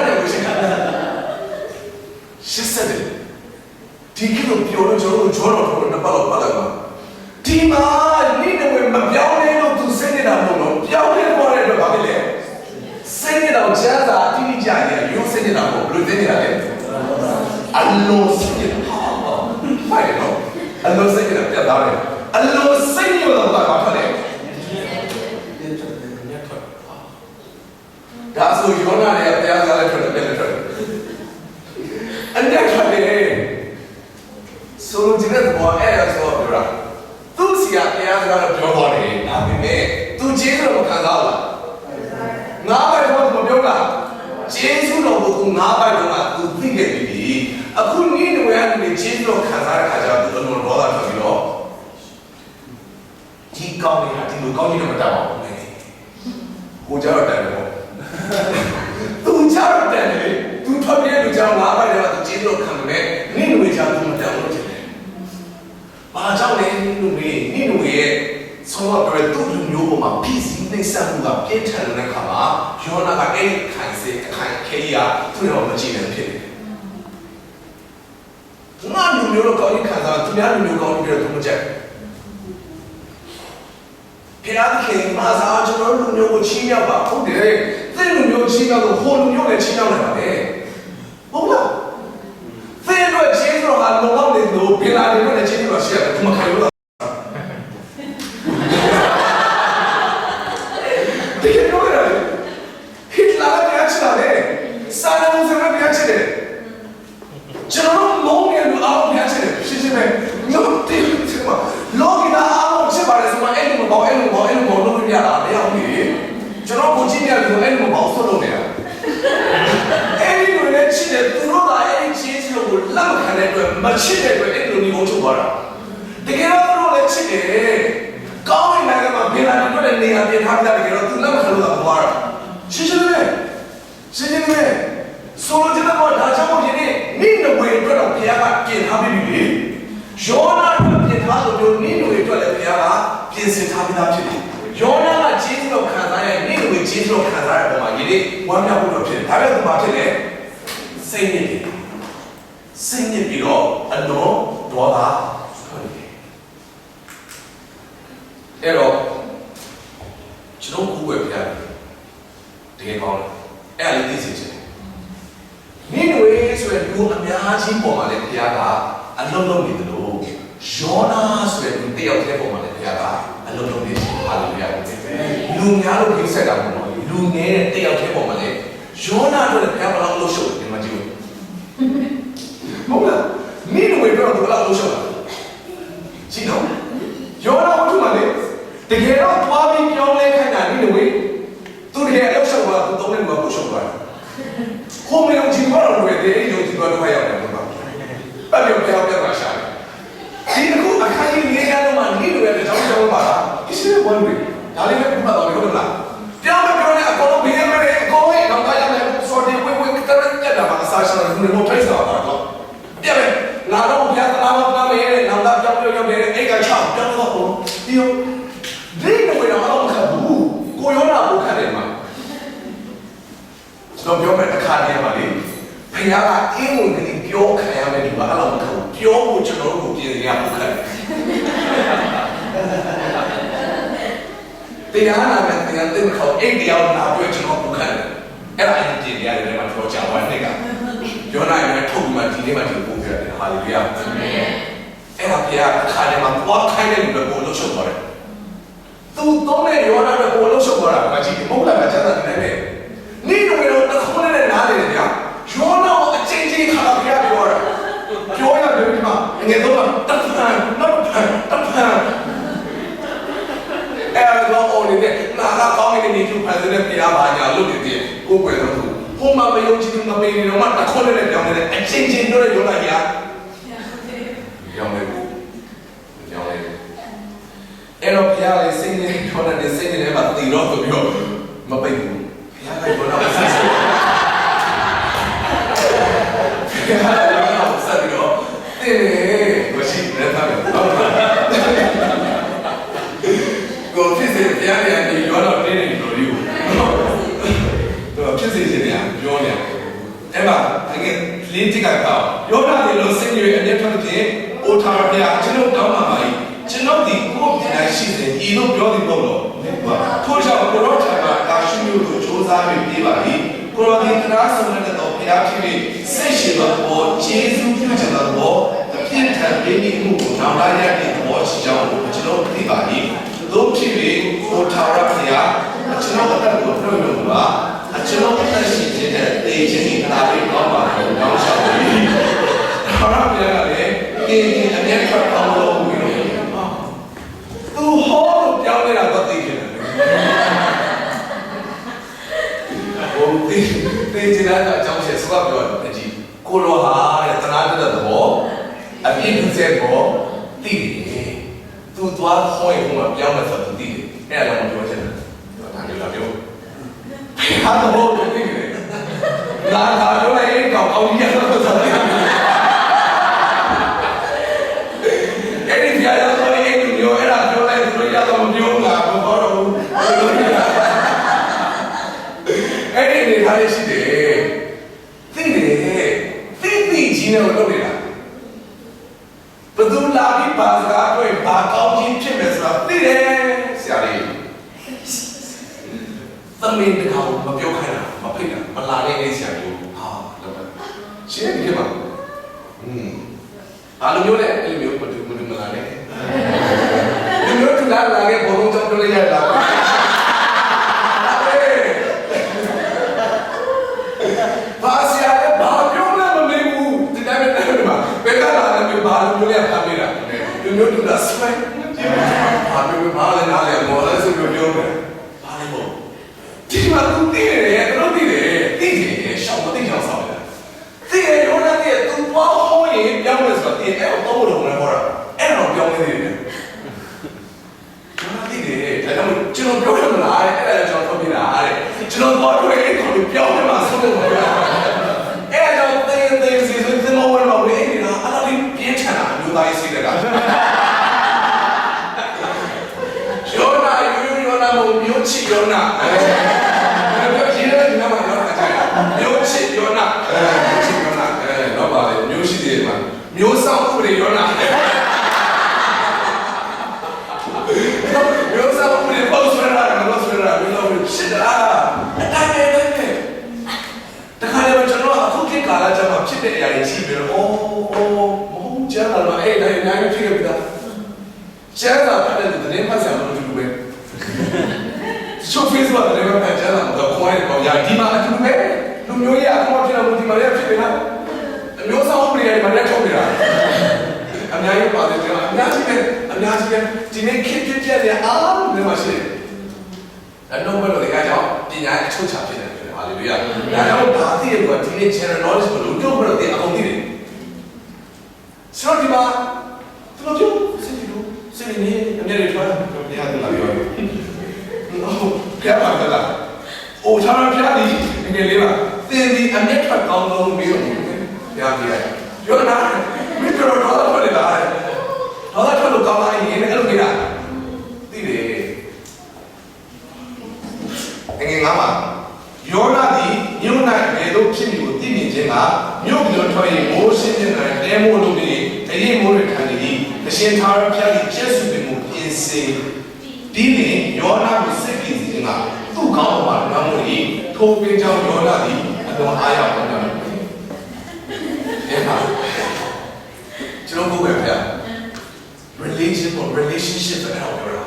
Speaker 1: She said it. Take it up your Joe, Jordan, the Palapalama. Tima, need a woman, Piano to send it out. Piano for it about it. Send it out, Jazza, Tini, you send it out, Blue Denny. I know sing it. Fine, no. I know sing it up there. I know sing you about it. That's who you're not there. And that's what they so, you know, more air as well. Tusia, air got a pure body. Now we may. Tu Jesus of Kazala. Now I want to do that. Jesus of Naba to think it. I couldn't need where the Jesus of Kazara Kaja to know what to know. He called me to go in the town. Who jarred that? Tu jarred that. Tu told me to tell Naba to Jesus of Kazara. Need we tell them to tell me. Anyway, so what do you my peace in the sun who got better than a kama? You're not any kind of Kaya to your machine and pit. None of you look on Kaza to the other you go here to Mujak. Piatti, Massage, or no China, but who did then you China the whole new China. Oh, then you are changing on no one did no Pillar and change was here to Makayo. Sing it below and no, Dora. Error. You don't go with piano. Take on it. Anyways, when you are Yaji for my piano, I don't know me to know. Jonas, when you pay out for my piano, I don't know this. Hallelujah. You know, you said, you need to take out for my Jonah to the piano show in my Jew. Meanwhile, you're the show. See, no? You're not too money. The get out Bobby Young Lake and anyway. To the head of Shawa to the Omen Babushova. Home in Jimaro where the age of Jimaro. But you're the Russia. See, I can't even get out of my needle where the Java. Is there one way? I'll leave it about your lap. The other girl, I go behavior and go away. Now I am sort of with the massage and no place out. Now don't get out of here, now that you're egg and chop, don't you drink away on Kabu, go on up, Kadema. So you're at the Kadema. Piana, even in pure Kayamani, pure which you know who did the Apuka. Piana meant the thing called 80 out now, which you know who can. And I did the other one for Java. You're not told my dilemma to move here. Hallelujah. အဲ့ဒါဘုရားခါတယ်မှာပွားခိုင်းတဲ့လူတွေကိုလှုပ်ရှုပ်သွားတယ်သူသုံးတဲ့ယောနာတွေကိုလှုပ်ရှုပ်သွားတာမကြည့်ဘူးမဟုတ်လားကကျန်တဲ့နေနဲ့နေတော့တော့ခေါင်းနဲ့နားတယ်ဗျာယောနာကိုအချင်းချင်းခါဘုရားပြောတာပြောရတယ်ဒီမှာငယ်တော့တပ်ဖန်နောက်ဖန်တပ်ဖန်အဲ့တော့အော်နေတဲ့နာကကောင်းနေတဲ့သူဖန်တဲ့ဘုရားဘာညာလုပ်နေတယ်ကိုယ်ွယ်တော့ဟိုမှာမယုံကြည်ဘူးမပေးနေတော့မှတခွန်းနဲ့ပြောင်းနေတယ်အချင်းချင်းတို့ရဲ့ယောနာကြီးပြောင်းနေဘူးပြောင်းနေအဲ့တော့ဘုရားလည်းစိတ်နဲ့ပြောတဲ့စိတ်နဲ့မှတည်တော့ဆိုပြီးတော့မပိတ်ဘူးဘုရားကပြောတော့ဆက်ဆက်ဘုရားလည်းဆက်ပြီးတော့တင်းနေကိုရှိတဲ့သားပဲဟုတ်လားကိုဖြစ်စေဘုရားလည်းဒီရောတော့တင်းနေလို့ဒီကိုတော့ဖြစ်စေခြင်းเนี่ยပြောနေအဲ့မှာတကယ်လေးတိကတော့ယောနာတွေလို့စိတ်ရွေးအမြဲထွက်တဲ့အိုထာဘုရားကျွန်တော်တောင်းပါပါကျွန်တော်ဒီကိုယ်တိုင်ရှိတယ်ဤလိုပြောတယ်ပေါ့လို့ထို့ကြောင့်ကိုရောထာမှာအာရှုမျိုးကိုစူးစမ်းပြီးပြပါလိကိုရောဒီတရားဆုံးတဲ့တော့ဘုရားဖြစ်ပြီးစိတ်ရှိတော့ကျေးဇူးပြုချင်တော့အပြည့်ထန်ပေးပြီးမှုကိုနောက်လာရတဲ့သဘောရှိကြောင်းကိုကျွန်တော်သိပါလိတို့ဖြစ်ပြီးကိုထာဝရဘုရားကျွန်တော်အသက်ကိုပြုလို့ပါကျွန်တော်အသက်ရှိတဲ့တေခြင်းနဲ့နာပြီးတော့ပါတော့တောင်းလျှောက်ပြီးထာဝရဘုရားကလည်းဒီအမြဲတမ်းအောင်လို့ပြီးတော့သူဟောလို့ပြောင်းနေတာတော့သိတယ်ဟိုတေခြင်းတဲ့အကြောင်းရှင်းစကားပြောတယ်ကြည့်ကိုလိုဟာတဲ့တနာတဲ့သဘောအပြည့်အစုံကိုသိတယ်သူသွားဟောရင်ဟိုမှာပြောင်းမယ်ဆိုတော့သိတယ်အဲ့ဒါတော့ပြောချင်တယ်ဒါမျိုးလားပြောဟာတော့သိတယ်လာတာတော့လည်းကောင်းအောင်ရတော့ဆိုတယ်အဲ့ဒီပြရတော့အဲ့ဒီမျိုးအဲ့ဒါပြောလိုက်ဆိုရတော့မပြောဘူးလားဘောတော့အဲ့ဒီနေသားရှိတယ်သိတယ်သိကြီးနဲ့လုပ်နေတာဘယ်သူလာပြီးပါစကားတွေဘာကောင်းချင်းဖြစ်မယ်ဆိုတာသိတယ်ဆရာလေးသမင်းတကောင်မပြောခိုင်းတာမဖိတ်တာမလာတဲ့အဲ့ဆရာကြီးဟာတော့ရှင်းပြီမှာအားလုံးမျိုးလည်းအဲ့လိုမျိုးမလာနဲ့ဒီမျိုးကလာခဲ့ဘုံကြောင့်လည်းရတာဘာဆရာကဘာပြောလဲမမေးဘူးဒီတိုင်းပဲတယ်မှာဘယ်ကလာလဲဘာလို့မျိုးလဲဖမ်းပေးတာဒီမျိုးတူတာစမိုင်းဘာမျိုးဘာလဲနားလဲမော်လဲဆိုပြီးပြောတယ်ဘာလဲပေါ့ဒီမှာသူတည်တယ်တော့တည်တယ်ရှောင်းမသိချောင်းဆောင်တယ်တည်ရရောလည်းတည်သူဘာဟောရင်ပြောင်းလို့ဆိုတော့တည်အဲ့တော့တော့လည်းဟောတာအဲ့တော့ပြောင်းနေတယ်ကျွန်တော်တည်တယ်ဒါကြောင့်ကျွန်တော်ပြောရမလားအဲ့ဒါကျွန်တော်ထုတ်ပြတာတဲ့ကျွန်တော်တော့တွေ့ရင်ကိုပြောင်းနေမှာဆုံးတယ်အဲ့တော့တေးစီဆိုသမောဝင်တော့လေနေတာအဲ့ဒါလေးပြင်းထန်တာလူသားရေးစိတ်တကယောနာမျိုးချီယောနာပြောကြည့်တယ်ဒီမှာတော့မျိုးချီယောနာချီယောနာတော့ပါလေမျိုးရှိတယ်မှာမျိုးဆောင်ဥပဒေယောနာမျိုးဆောင်ဥပဒေပေါ့ဆွဲတာမျိုးဆွဲတာမျိုးရှစ်တာအတိုင်းပဲတခါလေကျွန်တော်အခုခေတ်ကာလကျမှဖြစ်တဲ့အရာတွေရှိပြီးတော့မဟုတ်ကျန်တာတော့အဲ့တိုင်းနိုင်ဖြစ်ခဲ့ပြီလားကျန်တာဖတ်တဲ့သတင်းဖတ်ဆရာတို့တူပဲချိုးဖေးဆိုတာလည်းပဲကျန်တာတော့ခွိုင်းတော့ညာဒီမှာအတူပဲလူမျိုးကြီးအခုမှဖြစ်တော့ဒီမှာလည်းဖြစ်နေတာအမျိုးဆောင်ဥပဒေတွေမှာလည်းထုတ်နေတာအများကြီးပါတယ်ကျွန်တော်အများကြီးပဲဒီနေ့ခေတ်ပြည့်တဲ့အားလုံးတွေမှာရှိတယ်အဲ့တော့ဘယ်လိုလဲကြောင့်ပညာအချုပ်ချဖြစ်တယ်ဟာလေလုယာဒါကြောင့်ဒါသိရလို့ဒီနေ့ general knowledge ကိုလုံးဝဘယ်လိုသိအောင်သိတယ်ဆိုတော့ဒီမှာသူတို့ပြောစိတ်နေအမြဲတမ်းထွက်တယ်ဘုရားကလာပြောတယ်ဘုရားပါကလာအိုချာရဖျားဒီငယ်လေးပါသင်ဒီအမြဲထွက်ကောင်းဆုံးပြီးတော့ဘုရားပြရတယ်ပြောတာမင်းတို့တော့ထွက်နေလားတော့ထွက်လို့ကောင်းလာရင်အဲ့လိုပြတာသိတယ်ငယ်ငါမှာယောနာသည်မြို့၌ဘယ်သို့ဖြစ်မည်ကိုသိမြင်ခြင်းကမြို့ပြောထွက်ရင်မိုးရှင်းတဲ့တဲမိုးလုံးတွေတရင်မိုးတွေခံနေသည်အရှင်သာရဖျား၏ကျက်စုပင်ကိုပြင်စေပြီးလင်ယောနာကိုစိတ်ကြည်ခြင်းကသူ့ကောင်းမှာလောင်းလို့၏ထိုပင်ကြောင့်ယောနာသည်အလွန်အားရပါတယ်။အဲ့ဒါကျွန်တော်ဘုရား relationship ပဲအဲ့ဒါပြောတာ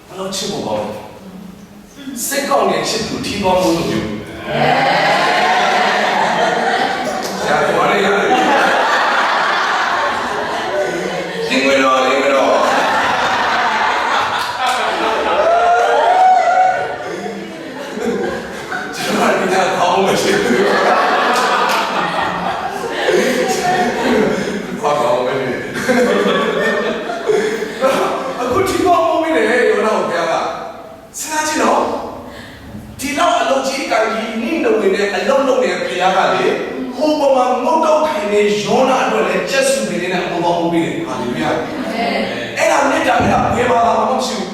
Speaker 1: ဘယ်လိုချစ်ဖို့ကောင်းစိတ်ကောင်းတဲ့ချစ်သူထီးကောင်းလို့ပြောဆရာတော်လေးရတယ်ဒီငွေတော်လေးကတော့ကျွန်တော်ဒီကကောင်းလို့ရှိတယ်ဘာကောင်းလဲအခုထီးကောင်းမင်းလေရောတော့ဘုရားကစဉ်းစားကြည့်တော့ဒီလောက်အလုံးကြီးကကြီးနိမ့်လို့နေတဲ့အလုံးလုံးနေတဲ့ဘုရားကလေဟိုပေါ်မှာငုတ်တော့ထိုင်နေယောနာအတွက်လည်းကျက်စုနေတဲ့အပေါ်ပေါ်မှုပြီးတယ်ဟာလေလုယာအဲ့ဒါနဲ့တာကဘယ်မှာမှမရှိဘူး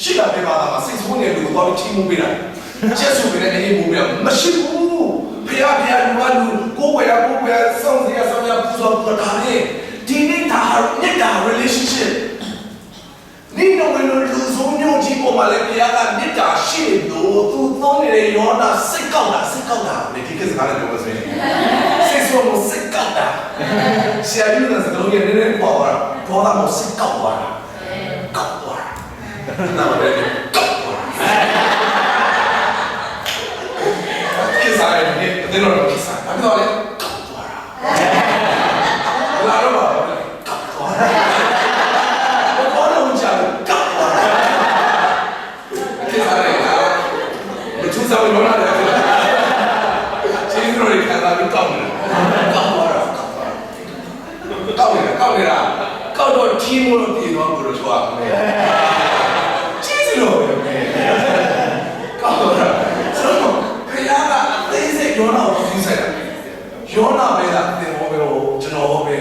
Speaker 1: ရှိတာဘယ်မှာမှစိတ်ဆိုးနေလို့တော့ချီးမှုပေးတာကျက်စုနေတဲ့အရေးမှုပြီးမရှိဘူးဘုရားလူမလူကိုယ်ဝယ်စောင့်စရာပူဇော်ပူတာလေဒီနေ့ဒါနဲ့တာ relationship နိမ့်လို့လူဆုံးမျိုးကြီးပေါ်မှာလည်းဘုရားကမေတ္တာရှိလို့သူသုံးနေတဲ့ယောနာစိတ်ကောက်တာလေဒီကိစ္စကလည်းပြောပါစေစိတ်ဆိုးလို့စိတ်ကောက်တာဆရာကြီးကစကားလုံးရနေနေပေါ်တာဘောတာမစိတ်ကောက်သွားတာနာမည်ကောက်သွားကိစ္စရနေတယ်တော့ကိစ္စဘာလို့လဲကောက်သွားတာလာတော့ကောက်သွားတာဆောင်းရောလာတယ်ကျေးဇူးတော်ခံစားပြီးကောက်နေတာကောက်တော့ထီးမို့လို့ပြေတော့ဘယ်လိုဆိုရမလဲကျေးဇူးတော်ပဲကောက်တော့ဆိုတော့ခရီးကအသေးစိတ်ရောနာကိုသိဆိုင်တာရောနာပဲလားတင်ဟောပဲကျွန်တော်ဟောပဲ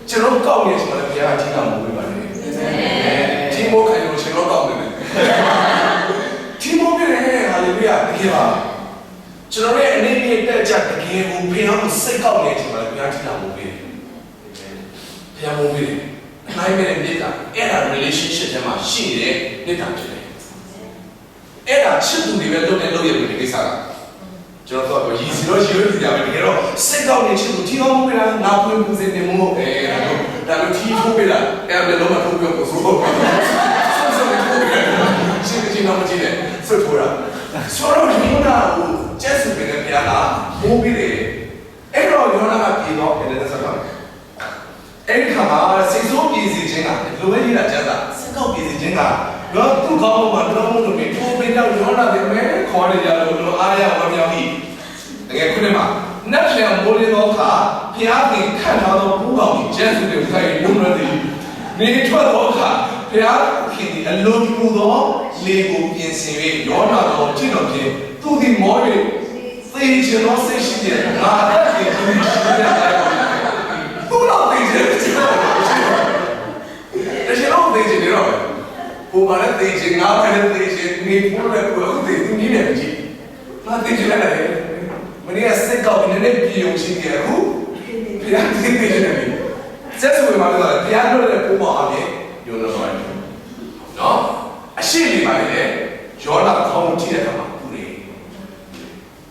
Speaker 1: ကျွန်တော်ကောက်နေချိန်မှာလည်းဘုရားကထီးကမိုးပေးပါလေထီးမိုးခိုင်လို့ကျွန်တော်ကောက်နေတယ်ထီးမိုးပြတယ်ဟာလေလုယာတကယ်ပါကျွန်တော်ရဲ့အနေနဲ့တက်ကြတကယ်ကိုဘုရားကိုစိတ်ကောက်နေချိန်မှာဘုရားထီးကမိုးပေးတယ်ဘုရားမိုးပေးတယ်နိုင်မဲ့မြစ်တာအဲ့ဒါ relationship ထဲမှာရှိနေတဲ့မြစ်တာဖြစ်တယ်အဲ့ဒါချစ်သူတွေပဲလုပ်တဲ့လုပ်ရတဲ့ကိစ္စကကျွန်တော်တို့ကရည်စီလို့ရှိလို့ကြပါမယ်တကယ်တော့စိတ်ကောက်နေချစ်သူထီးကောင်းမိုးပေးတာငါပွင့်ပူစင်နေမို့ဒါလို့ထီးထိုးပေးတာအဲ့ဒါလည်းလုံးဝထိုးပြောကိုဆိုတော့ရှင်းတော့မကြည့်နဲ့ဆွတ်ထိုးတာဆိုတော့ဒီမှာကျက်စုပင်နဲ့ဘုရားကမိုးပြီးတယ်အဲ့တော့ယောနာကပြေတော့ပြန်တဲ့ဆက်တော့အဲ့ဒီခါမှာစိတ်ဆိုးပြည်စီခြင်းကလိုပဲကြီးတာကျက်တာစိတ်ကောက်ပြည်စီခြင်းကတော့သူ့ကောင်းမှာတော့မလို့ပြီးထိုးပေးတော့ယောနာတယ်မဲခေါ်ရကြလို့အားရဝမ်းမြောက်ပြီးတကယ်ခုနကနတ်လျံမိုးလေးတော့ခါဘုရားခင်ခန့်ထားသောပူးပေါင်းကျက်စုတွေခိုင်လုံးရသည်နေထွက်တော့ခါဘုရားခင်ဒီအလုံးပူသောလေကိုပြင်ဆင်၍ယောနာတော်ကြည့်တော်ဖြင့်သူဒီမော၍သေခြင်းသောစိတ်ရှိတဲ့ငါတတ်ပြီးသူရှိတဲ့တိုင်းသူတော့သေခြင်းတချို့သေခြင်းတော့ဘုရားလည်းသေခြင်းငါလည်းသေခြင်းနေဖို့လည်းကိုယ်သေသူကြီးနေကြည့်ငါသေခြင်းလည်းမင်းကစိတ်ကောက်နေနေပြေုံရှိတယ်အခုဘုရားသေခြင်းလည်းကျက်ဆိုမှာလည်းဘုရားတို့လည်းပုံပေါ်အပြင်ယောနာတော်နော်အရှိနေပါလေယောနာခေါင်းကြည့်တဲ့အခါမှာပူတယ်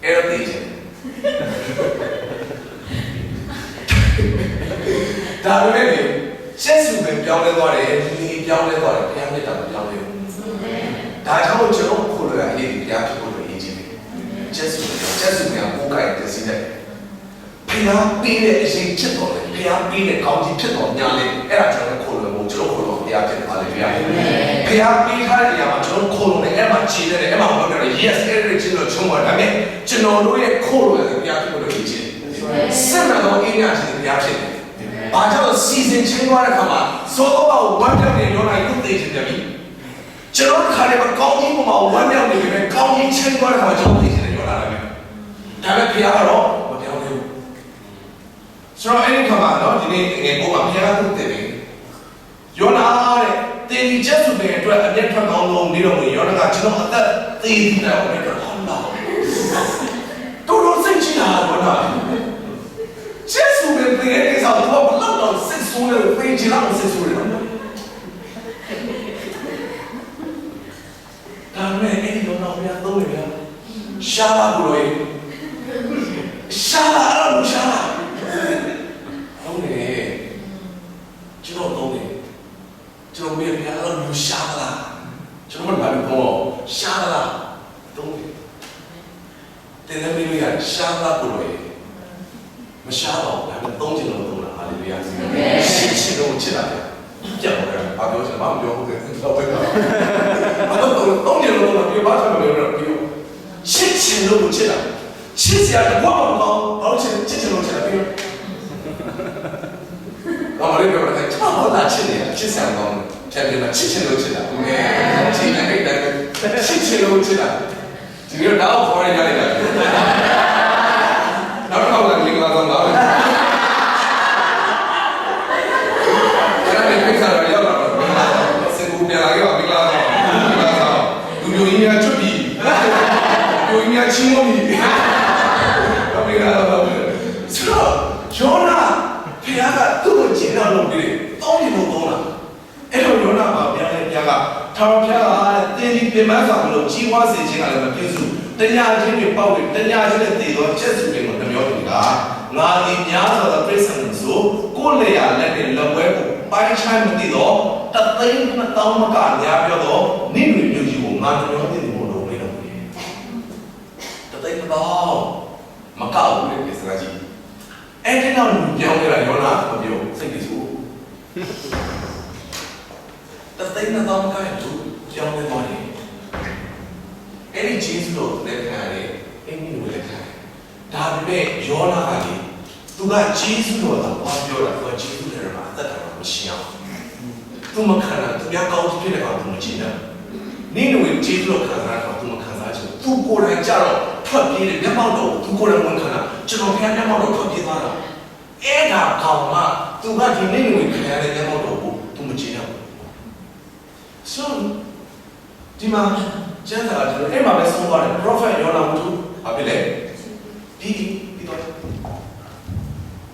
Speaker 1: အဲ့တော့သိချင်ဒါပေမဲ့ကျက်စုပဲပြောင်းလဲသွားတယ်ဒီပြောင်းလဲသွားတယ်ဘုရားမြတ်တာပြောင်းလဲဒါကြောင့်ကျွန်တော်ခိုးရအရေးကြီးဘုရားဖြစ်ဖို့လိုရည်ကြီးတယ်ကျက်စုကကိုယ်ကိုယ်တည်စီတဲ့ဘုရားပေးတဲ့အရေးဖြစ်တော်တယ်ဘုရားပေးတဲ့ကောင်းကြီးဖြစ်တော်ညာလေအဲ့ဒါကျွန်တော်ခိုးလို့ကျွန်တော်ခိုးလို့ဘုရားဖြစ်တယ်ဟာလေလုယာဘုရားပေးထားတဲ့နေရာမှာကျွန်တော်ခိုးလို့လည်းအဲ့မှာခြေတယ်အဲ့မှာဘုရားပြောတယ် yes အဲ့ဒီချင်းတော့ချုံးပါဒါပေမဲ့ကျွန်တော်တို့ရဲ့ခိုးလို့လည်းဘုရားဖြစ်ဖို့လိုရည်ကြီးတယ်ဆက်လာတော့အင်းညာချင်းဘုရားဖြစ်တယ်ဘာကြောင့်စီစဉ်ချင်းသွားတဲ့ခါမှာသောတော့ဝမ်းမြောက်နေရောလိုက်လို့သိချင်တယ်ပြီကျွန်တော်ခါလေးမှာကောင်းကြီးပေါ်မှာဝမ်းမြောက်နေပြီပဲကောင်းကြီးချင်းသွားတဲ့ခါမှာကျွန်တော်သိချင်တယ်ရောလာတယ်ဒါပေမဲ့ဘုရားကတော့မပြောင်းဘူးဆိုတော့အဲ့ဒီခါမှာတော့ဒီနေ့ငယ်ပေါ်မှာဘုရားကသူ့တင်တယ်ယောနာတဲ့တင်ကြီးချက်စုပင်အတွက်အမျက်ထွက်ကောင်းဆုံးနေတော့ဝင်ယောနာကကျွန်တော်အသက်သေးသေးတယ်ဟောတယ်ဟောလာတော်စိတ်ချတာဘောနာချက်စုပင်တင်ရဲ့ကိစ္စတော့ဘလောက်တော့စိတ်ဆိုးတယ်ပြင်ချလာစိတ်ဆိုးတယ်ဒါမဲ့အဲ့ဒီယောနာဘုရားသုံးတယ်ဗျာရှားပါဘူးလို့ရှားလာတော့ရှားလာ ဟုတ်တယ်ကျွန်တော်သုံးတယ် don't then let me read Shama Puri. Mashaba, I'm don't you know, hallelujah. She don't chill out. Yeah, I was about your don't you know about you. She no chill out. She's at the bottom of the I'm going to like, oh, that's it. She's at home. Tell me about chicken no chill out. Chicken no chill out. You're now for it. Not how I'm living on the Can I make picture of you? Say, who be like you? Do you hear to be? Do you hear Chimomi? So, Jonah, Piaga, two China, only no Dona. Everyone about Piaga, Tarapia, Daily Pemasa, she was a China, the Yajin public, the Yajin, they were just doing on the Yoga. Now, in Yaza, the prison, so, Kolea, let in the web, by China, the law, the thing the town of Yabio, Nimu, you, not the only one way. The thing about Macau is Raji. And now, Yona, of you, think it's who. The thing that I'm going to, young money. Any cheese loaf, let carry, any will carry. Darbe, Yona Ali, to that cheese loaf, or your cheese loaf, that are machine. To Makana, to Yako to Pinnacle to Machina. Nino will cheese loaf, to Makana, to go and Jaro, Puppy, Yamato, to go and Montana, Chinokan Yamato, Puppy. Ega Kama, to that you name will carry Yamato to Machina. Soon, Dima. Jenna, Emma is someone, Prophet Yona to Abile. Piggy,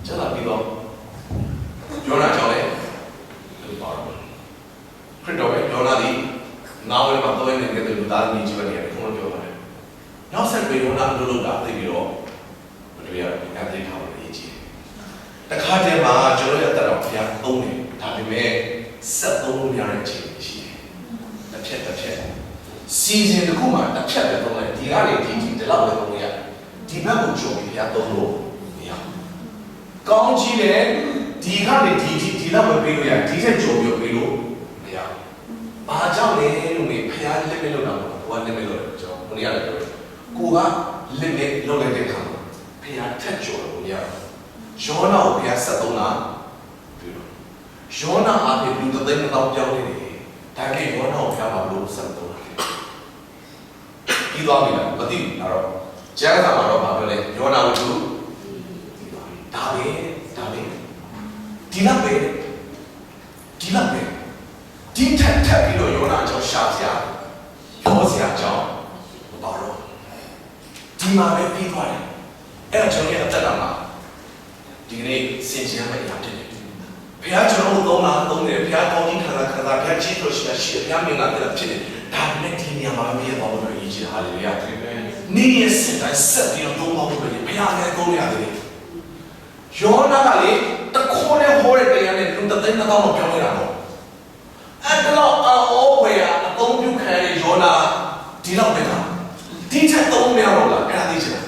Speaker 1: Jenna Bigo. Jonah Jolly. Print away, Jonah. Now I'm going to get the Ludani Jivani. Now said we don't have to look at the Biro, but we are at the town of AG. The Kajama, Joya, Tarapia, only, Tabime, settle marriage. The Pet. Season the Kuma, the chapter from the reality, the love of the Dimago Joy, Yato. Gong Chile, the love of Bilia, decent Joy of Bilo. Bajame, we pay a limit, 1 limit, Joe, Kuga, limit, no let it come. Pay a touch of Unia. Shona, Piasadona. Shona, I will do the thing without Johnny. Take one of Yamalu Santo. You got me, but you know, Jana, you want to do Tabi, Tinape, Tinta, you want to Shatia, Yosia John, Borrow. Tima, people, Elton, Tadama, Dine, since you have a Piaggio, Dona, Piaggio, Piaggio, she, Yamina, the Pit, Tabnetia, Mamma, over each hallelujah. Near sit, I said, you don't know where you Piaggio, Golia. Jonah, the corner holiday and the thing about Piano. And the law, all where don't you carry Jonah, Dinopena. Teacher told me, and teacher.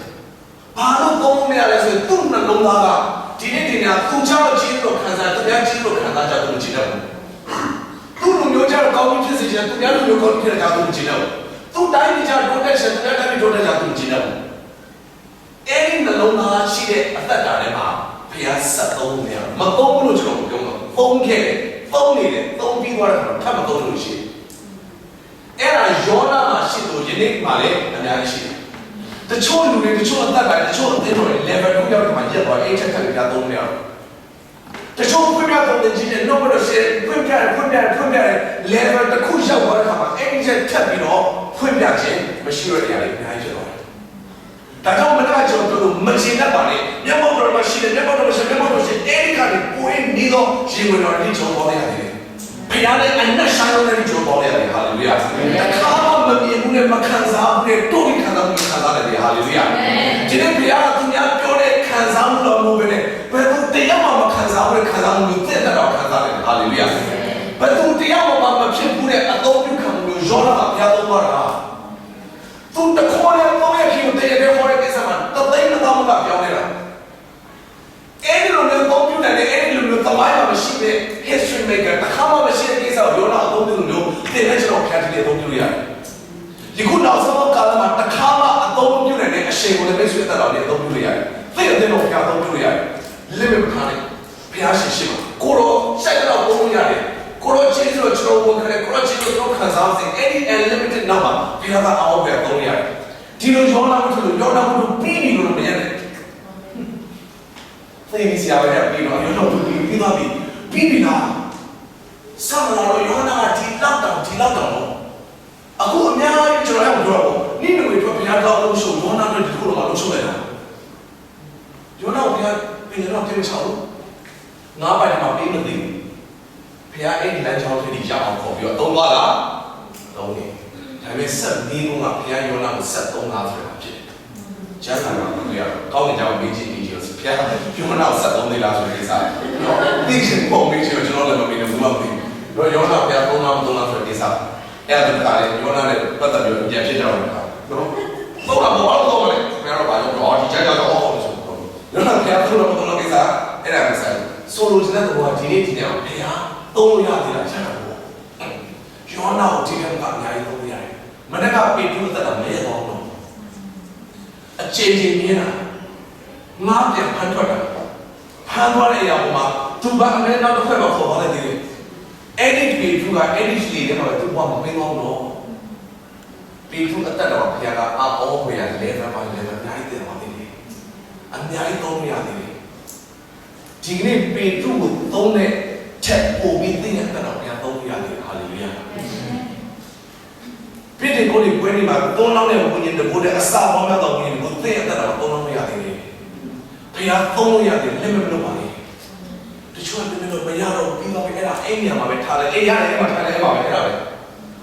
Speaker 1: Pano told me, I said, Tuna Longa. Dinina, two child children can that their children can do Gino. Two new child going physician to the other new computer to Gino. Two tiny child protection to the other to Gino. Any the Lona, she did at that time, Piazza Domia, Macomo, phone care, phone needed, don't be what come go to ship. Era Jona, she do unique Malay and Yashi. The children, the children that the children they were never do out my year or 8 and the children put out on the gin, nobody said, put there, lever the cushion water come, angel tap it all, put that in, machinery, that don't matter to machine that body, never machine, never machine, any kind of point needle, she will not reach your body. Piano and the shadow that you body, hallelujah. The car of the Makanza, they don't become hallelujah. Didn't be out to the Pure Kanzam moving, but the Yama Kanza, Kazam, you said that hallelujah. But the Yama Chipure, I don't become Jona Yadomara. အသုံးပြုလို့ရတယ်ဒီခုနောက်ဆုံးကာလမှာတစ်ခါမှအသုံးပြုနိုင်တဲ့အချိန်ကိုလည်းမိတ်ဆွေတက်တော်လေးအသုံးပြုလို့ရတယ်သိတဲ့တော့ဘုရားအသုံးပြုလို့ရတယ် limit ထားတယ်ဘုရားရှင်ရှိမှာကိုရောစိုက်တော့ပုံလို့ရတယ်ကိုရောချင်းဆိုတော့ကျွန်တော်ဝန်ခံတယ်ကိုရောချင်းဆိုတော့ခံစားစေအဲ့ဒီ unlimited နောက်မှာဘုရားကအောက်ပဲသုံးရတယ်ဒီလိုရောနာမှုလို့ရောနာမှုပြီးပြီလို့မရနဲ့သိနေစရာပဲပြီးတော့ရောနာမှုပြီးသွားပြီပြီးပြီလားဆာမလာတော့ရောနာဒီလောက်တောင်အခုအများကြီးကျွန်တော်ပြောတော့နိမဝေတို့ဘုရားတော်လို့ဆိုရောနာတို့ဒီလိုတော့မလုပ်ဆိုရတာရောနာဘုရားပြင်တော့ပြင်ချောင်းငါးပိုင်မှာပြီးမသိဘူးဘုရားအဲ့ဒီလမ်းကြောင်းလေးရအောင်ခေါ်ပြီးတော့သုံးသွားလားသုံးတယ်ဒါပေမဲ့ဆက်ပြီးတော့ဘုရားရောနာကိုဆက်သုံးလားဆိုတာဖြစ်တယ်ကျမ်းစာမှာပြောရတော့ကောင်းတဲ့ကြောင့်မေးကြည့်ပြီးဆိုဘုရားရောနာကိုဆက်သုံးသေးလားဆိုတဲ့ကိစ္စနော်သိချင်ပုံမေးချင်ကျွန်တော်လည်းမမေးဘူးမသိဘူးတော့ရောနာဘုရားသုံးလားမသုံးလားဆိုတဲ့ကိစ္စအဲ့ဒါတခါလေရောနာနဲ့ပတ်သက်ပြီးပြန်ဖြစ်ကြတော့နော်သုံးလားဘောတော့သုံးမယ်ဘုရားတော့ဘာလို့တော့ဒီကျမ်းစာတော့ဟောလို့ဆိုတော့ရောနာဘုရားသုံးလားမသုံးလားကိစ္စအဲ့ဒါမဆိုင်ဆိုလိုချင်တဲ့ဘောကဒီနေ့ဒီနေ့ဘုရားသုံးရသေးတာချက်တော့ယောနာကိုဒီကံကအများကြီးသုံးရတယ်မနေ့ကပေတရုသက်တာမဲတော့တော့အချိန်ချင်းမြင်တာငါပြန်ဖန်ထွက်တာဖန်သွားတဲ့အရာပေါ်မှာသူဘာအမဲနောက်တစ်ခါတော့ခေါ်ပါလေဒီအဲ့ဒီပေတရုကအဲ့ဒီစီလေးကတော့သူ့ဘဝမှာမင်းတော့တော့ပေတရုအသက်တော်ဘုရားကအော်ဘုရားလဲတာပါလဲတာအများကြီးတယ်ပါသေးတယ်အများကြီးသုံးရသေးတယ်ဒီကနေ့ပေတရုကိုသုံးတဲ့ချက်ပို့ပြီးသိတဲ့တော့ဘုရားသုံးရသေးတယ်ဟာလေလုယာပြည့်တဲ့ကိုယ်ကိုယ်နေမှာသုံးလောက်တဲ့ဘုရားတဘိုးတဲ့အစာပေါင်းများတော့ဘုရားကိုသိတဲ့တော့သုံးလောက်မရသေးဘူးဘုရားသုံးလို့ရတယ်လက်မလို့ပါလေတချို့ကလည်းမရတော့ပြီးတော့အဲ့ဒါအိမ်ညမှာပဲထားလိုက်အေးရတယ်အဲ့မှာထားလိုက်အဲ့မှာပဲအဲ့ဒါပဲ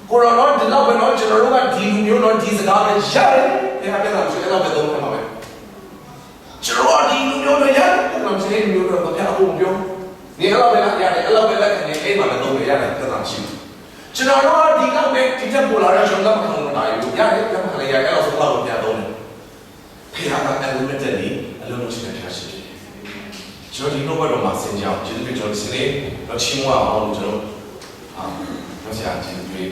Speaker 1: ကိုရောတော့ဒီလောက်ပဲတော့ကျွန်တော်တို့ကဒီလူမျိုးတော့ဒီစကားပဲရတယ်အဲ့ဒါပြန်တော့ကျွန်တော်ပဲသုံးမှာပဲကျွန်တော်ဒီလူမျိုးတော့ရတယ်ကျွန်တော်ဒီလူမျိုးတော့ဘာလို့ပြောဒီအဲ့လောက်ပဲလားရတယ်အဲ့လောက်ပဲလက်ခံနေအိမ်မှာလည်းသုံးလို့ရတယ်သက်သာရှိကျွန်တော်တို့ဒီလောက်ပဲဒီချက်ပေါ်လာတော့ကျွန်တော်ကမခံလို့တာယူရတယ်ပြန်မခံရအဲ့လောက်ဆိုတော့ပြန်သုံးတယ်ဖေဟာကအလုံးမဲ့တဲ့ဒီအလုံးလုံးရှိတဲ့ဖျားရှိတယ်ကျွန်တော်ဒီလိုဘက်တော့မှာစင်ကြအောင်ကျေးဇူးပြုကျွန်တော်စနေတော့ချင်းဝအောင်လို့ကျွန်တော်ဆရာကျေးဇူးပြု